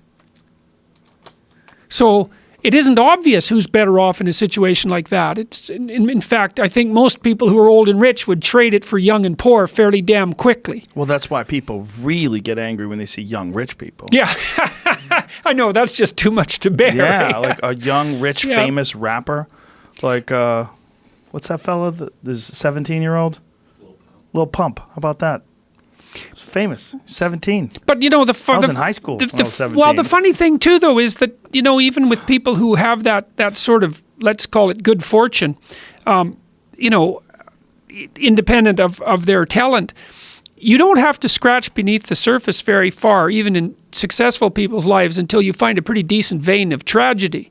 So it isn't obvious who's better off in a situation like that. It's in fact, I think most people who are old and rich would trade it for young and poor fairly damn quickly. Well, that's why people really get angry when they see young rich people. Yeah. I know, that's just too much to bear. Yeah, like a young, rich, famous rapper. Like, what's that fella? This 17-year-old? Lil Pump. How about that? Famous, 17. But I was in high school when I was 17. Well, the funny thing too, though, is that even with people who have that sort of, let's call it good fortune, independent of their talent, you don't have to scratch beneath the surface very far, even in successful people's lives, until you find a pretty decent vein of tragedy.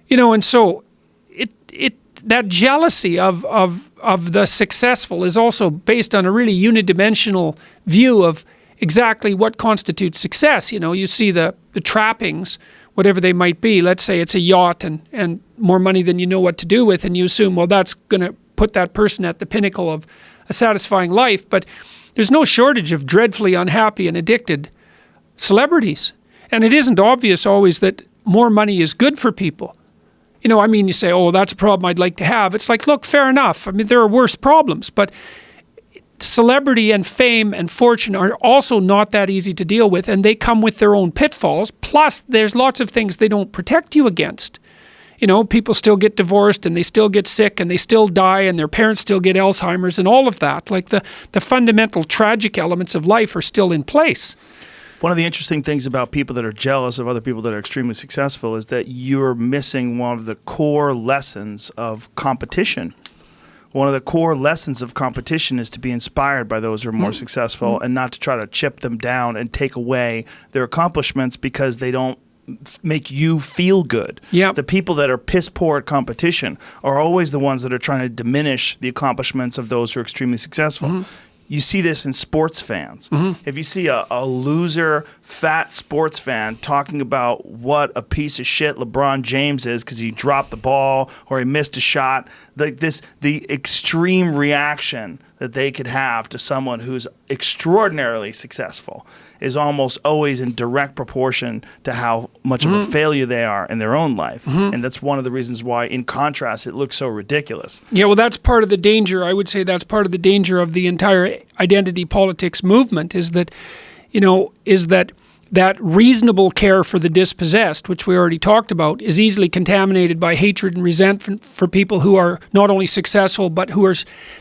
And so that jealousy of the successful is also based on a really unidimensional view of exactly what constitutes success. You see the trappings, whatever they might be. Let's say it's a yacht and more money than you know what to do with, and you assume, well, that's going to put that person at the pinnacle of a satisfying life. But there's no shortage of dreadfully unhappy and addicted celebrities. And it isn't obvious always that more money is good for people. You say, oh, that's a problem I'd like to have. It's like, look, fair enough. There are worse problems, but celebrity and fame and fortune are also not that easy to deal with, and they come with their own pitfalls. Plus, there's lots of things they don't protect you against. People still get divorced, and they still get sick, and they still die, and their parents still get Alzheimer's and all of that. Like the fundamental tragic elements of life are still in place. One of the interesting things about people that are jealous of other people that are extremely successful is that you're missing one of the core lessons of competition. One of the core lessons of competition is to be inspired by those who are more successful and not to try to chip them down and take away their accomplishments because they don't make you feel good. Yep. The people that are piss poor at competition are always the ones that are trying to diminish the accomplishments of those who are extremely successful. you see this in sports fans. Mm-hmm. If you see a loser, fat sports fan talking about what a piece of shit LeBron James is because he dropped the ball or he missed a shot, the extreme reaction that they could have to someone who's extraordinarily successful is almost always in direct proportion to how much of a failure they are in their own life. And that's one of the reasons why, in contrast, it looks so ridiculous. Yeah, well, that's part of the danger. I would say that's part of the danger of the entire identity politics movement is that, that reasonable care for the dispossessed, which we already talked about, is easily contaminated by hatred and resentment for people who are not only successful, but who are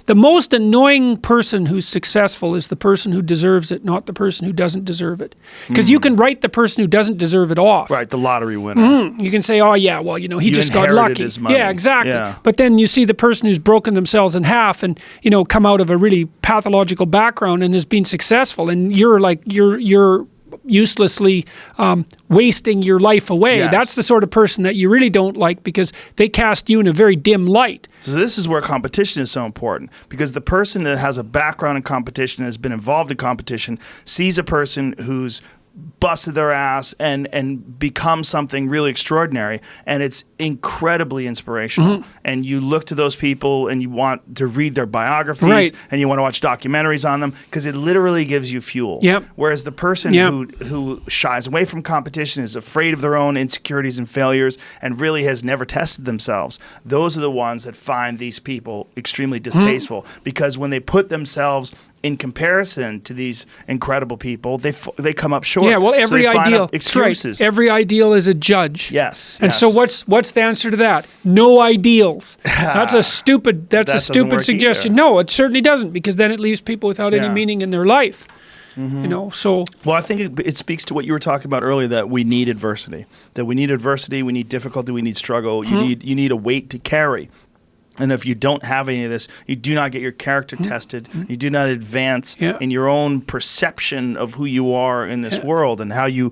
the most annoying person who's successful is the person who deserves it, not the person who doesn't deserve it. Because you can write the person who doesn't deserve it off. Right, the lottery winner. You can say, oh, yeah, well, he just got inherited lucky. his money. Yeah, exactly. Yeah. But then you see the person who's broken themselves in half and, come out of a really pathological background and has been successful. And you're uselessly wasting your life away. Yes. That's the sort of person that you really don't like because they cast you in a very dim light. So this is where competition is so important, because the person that has a background in competition, has been involved in competition, sees a person who's busted their ass and become something really extraordinary, and it's incredibly inspirational. And you look to those people and you want to read their biographies, Right. and you want to watch documentaries on them because it literally gives you fuel. Yep. Whereas the person Yep. who shies away from competition, is afraid of their own insecurities and failures, and really has never tested themselves, those are the ones that find these people extremely distasteful, because when they put themselves in comparison to these incredible people, they come up short. Yeah, well, So every they find ideal, up excuses. Right. Every ideal is a judge. Yes. And so yes. what's the answer to that? No ideals. That's a stupid That doesn't stupid work suggestion. either. No, it certainly doesn't, because then it leaves people without any Yeah. meaning in their life. So Well, I think it speaks to what you were talking about earlier, that we need adversity. That we need adversity, we need difficulty, we need struggle. You need a weight to carry. And if you don't have any of this, you do not get your character tested. You do not advance Yeah. in your own perception of who you are in this world, and how you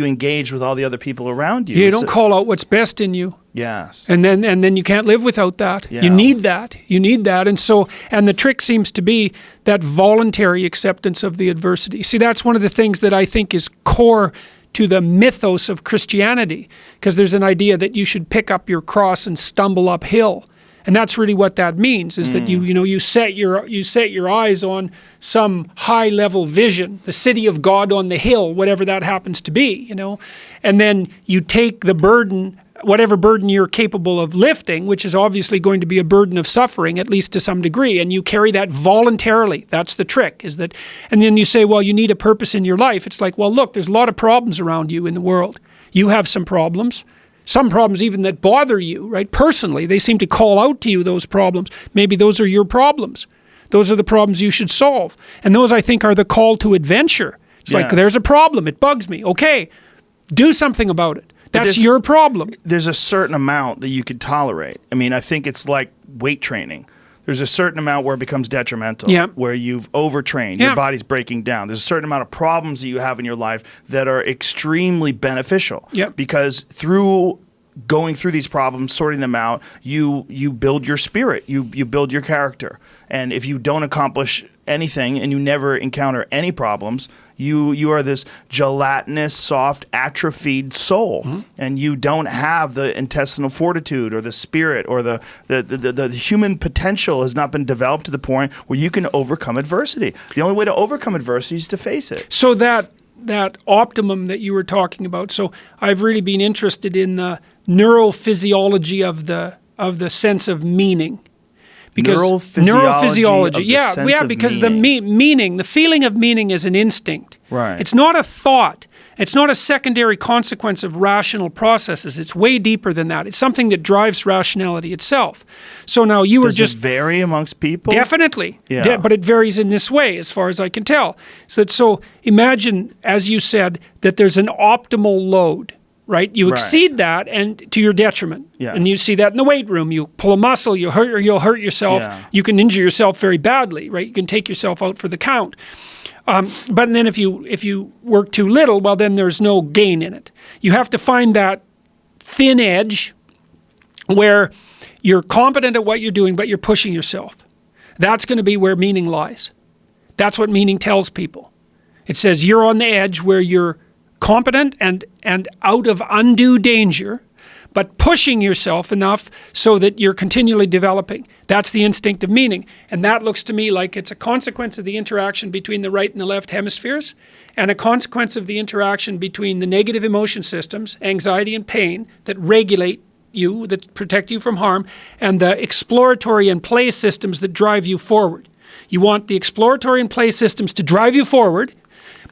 engage with all the other people around you. you It's don't call out what's best in you. Yes. And then you can't live without that. Yeah. You need that. You need that. And the trick seems to be that voluntary acceptance of the adversity. See, that's one of the things that I think is core to the mythos of Christianity, because there's an idea that you should pick up your cross and stumble uphill. And that's really what that means, is that you set your eyes on some high level vision, the city of God on the hill, whatever that happens to be, and then you take the burden, whatever burden you're capable of lifting, which is obviously going to be a burden of suffering, at least to some degree, and you carry that voluntarily. That's the trick, and then you say, well, you need a purpose in your life. It's like, well, look, there's a lot of problems around you in the world. You have some problems even that bother you, right? Personally, they seem to call out to you those problems. Maybe those are your problems. Those are the problems you should solve. And those, I think, are the call to adventure. It's like, Yes. there's a problem. It bugs me. Okay, do something about it. That's there's- your problem. There's a certain amount that you could tolerate. I mean, I think it's like weight training. There's a certain amount where it becomes detrimental, Yeah. where you've overtrained, Yeah. your body's breaking down. There's a certain amount of problems that you have in your life that are extremely beneficial. Yeah. Because through going through these problems, sorting them out, you build your spirit, you build your character. And if you don't accomplish anything and you never encounter any problems, you are this gelatinous, soft, atrophied soul, and you don't have the intestinal fortitude or the spirit or the human potential has not been developed to the point where you can overcome adversity. The only way to overcome adversity is to face it. So that optimum that you were talking about. So I've really been interested in the neurophysiology of the sense of meaning. Because Neurophysiology of the yeah, sense yeah, of because meaning. the meaning, the feeling of meaning is an instinct. Right. It's not a thought. It's not a secondary consequence of rational processes. It's way deeper than that. It's something that drives rationality itself. So now you were Does just it vary amongst people? Definitely. Yeah. But it varies in this way, as far as I can tell. So imagine, as you said, that there's an optimal load, right? You exceed that and to your detriment. Yes. And you see that in the weight room. You pull a muscle, you'll hurt yourself. Yeah. You can injure yourself very badly, right? You can take yourself out for the count. But then if you work too little, well, then there's no gain in it. You have to find that thin edge where you're competent at what you're doing, but you're pushing yourself. That's going to be where meaning lies. That's what meaning tells people. It says you're on the edge where you're competent and out of undue danger, but pushing yourself enough so that you're continually developing. That's the instinct of meaning. And that looks to me like it's a consequence of the interaction between the right and the left hemispheres, and a consequence of the interaction between the negative emotion systems, anxiety and pain, that regulate you, that protect you from harm, and the exploratory and play systems that drive you forward. You want the exploratory and play systems to drive you forward,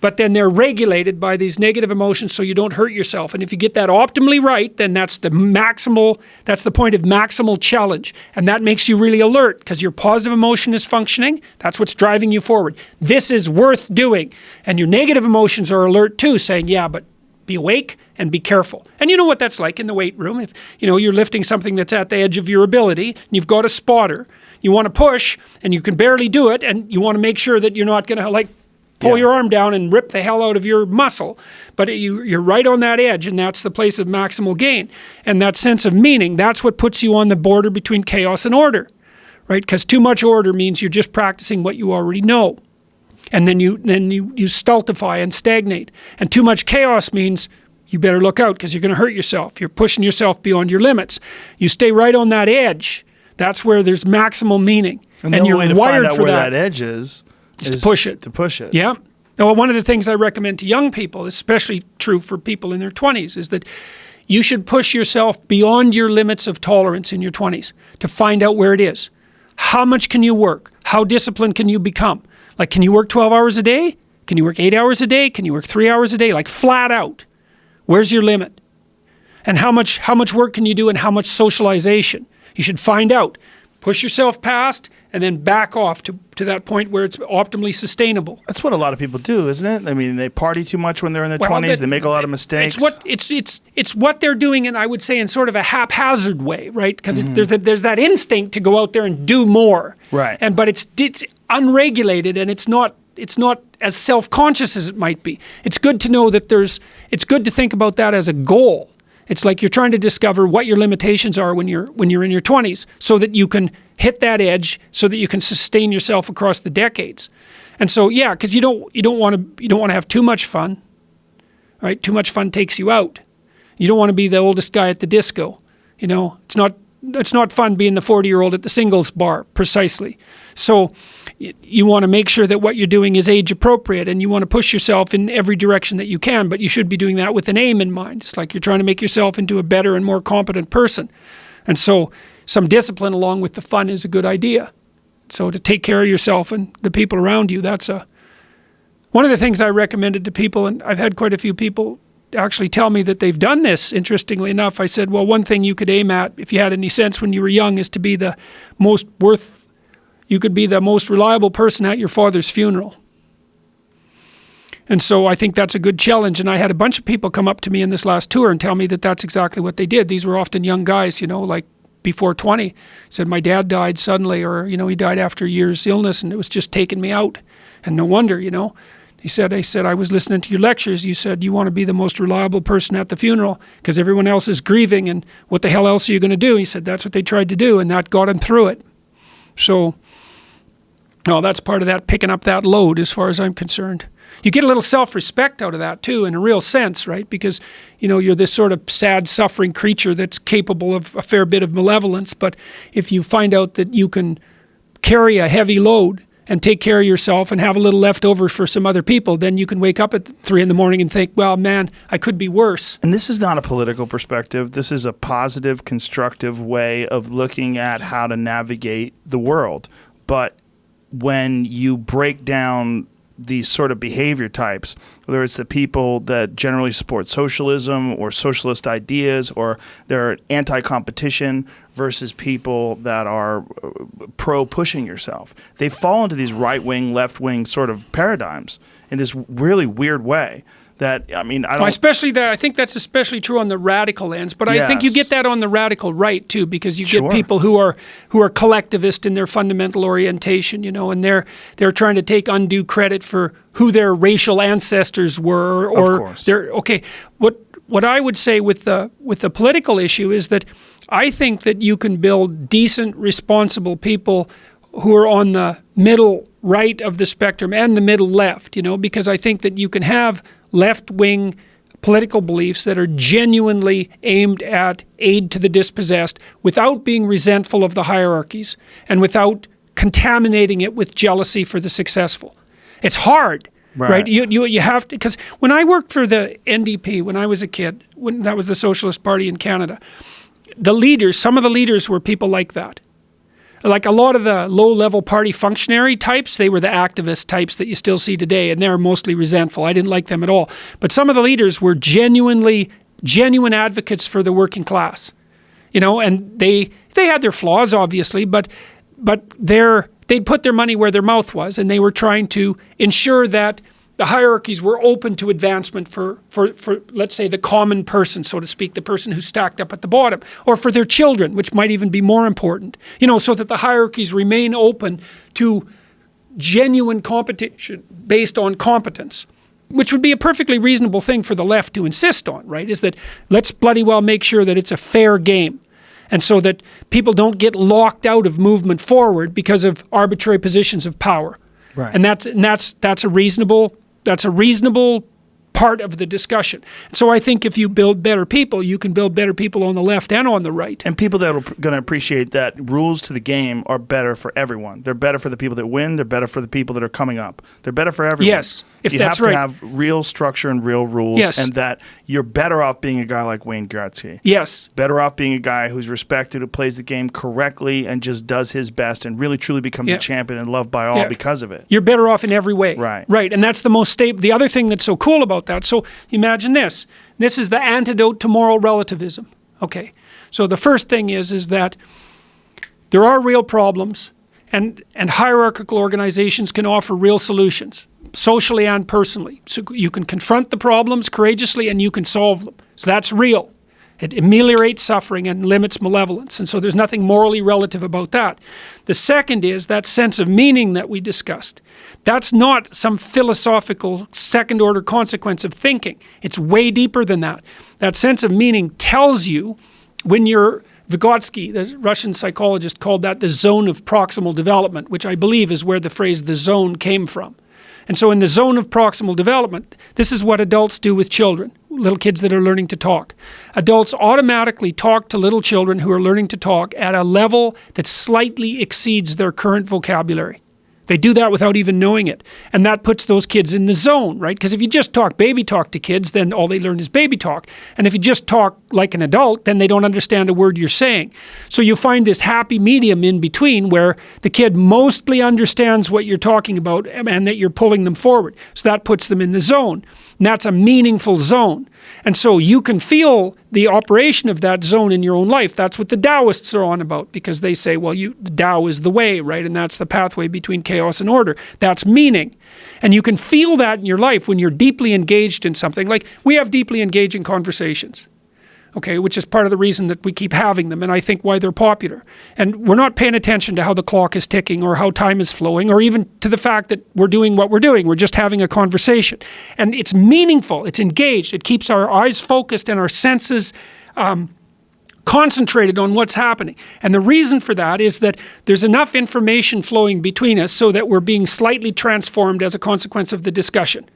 but then they're regulated by these negative emotions so you don't hurt yourself. And if you get that optimally right, then that's the point of maximal challenge. And that makes you really alert because your positive emotion is functioning. That's what's driving you forward. This is worth doing. And your negative emotions are alert too, saying, yeah, but be awake and be careful. And you know what that's like in the weight room. If you're lifting something that's at the edge of your ability, and you've got a spotter, you want to push and you can barely do it, and you want to make sure that you're not going to pull your arm down and rip the hell out of your muscle. But you're right on that edge, and that's the place of maximal gain. And that sense of meaning, that's what puts you on the border between chaos and order, right? Because too much order means you're just practicing what you already know. And then you stultify and stagnate. And too much chaos means you better look out because you're going to hurt yourself. You're pushing yourself beyond your limits. You stay right on that edge. That's where there's maximal meaning. And the only way to find out where that edge is to push it. To push it. Yeah. Well, one of the things I recommend to young people, especially true for people in their 20s, is that you should push yourself beyond your limits of tolerance in your 20s to find out where it is. How much can you work? How disciplined can you become? Like, can you work 12 hours a day? Can you work 8 hours a day? Can you work 3 hours a day? Like, flat out. Where's your limit? And how much work can you do, and how much socialization? You should find out. Push yourself past and then back off to that point where it's optimally sustainable. That's what a lot of people do, isn't it? I mean, they party too much when they're in their 20s. They make a lot of mistakes. It's what they're doing, and I would say in sort of a haphazard way, right? Because there's that instinct to go out there and do more. Right. But it's unregulated, and it's not as self-conscious as it might be. It's good to know that it's good to think about that as a goal. It's like you're trying to discover what your limitations are when you're in your 20s, so that you can hit that edge, so that you can sustain yourself across the decades. And so, yeah, because you don't want to have too much fun, right? Too much fun takes you out. You don't want to be the oldest guy at the disco. It's not fun being the 40-year-old at the singles bar, precisely. So you want to make sure that what you're doing is age appropriate, and you want to push yourself in every direction that you can, but you should be doing that with an aim in mind. It's like you're trying to make yourself into a better and more competent person. And so some discipline along with the fun is a good idea. So to take care of yourself and the people around you, that's one of the things I recommended to people, and I've had quite a few people actually tell me that they've done this, interestingly enough. I said, well, one thing you could aim at, if you had any sense when you were young, is to be you could be the most reliable person at your father's funeral. And so I think that's a good challenge. And I had a bunch of people come up to me in this last tour and tell me that that's exactly what they did. These were often young guys, like before 20. Said, my dad died suddenly, or, he died after a year's illness, and it was just taking me out. And no wonder, I said, I was listening to your lectures. You said you want to be the most reliable person at the funeral because everyone else is grieving, and what the hell else are you going to do? He said that's what they tried to do, and that got him through it. So, that's part of that, picking up that load as far as I'm concerned. You get a little self-respect out of that too, in a real sense, right? Because, you're this sort of sad, suffering creature that's capable of a fair bit of malevolence. But if you find out that you can carry a heavy load and take care of yourself and have a little left over for some other people, then you can wake up at 3 a.m. and think, well, man, I could be worse. And this is not a political perspective. This is a positive, constructive way of looking at how to navigate the world. But when you break down these sort of behavior types, whether it's the people that generally support socialism or socialist ideas, or they're anti-competition versus people that are pro-pushing yourself, they fall into these right-wing, left-wing sort of paradigms in this really weird way. That, I mean, I think that's especially true on the radical ends, but I think you get that on the radical right too, because you get people who are collectivist in their fundamental orientation, and they're trying to take undue credit for who their racial ancestors were, or what I would say with the political issue is that I think that you can build decent, responsible people who are on the middle right of the spectrum and the middle left, because I think that you can have left-wing political beliefs that are genuinely aimed at aid to the dispossessed without being resentful of the hierarchies and without contaminating it with jealousy for the successful. It's hard, right? You have to, because when I worked for the NDP when I was a kid, when that was the Socialist Party in Canada, some of the leaders were people like that. Like a lot of the low-level party functionary types, they were the activist types that you still see today, and they're mostly resentful. I didn't like them at all. But some of the leaders were genuine advocates for the working class, and they had their flaws, obviously, but they'd put their money where their mouth was, and they were trying to ensure that the hierarchies were open to advancement for let's say, the common person, so to speak, the person who's stacked up at the bottom, or for their children, which might even be more important, so that the hierarchies remain open to genuine competition based on competence, which would be a perfectly reasonable thing for the left to insist on, right? Is that let's bloody well make sure that it's a fair game. And so that people don't get locked out of movement forward because of arbitrary positions of power. Right. And that's a reasonable part of the discussion. So I think if you build better people, you can build better people on the left and on the right. And people that are going to appreciate that rules to the game are better for everyone. They're better for the people that win. They're better for the people that are coming up. They're better for everyone. Yes, if you that's have right. to have real structure and real rules, Yes. and that you're better off being a guy like Wayne Gretzky. Yes. Better off being a guy who's respected, who plays the game correctly and just does his best and really truly becomes Yeah. a champion and loved by all Yeah. because of it. You're better off in every way. Right. Right. And that's the most stable. The other thing that's so cool about that, so imagine this. This is the antidote to moral relativism. Okay. So the first thing is that there are real problems, and hierarchical organizations can offer real solutions, socially and personally. So you can confront the problems courageously and you can solve them. So that's real. It ameliorates suffering and limits malevolence. And so there's nothing morally relative about that. The second is that sense of meaning that we discussed. That's not some philosophical second-order consequence of thinking. It's way deeper than that. That sense of meaning tells you when you're Vygotsky, the Russian psychologist, called that the zone of proximal development, which I believe is where the phrase the zone came from. And so in the zone of proximal development, this is what adults do with children, little kids that are learning to talk. Adults automatically talk to little children who are learning to talk at a level that slightly exceeds their current vocabulary. They do that without even knowing it. And that puts those kids in the zone, right? Because if you just talk baby talk to kids, then all they learn is baby talk. And if you just talk like an adult, then they don't understand a word you're saying. So you find this happy medium in between where the kid mostly understands what you're talking about and that you're pulling them forward. So that puts them in the zone. And that's a meaningful zone. And so you can feel the operation of that zone in your own life. That's what the Taoists are on about, because they say, well, the Tao is the way, right? And that's the pathway between chaos and order. That's meaning. And you can feel that in your life when you're deeply engaged in something. Like we have deeply engaging conversations, okay, which is part of the reason that we keep having them, and I think why they're popular. And we're not paying attention to how the clock is ticking or how time is flowing or even to the fact that we're doing what we're doing. We're just having a conversation. And it's meaningful. It's engaged. It keeps our eyes focused and our senses concentrated on what's happening. And the reason for that is that there's enough information flowing between us so that we're being slightly transformed as a consequence of the discussion,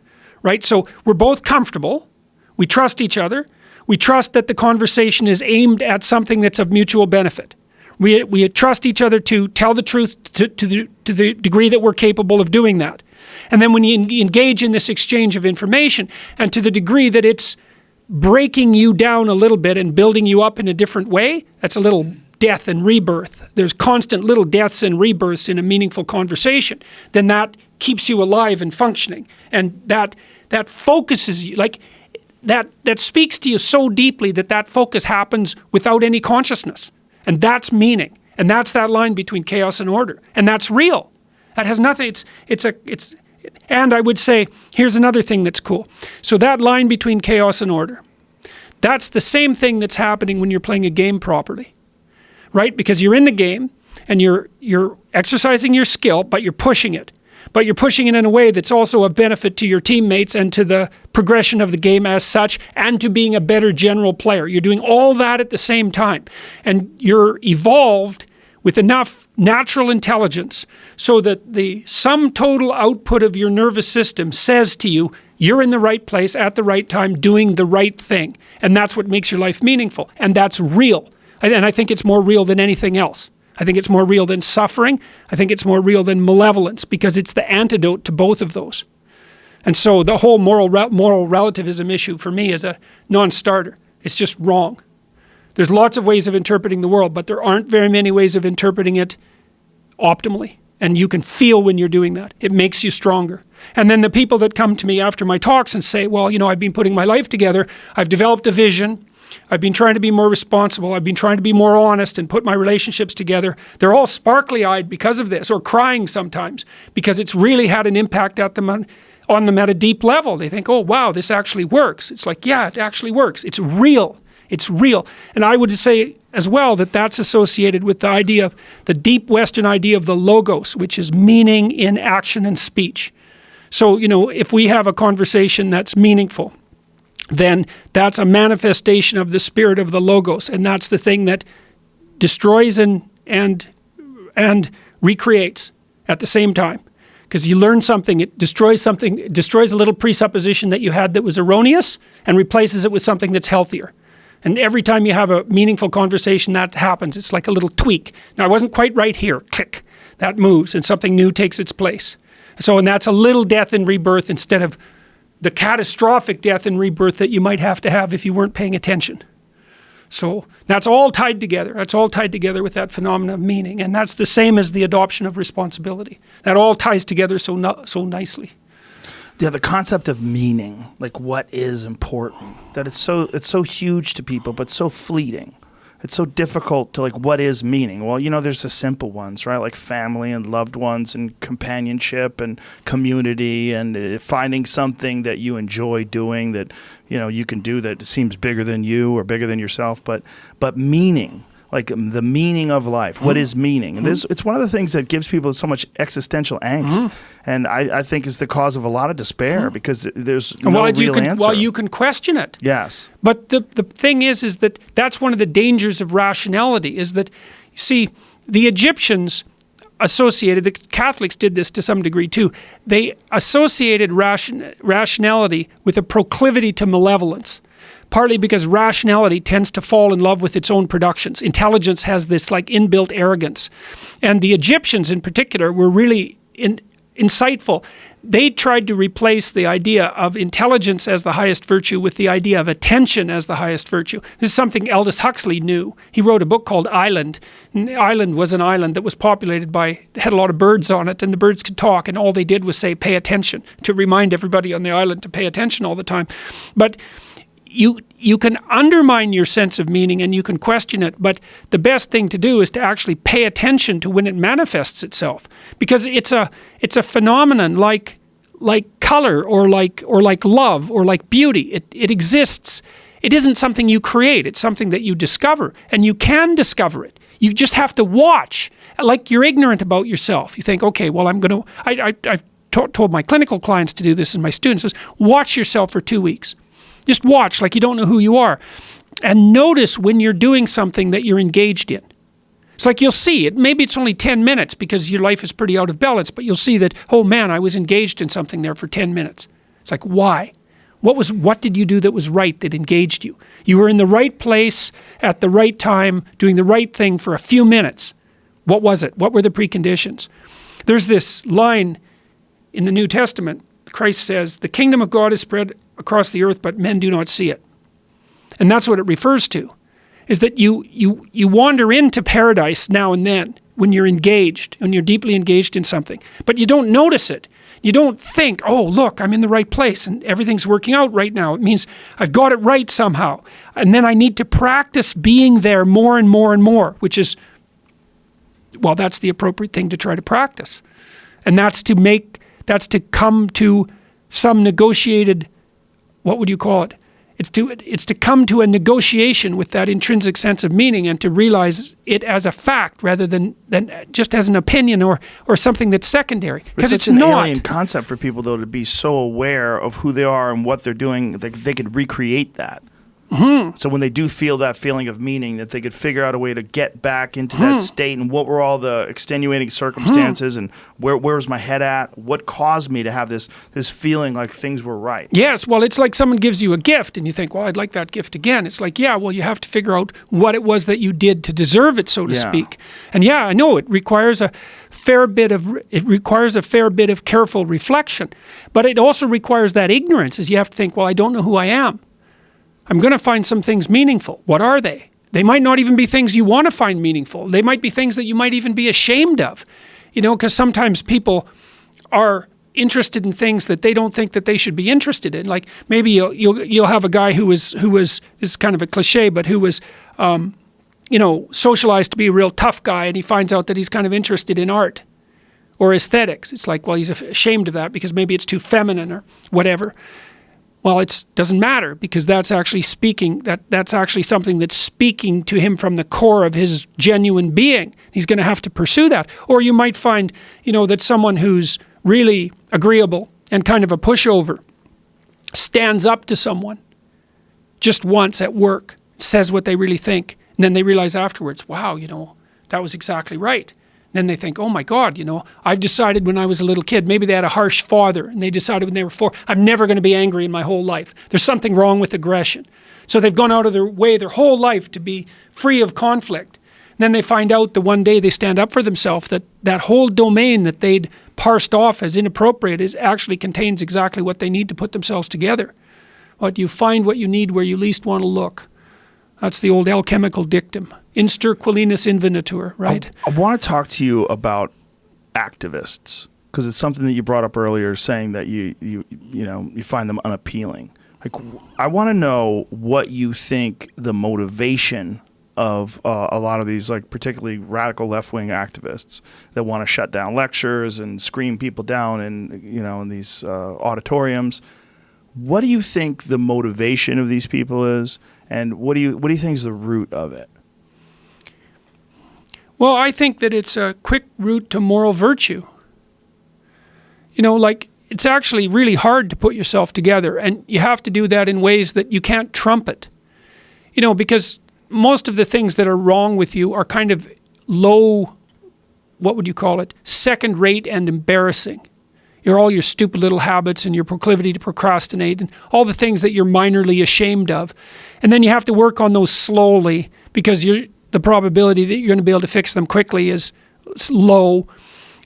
right? So we're both comfortable. We trust each other. We trust that the conversation is aimed at something that's of mutual benefit. We trust each other to tell the truth to the degree that we're capable of doing that. And then when you engage in this exchange of information, and to the degree that it's breaking you down a little bit and building you up in a different way, that's a little death and rebirth. There's constant little deaths and rebirths in a meaningful conversation. Then that keeps you alive and functioning. And that focuses you, like, that speaks to you so deeply that focus happens without any consciousness. And that's meaning. And that's that line between chaos and order. And that's real. That has nothing, and I would say, here's another thing that's cool. So that line between chaos and order, that's the same thing that's happening when you're playing a game properly, right? Because you're in the game and you're exercising your skill, but you're pushing it. But you're pushing it in a way that's also of benefit to your teammates and to the progression of the game as such, and to being a better general player. You're doing all that at the same time. And you're evolved with enough natural intelligence so that the sum total output of your nervous system says to you, you're in the right place at the right time doing the right thing. And that's what makes your life meaningful. And that's real. And I think it's more real than anything else. I think it's more real than suffering. I think it's more real than malevolence, because it's the antidote to both of those. And so the whole moral relativism issue for me is a non-starter. It's just wrong. There's lots of ways of interpreting the world, but there aren't very many ways of interpreting it optimally. And you can feel when you're doing that. It makes you stronger. And then the people that come to me after my talks and say, well, you know, I've been putting my life together. I've developed a vision. I've been trying to be more responsible. I've been trying to be more honest and put my relationships together. They're all sparkly-eyed because of this, or crying sometimes, because it's really had an impact on them at a deep level. They think, oh, wow, this actually works. It's like, yeah, it actually works. It's real. It's real. And I would say as well that that's associated with the idea of the deep Western idea of the logos, which is meaning in action and speech. So, you know, if we have a conversation that's meaningful, then that's a manifestation of the spirit of the logos. And that's the thing that destroys and recreates at the same time. Because you learn something, it destroys a little presupposition that you had that was erroneous and replaces it with something that's healthier. And every time you have a meaningful conversation, that happens. It's like a little tweak. Now, I wasn't quite right here. Click. That moves, and something new takes its place. So, and that's a little death and rebirth instead of the catastrophic death and rebirth that you might have to have if you weren't paying attention. So that's all tied together. That's all tied together with that phenomenon of meaning. And that's the same as the adoption of responsibility. That all ties together so nicely. Yeah, the concept of meaning, like what is important, that it's so huge to people, but so fleeting. It's so difficult to, like, what is meaning? Well, you know, there's the simple ones, right? Like family and loved ones and companionship and community and finding something that you enjoy doing that, you know, you can do that seems bigger than you or bigger than yourself. But meaning, like the meaning of life. What is meaning? And it's one of the things that gives people so much existential angst, and I think is the cause of a lot of despair because there's no real answer. Well, you can question it. Yes. But the thing is that that's one of the dangers of rationality, is that, see, the Egyptians associated, the Catholics did this to some degree too, they associated rationality with a proclivity to malevolence. Partly because rationality tends to fall in love with its own productions. Intelligence has this like inbuilt arrogance. And the Egyptians in particular were really insightful. They tried to replace the idea of intelligence as the highest virtue with the idea of attention as the highest virtue. This is something Aldous Huxley knew. He wrote a book called Island. And Island was an island that was populated had a lot of birds on it, and the birds could talk, and all they did was say, pay attention, to remind everybody on the island to pay attention all the time. But you can undermine your sense of meaning and you can question it, but the best thing to do is to actually pay attention to when it manifests itself, because it's a phenomenon like color or like love or like beauty. It exists. It isn't something you create. It's something that you discover, and you can discover it. You just have to watch. Like you're ignorant about yourself. You think, okay, well, I've told my clinical clients to do this, and my students is watch yourself for 2 weeks. Just watch like you don't know who you are, and notice when you're doing something that you're engaged in. It's like you'll see it. Maybe it's only 10 minutes because your life is pretty out of balance, but you'll see that, oh man, I was engaged in something there for 10 minutes. It's like, why? What did you do that was right, that engaged you? You were in the right place at the right time, doing the right thing for a few minutes. What was it? What were the preconditions? There's this line in the New Testament. Christ says, the kingdom of God is spread across the earth, but men do not see it. And that's what it refers to, is that you wander into paradise now and then when you're engaged, when you're deeply engaged in something, but you don't notice it. You don't think, oh, look, I'm in the right place and everything's working out right now. It means I've got it right somehow. And then I need to practice being there more and more and more, which is, well, that's the appropriate thing to try to practice. And that's to come to some negotiated, what would you call it? It's to come to a negotiation with that intrinsic sense of meaning and to realize it as a fact rather than just as an opinion or something that's secondary. Because it's an not. alien concept for people, though, to be so aware of who they are and what they're doing that they could recreate that. So when they do feel that feeling of meaning, that they could figure out a way to get back into that state, and what were all the extenuating circumstances, and where was my head at? What caused me to have this feeling like things were right? Yes, well, it's like someone gives you a gift and you think, well, I'd like that gift again. It's like, yeah, well, you have to figure out what it was that you did to deserve it, so to speak. And yeah, I know it requires a fair bit of careful reflection, but it also requires that ignorance, as you have to think, well, I don't know who I am. I'm going to find some things meaningful. What are they? They might not even be things you want to find meaningful. They might be things that you might even be ashamed of, because sometimes people are interested in things that they don't think that they should be interested in. Like maybe you'll have a guy who was this is kind of a cliche, but who was socialized to be a real tough guy, and he finds out that he's kind of interested in art or aesthetics. It's like, well, he's ashamed of that because maybe it's too feminine or whatever. Well, it doesn't matter, because that's actually that's actually something that's speaking to him from the core of his genuine being. He's going to have to pursue that. Or you might find, that someone who's really agreeable and kind of a pushover stands up to someone just once at work, says what they really think, and then they realize afterwards, wow, that was exactly right. Then they think, oh my God, I've decided when I was a little kid, maybe they had a harsh father, and they decided when they were 4, I'm never going to be angry in my whole life. There's something wrong with aggression. So they've gone out of their way their whole life to be free of conflict. And then they find out that one day they stand up for themselves, that whole domain that they'd parsed off as inappropriate actually contains exactly what they need to put themselves together. But you find what you need where you least want to look. That's the old alchemical dictum. Instir qualinus invenitur, right? I want to talk to you about activists, because it's something that you brought up earlier, saying that you find them unappealing. Like, I want to know what you think the motivation of a lot of these, like particularly radical left-wing activists that want to shut down lectures and scream people down in these auditoriums. What do you think the motivation of these people is, and what do you think is the root of it? Well, I think that it's a quick route to moral virtue. It's actually really hard to put yourself together, and you have to do that in ways that you can't trumpet. Because most of the things that are wrong with you are kind of low, what would you call it, second rate and embarrassing. All your stupid little habits and your proclivity to procrastinate and all the things that you're minorly ashamed of. And then you have to work on those slowly, because the probability that you're going to be able to fix them quickly is low.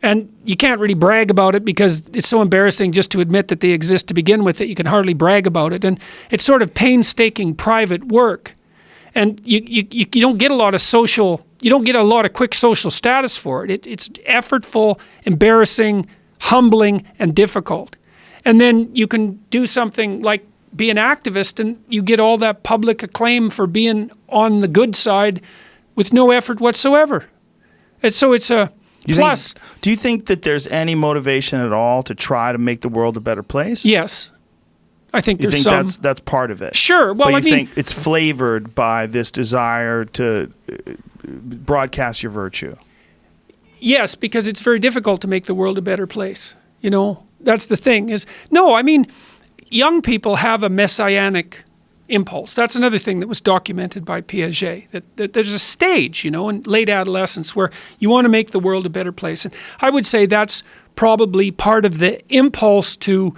And you can't really brag about it because it's so embarrassing just to admit that they exist to begin with that you can hardly brag about it. And it's sort of painstaking private work. And you don't get a lot of quick social status for it. It's effortful, embarrassing, humbling, and difficult. And then you can do something like be an activist, and you get all that public acclaim for being on the good side with no effort whatsoever. And so it's a plus. Do you think that there's any motivation at all to try to make the world a better place? Yes. I think you there's think some. that's part of it. Sure. Well, but you think it's flavored by this desire to broadcast your virtue? Yes, because it's very difficult to make the world a better place. That's the thing young people have a messianic impulse. That's another thing that was documented by Piaget, that there's a stage, in late adolescence where you want to make the world a better place. And I would say that's probably part of the impulse to,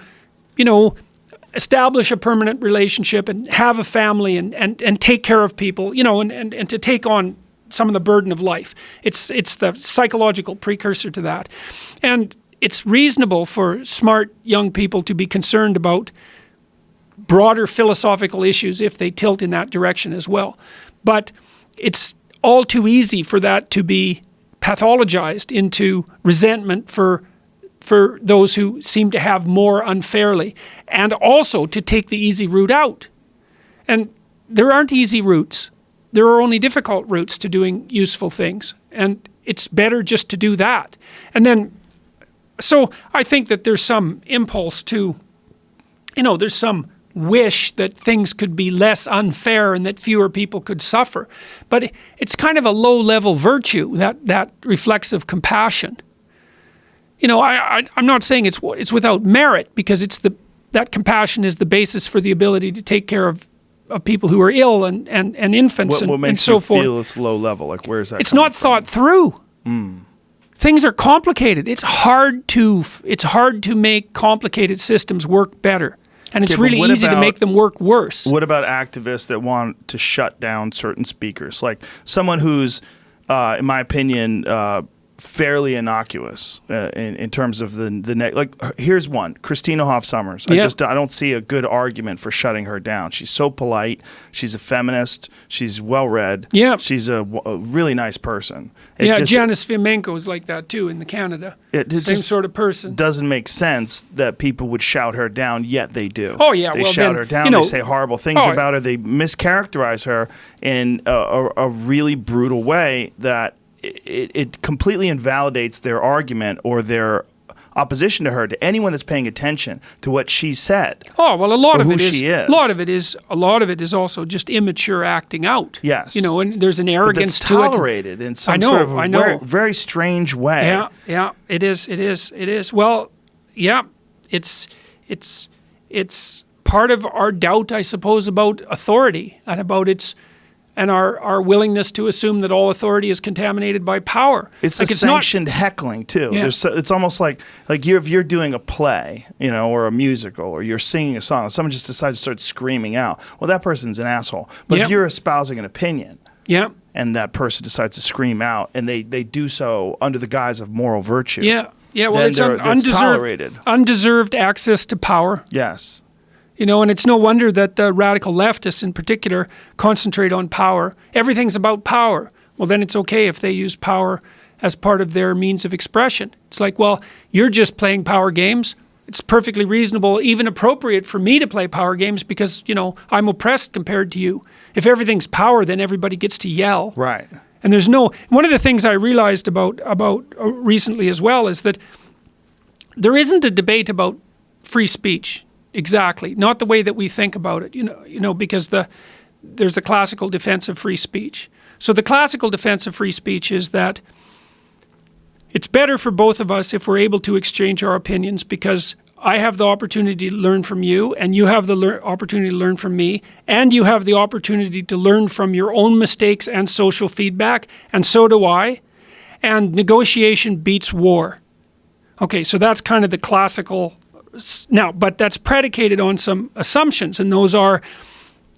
establish a permanent relationship and have a family and take care of people, and to take on some of the burden of life. It's the psychological precursor to that. And it's reasonable for smart young people to be concerned about broader philosophical issues if they tilt in that direction as well. But it's all too easy for that to be pathologized into resentment for those who seem to have more unfairly, and also to take the easy route out. And there aren't easy routes. There are only difficult routes to doing useful things. And it's better just to do that. And then, so I think that there's some impulse to, there's some wish that things could be less unfair and that fewer people could suffer. But it's kind of a low-level virtue, that reflexive compassion. I'm not saying it's without merit, because that compassion is the basis for the ability to take care of of people who are ill and infants What and makes so you forth. feel this low level? Like, where's that? It's coming not from? thought through. Things are complicated. It's hard to make complicated systems work better, and it's Okay, but really what easy to about- make them work worse. What about activists that want to shut down certain speakers? Like someone who's, in my opinion, fairly innocuous in terms of the like. Here's one: Christina Hoff Sommers. Yeah. I don't see a good argument for shutting her down. She's so polite. She's a feminist. She's well read. Yeah. She's a really nice person. It Yeah, just Janice Fimenko is like that too in Canada. It Same just sort of person. doesn't make sense that people would shout her down, yet they do. Oh, yeah, they well, shout then, her down. you know- They say horrible things Oh, about her. They mischaracterize her in a really brutal way that it completely invalidates their argument or their opposition to her, to anyone that's paying attention to what she said. Oh well, a lot Or of who it is. she is. A lot of it is also just immature acting out. Yes. You know, and there's an But arrogance that's to it. tolerated in some I know, sort of I a know. very strange way. Yeah, it is. Well, yeah, it's part of our doubt, I suppose, about authority and about our willingness to assume that all authority is contaminated by power. It's like the sanctioned heckling too. Yeah. It's almost like if you're doing a play, or a musical, or you're singing a song, and someone just decides to start screaming out. Well, that person's an asshole. But Yeah. if you're espousing an opinion, Yeah, and that person decides to scream out, and they do so under the guise of moral virtue. yeah. Well, Then it's that's tolerated. undeserved access to power. Yes. And it's no wonder that the radical leftists in particular concentrate on power. Everything's about power. Well, then it's okay if they use power as part of their means of expression. It's like, well, you're just playing power games. It's perfectly reasonable, even appropriate for me to play power games because, I'm oppressed compared to you. If everything's power, then everybody gets to yell. Right. And one of the things I realized about recently as well is that there isn't a debate about free speech. Exactly. Not the way that we think about it, because there's the classical defense of free speech. So the classical defense of free speech is that it's better for both of us if we're able to exchange our opinions because I have the opportunity to learn from you and you have the opportunity to learn from me and you have the opportunity to learn from your own mistakes and social feedback, and so do I. And negotiation beats war. Okay, so that's kind of the classical. Now, but that's predicated on some assumptions, and those are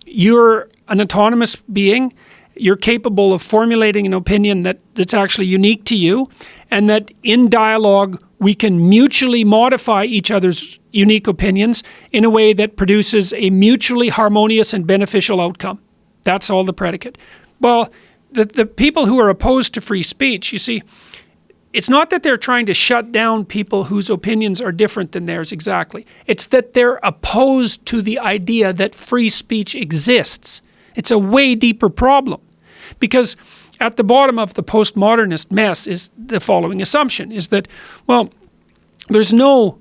you're an autonomous being, you're capable of formulating an opinion that's actually unique to you, and that in dialogue we can mutually modify each other's unique opinions in a way that produces a mutually harmonious and beneficial outcome. That's all the predicate. Well, the people who are opposed to free speech, you see, it's not that they're trying to shut down people whose opinions are different than theirs exactly. It's that they're opposed to the idea that free speech exists. It's a way deeper problem. Because at the bottom of the postmodernist mess is the following assumption, is that, well, there's no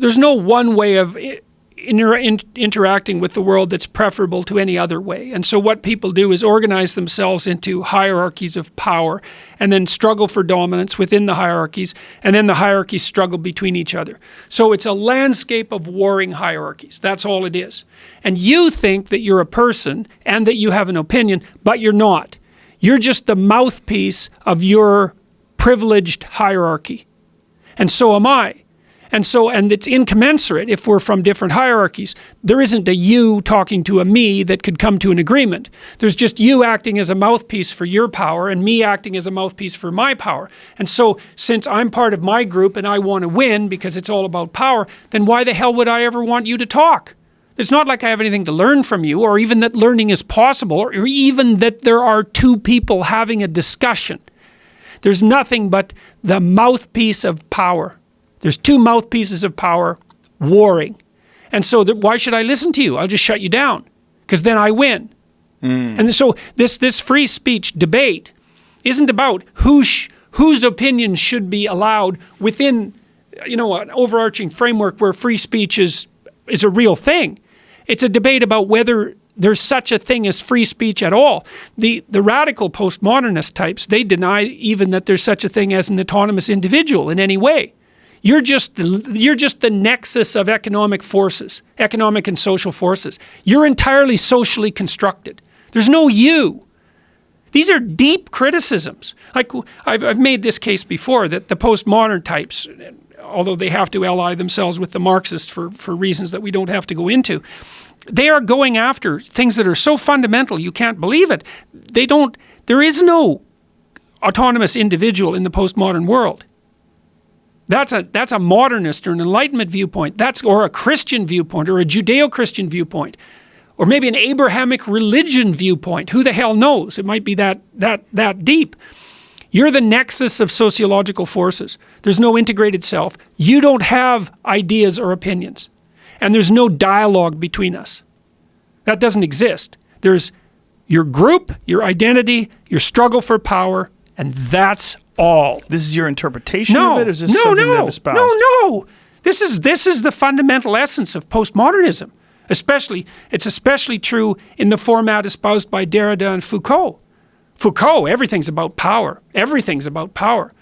one way of interacting with the world that's preferable to any other way. And so what people do is organize themselves into hierarchies of power and then struggle for dominance within the hierarchies, and then the hierarchies struggle between each other. So it's a landscape of warring hierarchies. That's all it is. And you think that you're a person and that you have an opinion, but you're not. You're just the mouthpiece of your privileged hierarchy. And so am I. And it's incommensurate if we're from different hierarchies. There isn't a you talking to a me that could come to an agreement. There's just you acting as a mouthpiece for your power and me acting as a mouthpiece for my power. And so since I'm part of my group and I want to win because it's all about power, then why the hell would I ever want you to talk? It's not like I have anything to learn from you, or even that learning is possible, or even that there are two people having a discussion. There's nothing but the mouthpiece of power. There's two mouthpieces of power warring. And so why should I listen to you? I'll just shut you down because then I win. And so this free speech debate isn't about whose opinion should be allowed within an overarching framework where free speech is a real thing. It's a debate about whether there's such a thing as free speech at all. The radical postmodernist types, they deny even that there's such a thing as an autonomous individual in any way. You're just the nexus of economic forces, economic and social forces. You're entirely socially constructed. There's no you. These are deep criticisms. Like I've made this case before that the postmodern types, although they have to ally themselves with the Marxists for reasons that we don't have to go into, they are going after things that are so fundamental you can't believe it. There is no autonomous individual in the postmodern world. That's a modernist or an Enlightenment viewpoint. Or a Christian viewpoint or a Judeo-Christian viewpoint. Or maybe an Abrahamic religion viewpoint. Who the hell knows? It might be that deep. You're the nexus of sociological forces. There's no integrated self. You don't have ideas or opinions. And there's no dialogue between us. That doesn't exist. There's your group, your identity, your struggle for power, and that's all. This is your interpretation of it, or is this something they've espoused? No. This is the fundamental essence of postmodernism. It's especially true in the format espoused by Derrida and Foucault. Foucault, everything's about power. Everything's about power.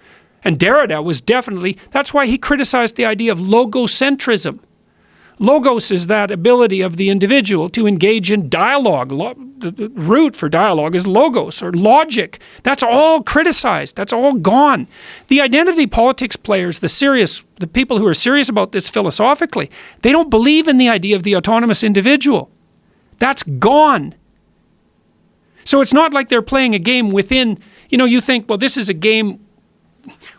And Derrida was definitely, that's why he criticized the idea of logocentrism. Logos is that ability of the individual to engage in dialogue. The root for dialogue is logos or logic. That's all criticized. That's all gone. The identity politics players, the people who are serious about this philosophically, they don't believe in the idea of the autonomous individual. That's gone. So it's not like they're playing a game within, you think, well, this is a game.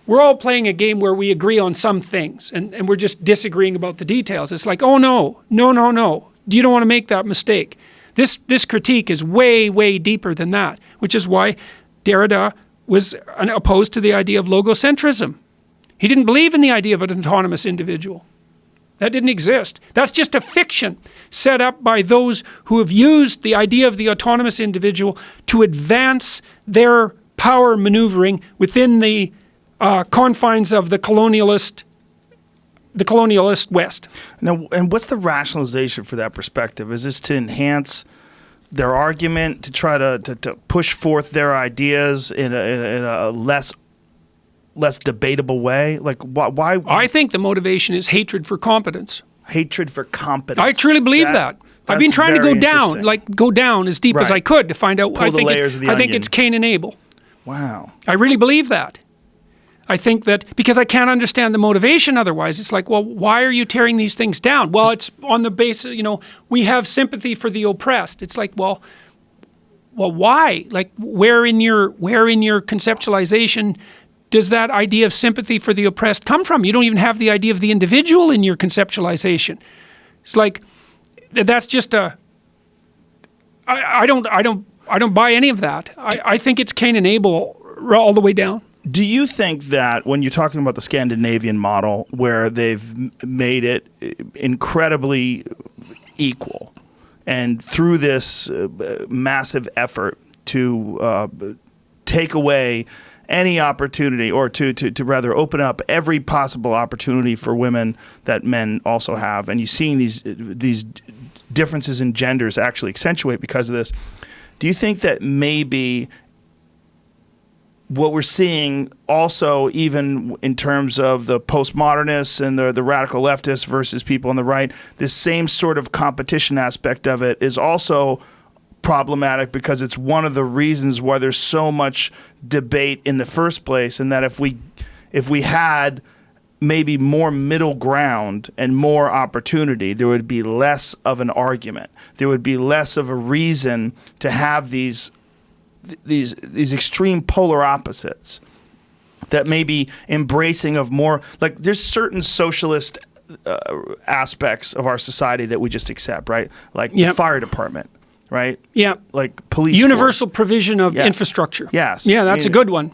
We're all playing a game where we agree on some things and we're just disagreeing about the details. It's like, oh, no. You don't want to make that mistake. This critique is way, way deeper than that, which is why Derrida was opposed to the idea of logocentrism. He didn't believe in the idea of an autonomous individual. That didn't exist. That's just a fiction set up by those who have used the idea of the autonomous individual to advance their power maneuvering within the confines of the colonialist West. Now, and what's the rationalization for that perspective? Is this to enhance their argument, to try to push forth their ideas in a less debatable way? Like, why? I think the motivation is hatred for competence. Hatred for competence. I truly believe that. I've been trying to go down as deep as I could to find out. Pull the layers of the onion. I think it's Cain and Abel. Wow. I really believe that. I think that because I can't understand the motivation otherwise. It's like, well, why are you tearing these things down? Well, it's on the basis, we have sympathy for the oppressed. It's like, well, why? Like, where in your conceptualization does that idea of sympathy for the oppressed come from? You don't even have the idea of the individual in your conceptualization. It's like, that's just I don't buy any of that. I think it's Cain and Abel all the way down. Do you think that when you're talking about the Scandinavian model, where they've made it incredibly equal, and through this massive effort to take away any opportunity, or to rather open up every possible opportunity for women that men also have, and you're seeing these differences in genders actually accentuate because of this, do you think that maybe what we're seeing also, even in terms of the postmodernists and the radical leftists versus people on the right, this same sort of competition aspect of it is also problematic, because it's one of the reasons why there's so much debate in the first place, and that if we had maybe more middle ground and more opportunity, there would be less of an argument. There would be less of a reason to have these extreme polar opposites that may be embracing of more, like, there's certain socialist aspects of our society that we just accept, right? Like the fire department, right? Yeah. Like police Universal provision of infrastructure. Yes. Yeah, that's a good one.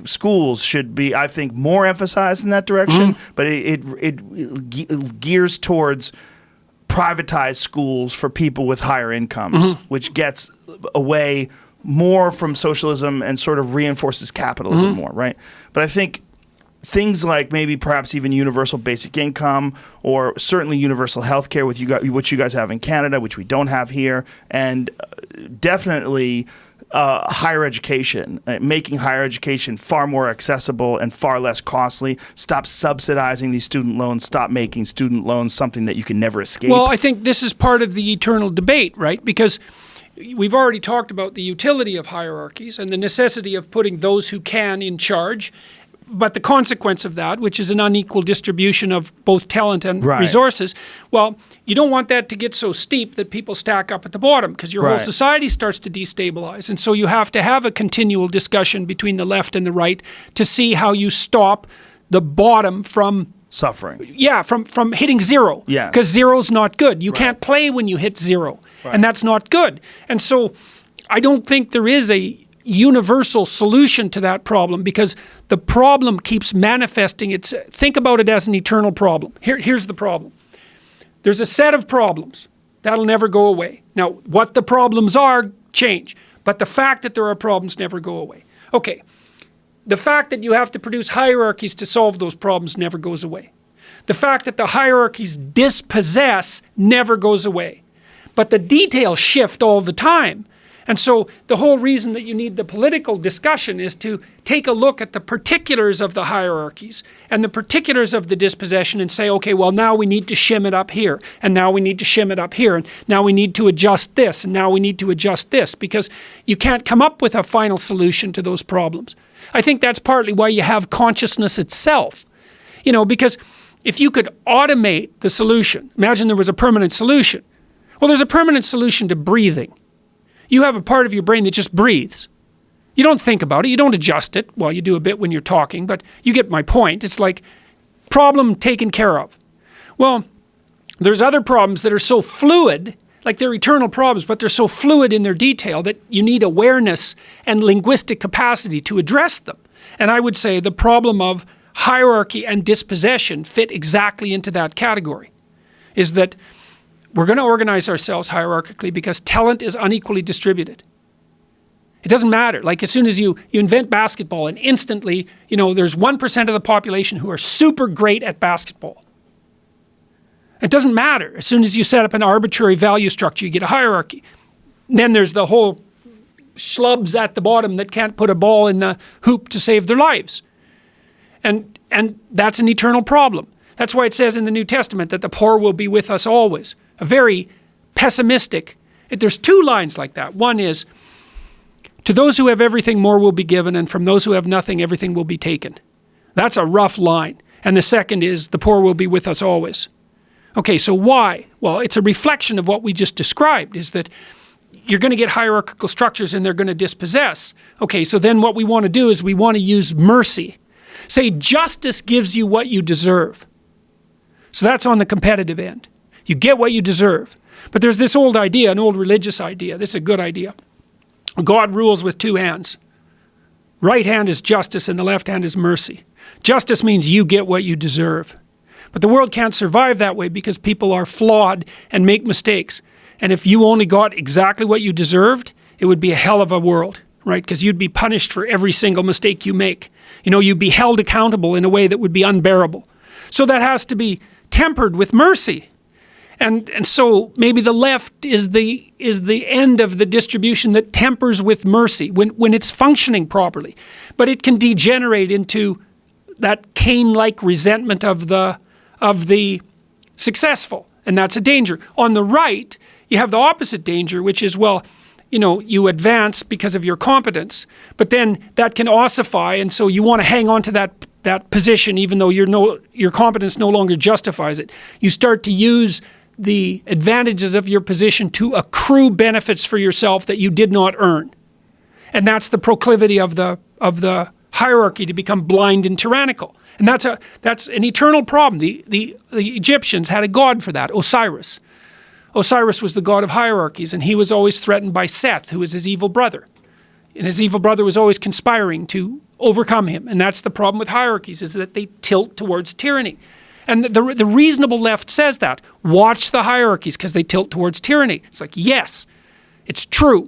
Schools should be, I think, more emphasized in that direction, but it gears towards privatized schools for people with higher incomes, which gets away more from socialism and sort of reinforces capitalism more, right? But I think things like maybe perhaps even universal basic income, or certainly universal health care, with which you guys have in Canada, which we don't have here, and definitely higher education, making higher education far more accessible and far less costly. Stop subsidizing these student loans. Stop making student loans something that you can never escape. Well, I think this is part of the eternal debate, right? Because we've already talked about the utility of hierarchies and the necessity of putting those who can in charge, but the consequence of that, which is an unequal distribution of both talent and resources, well, you don't want that to get so steep that people stack up at the bottom, because your whole society starts to destabilize. And so you have to have a continual discussion between the left and the right to see how you stop the bottom from suffering. Yeah, from hitting zero. Yes. Because zero's not good. You can't play when you hit zero. And that's not good. And so I don't think there is a universal solution to that problem, because the problem keeps manifesting. Think about it as an eternal problem. Here's the problem. There's a set of problems that'll never go away. Now, what the problems are change, but the fact that there are problems never go away. Okay, the fact that you have to produce hierarchies to solve those problems never goes away. The fact that the hierarchies dispossess never goes away. But the details shift all the time. And so the whole reason that you need the political discussion is to take a look at the particulars of the hierarchies and the particulars of the dispossession and say, okay, well, now we need to shim it up here, and now we need to shim it up here, and now we need to adjust this, and now we need to adjust this, because you can't come up with a final solution to those problems. I think that's partly why you have consciousness itself. Because if you could automate the solution, imagine there was a permanent solution. Well, there's a permanent solution to breathing. You have a part of your brain that just breathes. You don't think about it. You don't adjust it. Well, you do a bit when you're talking, but you get my point. It's like problem taken care of. Well, there's other problems that are so fluid, like they're eternal problems, but they're so fluid in their detail that you need awareness and linguistic capacity to address them. And I would say the problem of hierarchy and dispossession fit exactly into that category, is that we're going to organize ourselves hierarchically because talent is unequally distributed. It doesn't matter. Like as soon as you invent basketball and instantly, there's 1% of the population who are super great at basketball. It doesn't matter. As soon as you set up an arbitrary value structure, you get a hierarchy. Then there's the whole schlubs at the bottom that can't put a ball in the hoop to save their lives. And that's an eternal problem. That's why it says in the New Testament that the poor will be with us always. A very pessimistic. There's two lines like that. One is, to those who have everything, more will be given, and from those who have nothing, everything will be taken. That's a rough line. And the second is, the poor will be with us always. Okay, so why? Well, it's a reflection of what we just described, is that you're going to get hierarchical structures and they're going to dispossess. Okay, so then what we want to do is we want to use mercy. Say justice gives you what you deserve. So that's on the competitive end. You get what you deserve. But there's this old idea, an old religious idea. This is a good idea. God rules with two hands. Right hand is justice and the left hand is mercy. Justice means you get what you deserve. But the world can't survive that way because people are flawed and make mistakes. And if you only got exactly what you deserved, it would be a hell of a world, right? Because you'd be punished for every single mistake you make. You'd be held accountable in a way that would be unbearable. So that has to be tempered with mercy. And so maybe the left is the end of the distribution that tempers with mercy when it's functioning properly. But it can degenerate into that Cain-like resentment of the successful, and that's a danger. On the right, you have the opposite danger, which is, you advance because of your competence, but then that can ossify, and so you want to hang on to that position even though your competence no longer justifies it. You start to use the advantages of your position to accrue benefits for yourself that you did not earn. And that's the proclivity of the hierarchy to become blind and tyrannical. And that's an eternal problem. The Egyptians had a god for that, Osiris. Osiris was the god of hierarchies, and he was always threatened by Seth, who was his evil brother. And his evil brother was always conspiring to overcome him. And that's the problem with hierarchies, is that they tilt towards tyranny. And the reasonable left says that. Watch the hierarchies because they tilt towards tyranny. It's like, yes, it's true.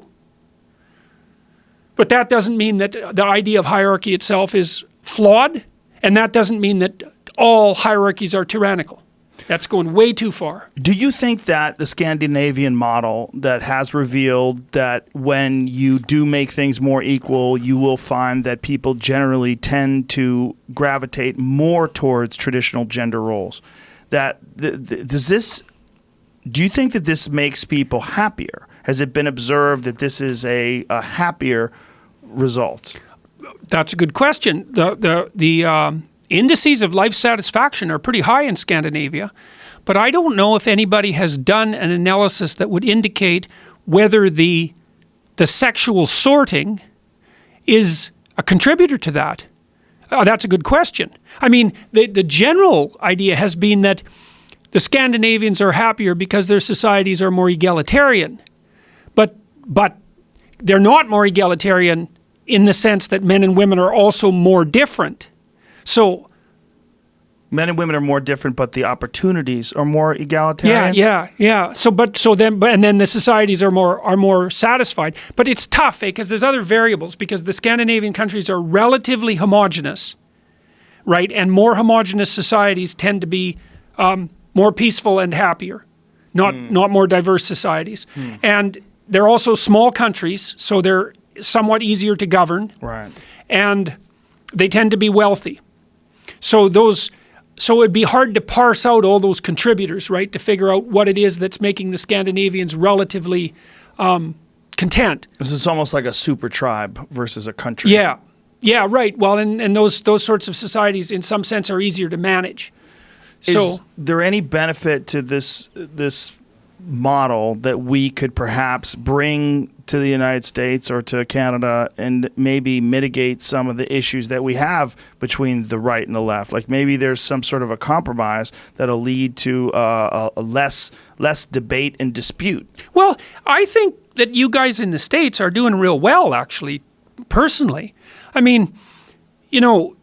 But that doesn't mean that the idea of hierarchy itself is flawed. And that doesn't mean that all hierarchies are tyrannical. That's going way too far. Do you think that the Scandinavian model that has revealed that when you do make things more equal, you will find that people generally tend to gravitate more towards traditional gender roles? That do you think that this makes people happier? Has it been observed that this is a happier result? That's a good question. The indices of life satisfaction are pretty high in Scandinavia, but I don't know if anybody has done an analysis that would indicate whether the sexual sorting is a contributor to that. That's a good question. I mean, the general idea has been that the Scandinavians are happier because their societies are more egalitarian, but they're not more egalitarian in the sense that men and women are also more different. So men and women are more different, but the opportunities are more egalitarian. Yeah. And then the societies are more satisfied. But it's tough, because there's other variables. Because the Scandinavian countries are relatively homogenous, right? And more homogenous societies tend to be more peaceful and happier, not more diverse societies. And they're also small countries, so they're somewhat easier to govern. Right. And they tend to be wealthy. So it'd be hard to parse out all those contributors, right, to figure out what it is that's making the Scandinavians relatively content. This is almost like a super tribe versus a country. Yeah, right. Well, and those sorts of societies, in some sense, are easier to manage. Is there any benefit to this model that we could perhaps bring to the United States or to Canada and maybe mitigate some of the issues that we have between the right and the left? Like maybe there's some sort of a compromise that'll lead to a less debate and dispute. Well, I think that you guys in the States are doing real well, actually, personally. I mean, you know,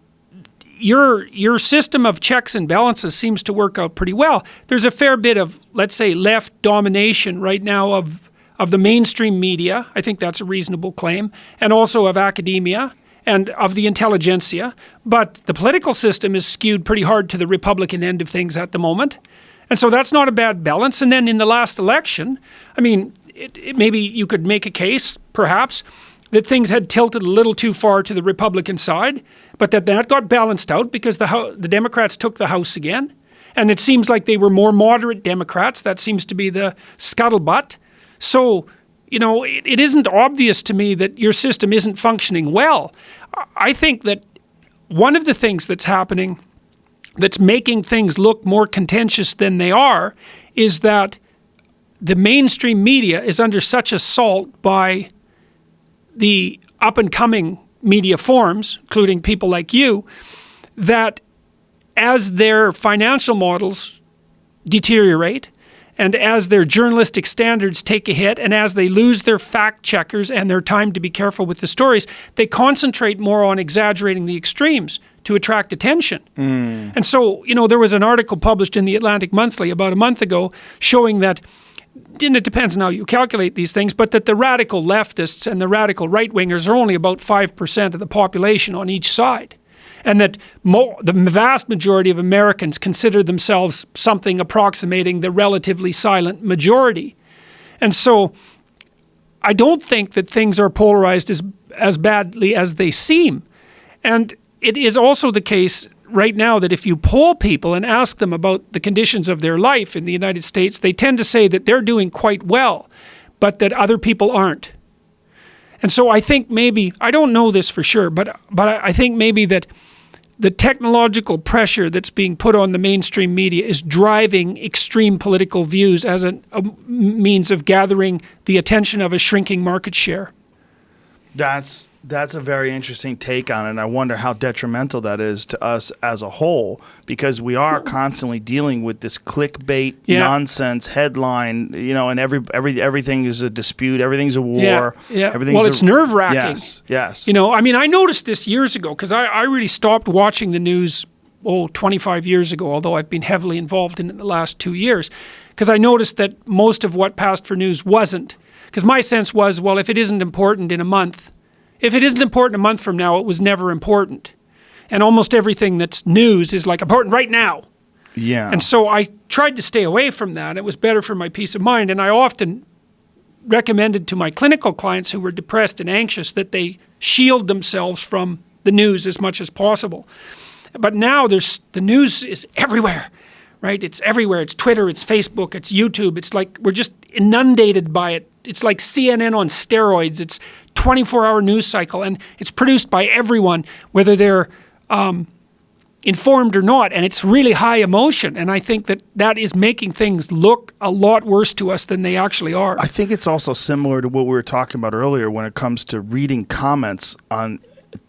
your system of checks and balances seems to work out pretty well. There's a fair bit of, let's say, left domination right now of the mainstream media. I think that's a reasonable claim, and also of academia and of the intelligentsia. But the political system is skewed pretty hard to the Republican end of things at the moment. And so that's not a bad balance. And then in the last election, I mean, maybe you could make a case, perhaps, that things had tilted a little too far to the Republican side, but that got balanced out because the Democrats took the House again. And it seems like they were more moderate Democrats. That seems to be the scuttlebutt. So, you know, it isn't obvious to me that your system isn't functioning well. I think that one of the things that's happening that's making things look more contentious than they are is that the mainstream media is under such assault by the up-and-coming media forms, including people like you, that as their financial models deteriorate and as their journalistic standards take a hit and as they lose their fact checkers and their time to be careful with the stories, they concentrate more on exaggerating the extremes to attract attention. And so, you know, there was an article published in the Atlantic Monthly about a month ago showing that, and it depends on how you calculate these things, but that the radical leftists and the radical right-wingers are only about 5% of the population on each side. And that the vast majority of Americans consider themselves something approximating the relatively silent majority. And so I don't think that things are polarized as badly as they seem. And it is also the case right now that if you poll people and ask them about the conditions of their life in the United States, they tend to say that they're doing quite well, but that other people aren't. And so I think maybe, I don't know this for sure, but I think maybe that the technological pressure that's being put on the mainstream media is driving extreme political views as a means of gathering the attention of a shrinking market share. That's a very interesting take on it, and I wonder how detrimental that is to us as a whole, because we are constantly dealing with this clickbait nonsense headline, you know, and everything is a dispute, everything's a war. Yeah. Well, it's nerve-wracking. Yes. You know, I mean, I noticed this years ago because I really stopped watching the news 25 years ago, although I've been heavily involved in it in the last 2 years, because I noticed that most of what passed for news wasn't. Because my sense was, well, if it isn't important in a month, if it isn't important a month from now, it was never important. and almost everything that's news is like important right now. Yeah. And so I tried to stay away from that. It was better for my peace of mind. And I often recommended to my clinical clients who were depressed and anxious that they shield themselves from the news as much as possible. But now the news is everywhere, right? It's everywhere. It's Twitter, it's Facebook, it's YouTube. It's like we're just inundated by it. It's like CNN on steroids. It's 24-hour news cycle, and it's produced by everyone, whether they're informed or not, and it's really high emotion. And I think that is making things look a lot worse to us than they actually are. I think it's also similar to what we were talking about earlier when it comes to reading comments on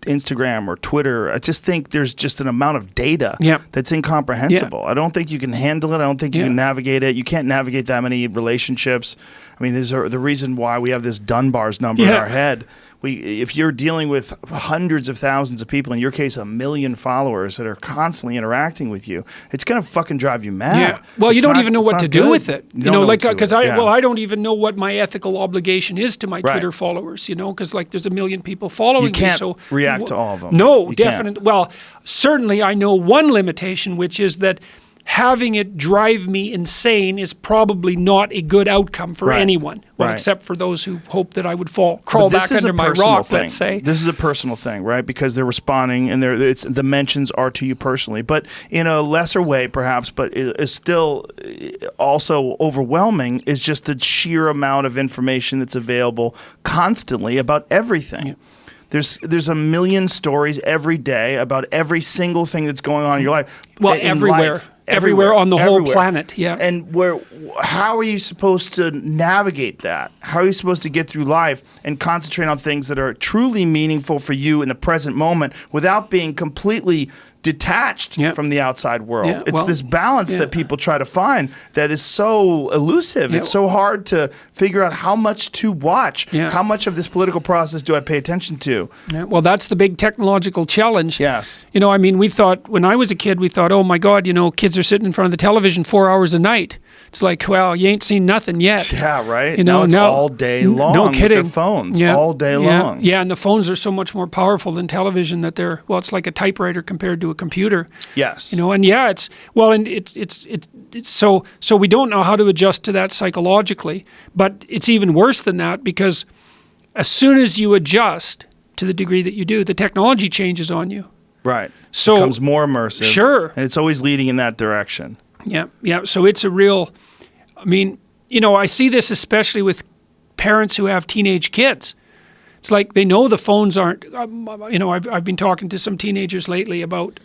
Instagram or Twitter. I just think there's just an amount of data that's incomprehensible. I don't think you can handle it. I don't think you can navigate it. You can't navigate that many relationships. I mean, there's the reason why we have this Dunbar's number in our head. If you're dealing with hundreds of thousands of people, in your case, 1 million followers that are constantly interacting with you, it's going to fucking drive you mad. Yeah. Well, you don't even know what to do with it. You know, like, because I don't even know what my ethical obligation is to my Twitter followers, because like there's 1 million people following me. You can't so react to all of them. No, definitely. Well, certainly I know one limitation, which is that having it drive me insane is probably not a good outcome for anyone. Well, except for those who hope that I would crawl back under my rock, let's say. This is a personal thing, right? Because they're responding, and the mentions are to you personally, but in a lesser way, perhaps. But it is still also overwhelming. Is just the sheer amount of information that's available constantly about everything. Yeah. There's 1 million stories every day about every single thing that's going on in your life. Well, everywhere on the whole planet, yeah. And how are you supposed to navigate that? How are you supposed to get through life and concentrate on things that are truly meaningful for you in the present moment without being completely detached from the outside world? Yeah, it's this balance that people try to find that is so elusive. It's so hard to figure out how much to watch. How much of this political process do I pay attention to? Yeah, well, that's the big technological challenge. Yes. I mean, we thought, when I was a kid, we thought, oh my God, kids are sitting in front of the television 4 hours a night. It's like, well, you ain't seen nothing yet. Yeah, right. Now it's all day long. No kidding. With their phones all day long. Yeah, and the phones are so much more powerful than television that it's like a typewriter compared to a computer. Yes. And it's so we don't know how to adjust to that psychologically, but it's even worse than that, because as soon as you adjust to the degree that you do, the technology changes on you. Right. So it becomes more immersive. Sure. And it's always leading in that direction. Yeah. So it's a real, I see this especially with parents who have teenage kids. It's like they know the phones aren't, I've been talking to some teenagers lately about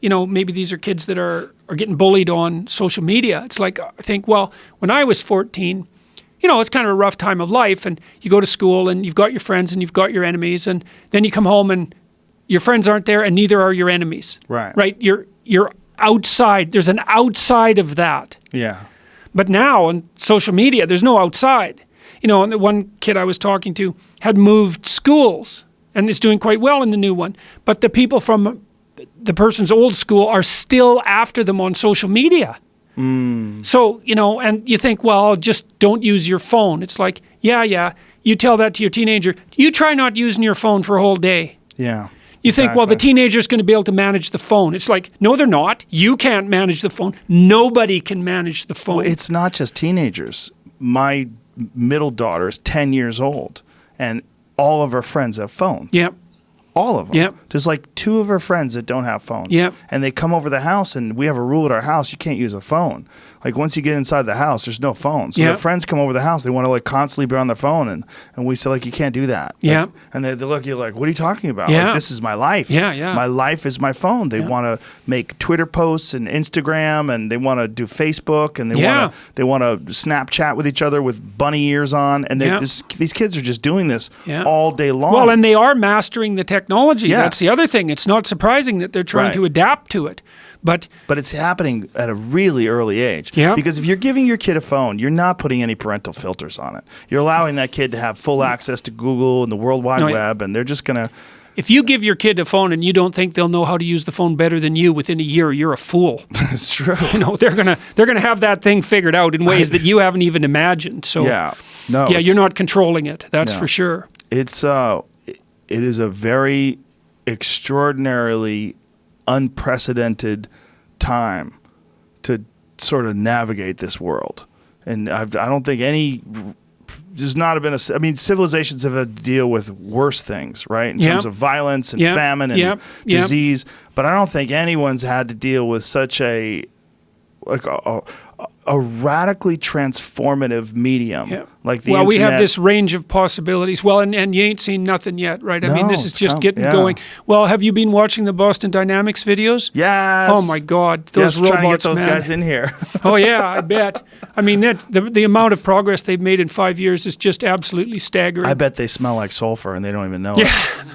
maybe these are kids that are getting bullied on social media. It's like, I think, well, when I was 14, it's kind of a rough time of life, and you go to school and you've got your friends and you've got your enemies, and then you come home and your friends aren't there and neither are your enemies. Right. Right? You're outside. There's an outside of that. Yeah. But now on social media, there's no outside. And the one kid I was talking to had moved schools and is doing quite well in the new one. But the people from the person's old school are still after them on social media. So, and you think, well, just don't use your phone. It's like, yeah, you tell that to your teenager. You try not using your phone for a whole day. Yeah. You think, well, the teenager's going to be able to manage the phone. It's like, no, they're not. You can't manage the phone. Nobody can manage the phone. Well, it's not just teenagers. My middle daughter is 10 years old, and all of her friends have phones. Yep. All of them. Yep. There's like 2 of her friends that don't have phones. Yep. And they come over the house, and we have a rule at our house: you can't use a phone. Like, once you get inside the house, there's no phone. So their friends come over the house, they want to like constantly be on their phone, and we say, like, you can't do that. Yeah. Like, and they look at you like, what are you talking about? Yeah. Like, this is my life. Yeah. My life is my phone. They want to make Twitter posts and Instagram, and they want to do Facebook, and they want to Snapchat with each other with bunny ears on, and these kids are just doing this all day long. Well, and they are mastering the technology. Yes. That's the other thing. It's not surprising that they're trying to adapt to it. But it's happening at a really early age. Yeah. Because if you're giving your kid a phone, you're not putting any parental filters on it. You're allowing that kid to have full access to Google and the World Wide Web, and they're just going to... If you give your kid a phone and you don't think they'll know how to use the phone better than you within a year, you're a fool. It's true. They're gonna have that thing figured out in ways that you haven't even imagined. So you're not controlling it. That's for sure. It is a very extraordinarily unprecedented time to sort of navigate this world. And I don't think there's not been I mean, civilizations have had to deal with worse things, right? In terms of violence and famine and disease. But I don't think anyone's had to deal with such a radically transformative medium like the well, internet. we have this range of possibilities. Well, and you ain't seen nothing yet, right? I mean, this is just getting going. Well, have you been watching the Boston Dynamics videos? Yes. Oh my God, those robots, trying to get those man. guys in here. Oh yeah, I bet. I mean, the amount of progress they've made in 5 years is just absolutely staggering. I bet they smell like sulfur and they don't even know it.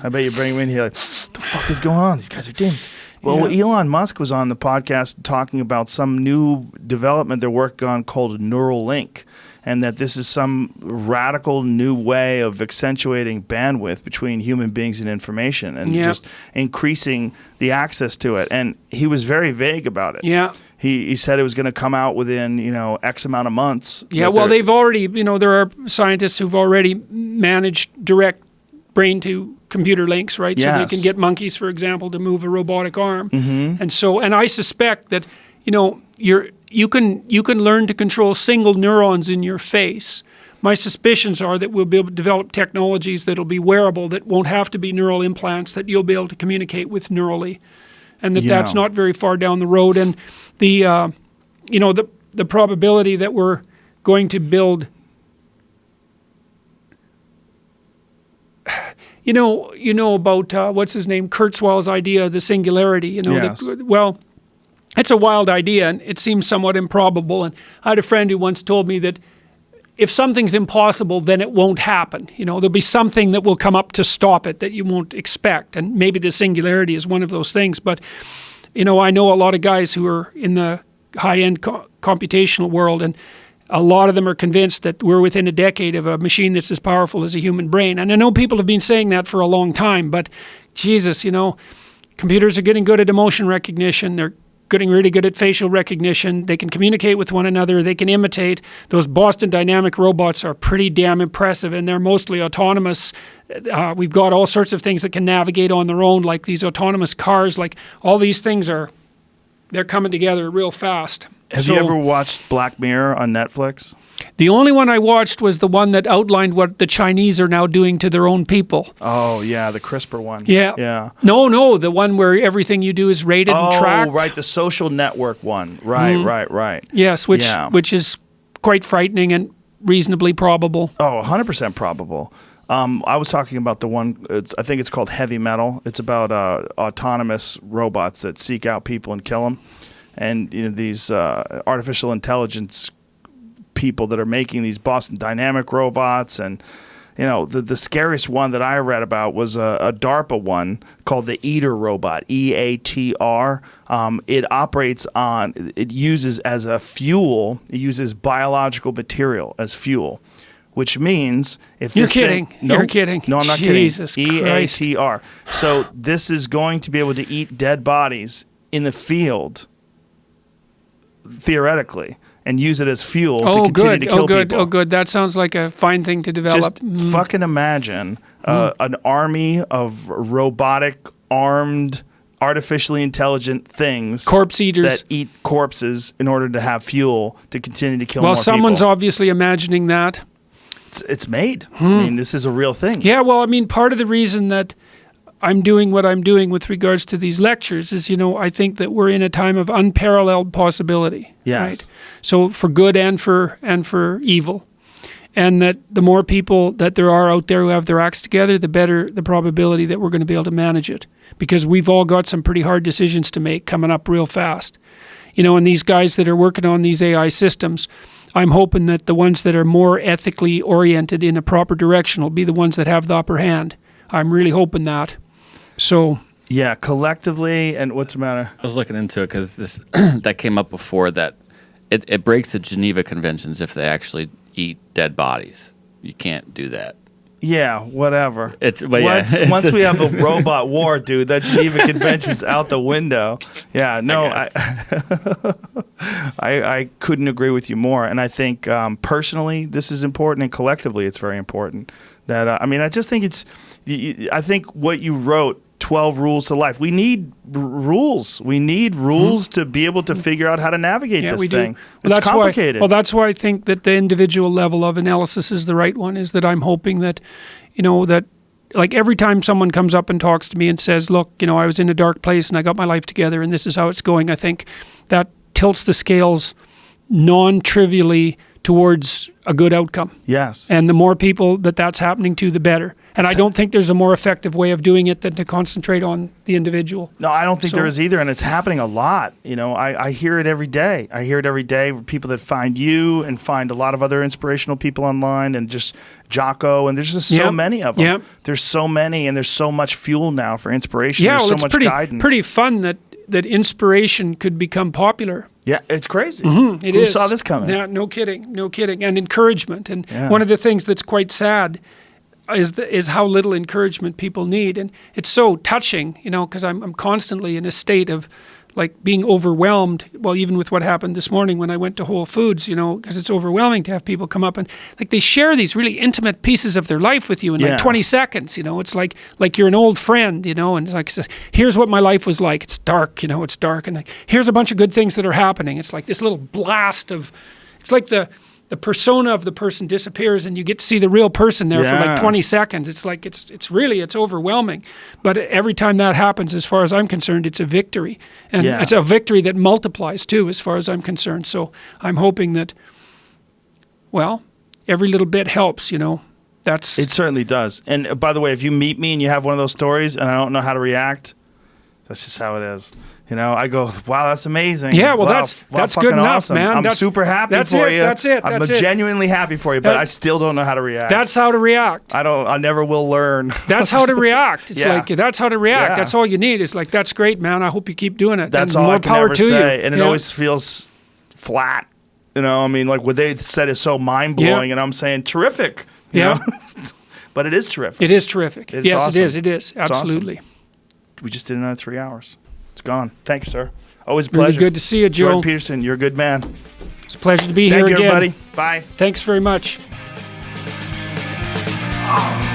I bet you bring them in here like, what the fuck is going on? These guys are demons. Well, Elon Musk was on the podcast talking about some new development they're working on called Neuralink, and that this is some radical new way of accentuating bandwidth between human beings and information and just increasing the access to it. And he was very vague about it. Yeah. He said it was going to come out within, X amount of months. Yeah, well, they've already, there are scientists who've already managed direct brain to computer links, right? So they can get monkeys, for example, to move a robotic arm. And I suspect that, you can learn to control single neurons in your face. My suspicions are that we'll be able to develop technologies that'll be wearable, that won't have to be neural implants, that you'll be able to communicate with neurally, and that's not very far down the road. And the probability that we're going to build, you know about what's his name, Kurzweil's idea of the singularity. Well, it's a wild idea, and it seems somewhat improbable. And I had a friend who once told me that if something's impossible, then it won't happen. There'll be something that will come up to stop it that you won't expect. And maybe the singularity is one of those things. But, I know a lot of guys who are in the high-end computational world, and a lot of them are convinced that we're within a decade of a machine that's as powerful as a human brain. And I know people have been saying that for a long time, but Jesus, computers are getting good at emotion recognition. They're getting really good at facial recognition. They can communicate with one another. They can imitate. Those Boston Dynamic robots are pretty damn impressive, and they're mostly autonomous. We've got all sorts of things that can navigate on their own, like these autonomous cars. Like all these things they're coming together real fast. Have you ever watched Black Mirror on Netflix? The only one I watched was the one that outlined what the Chinese are now doing to their own people. Oh, yeah, the CRISPR one. Yeah. No, the one where everything you do is rated and tracked. Oh, right, the social network one. Right. Yes, which is quite frightening and reasonably probable. Oh, 100% probable. I was talking about the one, I think it's called Heavy Metal. It's about autonomous robots that seek out people and kill them. And these artificial intelligence people that are making these Boston Dynamic robots. And, the scariest one that I read about was a DARPA one called the EATR robot, EATR. It uses as a fuel, it uses biological material as fuel. Which means if you're this kidding, you're kidding. No, I'm not Jesus kidding. Christ. EATR. So this is going to be able to eat dead bodies in the field, theoretically, and use it as fuel to continue to kill people. Oh, good. That sounds like a fine thing to develop. Just fucking imagine an army of robotic, armed, artificially intelligent things, corpse eaters, that eat corpses in order to have fuel to continue to kill more people. Well, someone's obviously imagining that. It's made. I mean, this is a real thing. Yeah, well, I mean, part of the reason that I'm doing what I'm doing with regards to these lectures is, I think that we're in a time of unparalleled possibility. Yes. Right? So for good and for evil. And that the more people that there are out there who have their acts together, the better the probability that we're going to be able to manage it. Because we've all got some pretty hard decisions to make coming up real fast. And these guys that are working on these AI systems, I'm hoping that the ones that are more ethically oriented in a proper direction will be the ones that have the upper hand. I'm really hoping that. So yeah, collectively, and what's the matter? I was looking into it because this that came up before, that it breaks the Geneva Conventions if they actually eat dead bodies. You can't do that. Yeah, whatever. Once we have a robot war, dude, that Geneva Convention's out the window. Yeah, no, I couldn't agree with you more. And I think personally, this is important, and collectively, it's very important. That I just think I think what you wrote 12 rules to life. We need rules. We need rules to be able to figure out how to navigate this thing. It's complicated. That's why I think that the individual level of analysis is the right one, is that I'm hoping that, that like every time someone comes up and talks to me and says, look, I was in a dark place and I got my life together and this is how it's going, I think that tilts the scales non-trivially towards a good outcome. Yes. And the more people that's happening to, the better. And I don't think there's a more effective way of doing it than to concentrate on the individual. No, I don't think there is either, and it's happening a lot. I hear it every day. I hear it every day with people that find you and find a lot of other inspirational people online, and just Jocko, and there's just so many of them. Yep. There's so many, and there's so much fuel now for inspiration. Yeah, there's well, so much it's guidance. pretty fun that inspiration could become popular. Yeah, it's crazy. It Who is. saw this coming? Yeah, no kidding. And encouragement. And one of the things that's quite sad is how little encouragement people need. And it's so touching, because I'm constantly in a state of like being overwhelmed. Well, even with what happened this morning when I went to Whole Foods, because it's overwhelming to have people come up and like they share these really intimate pieces of their life with you in like 20 seconds. It's like you're an old friend, and it's like, here's what my life was like. It's dark, it's dark, and like here's a bunch of good things that are happening. It's like this little blast of, it's like the persona of the person disappears and you get to see the real person there for like 20 seconds. It's like, it's overwhelming. But every time that happens, as far as I'm concerned, it's a victory. And it's a victory that multiplies too, as far as I'm concerned. So I'm hoping that, well, every little bit helps, It certainly does. And by the way, if you meet me and you have one of those stories and I don't know how to react, that's just how it is. I go, wow, that's amazing. Yeah, well, wow, that's fucking good enough, awesome. man. I'm super happy for you. That's it. I'm genuinely happy for you, but I still don't know how to react. That's how to react. I never will learn. That's how to react. It's like, that's how to react. Yeah. That's all you need. It's like, that's great, man. I hope you keep doing it. That's and all more I can power ever to say. you. And it always feels flat. Like what they said is so mind-blowing, and I'm saying terrific. You know? But it is terrific. It is terrific. It's yes, awesome. it is. Absolutely. Awesome. We just did another 3 hours. It's gone. Thank you, sir. Always a pleasure. Really good to see you, Joe. Jordan Peterson, you're a good man. It's a pleasure to be here Thank you, again. everybody. Bye. Thanks very much. Oh.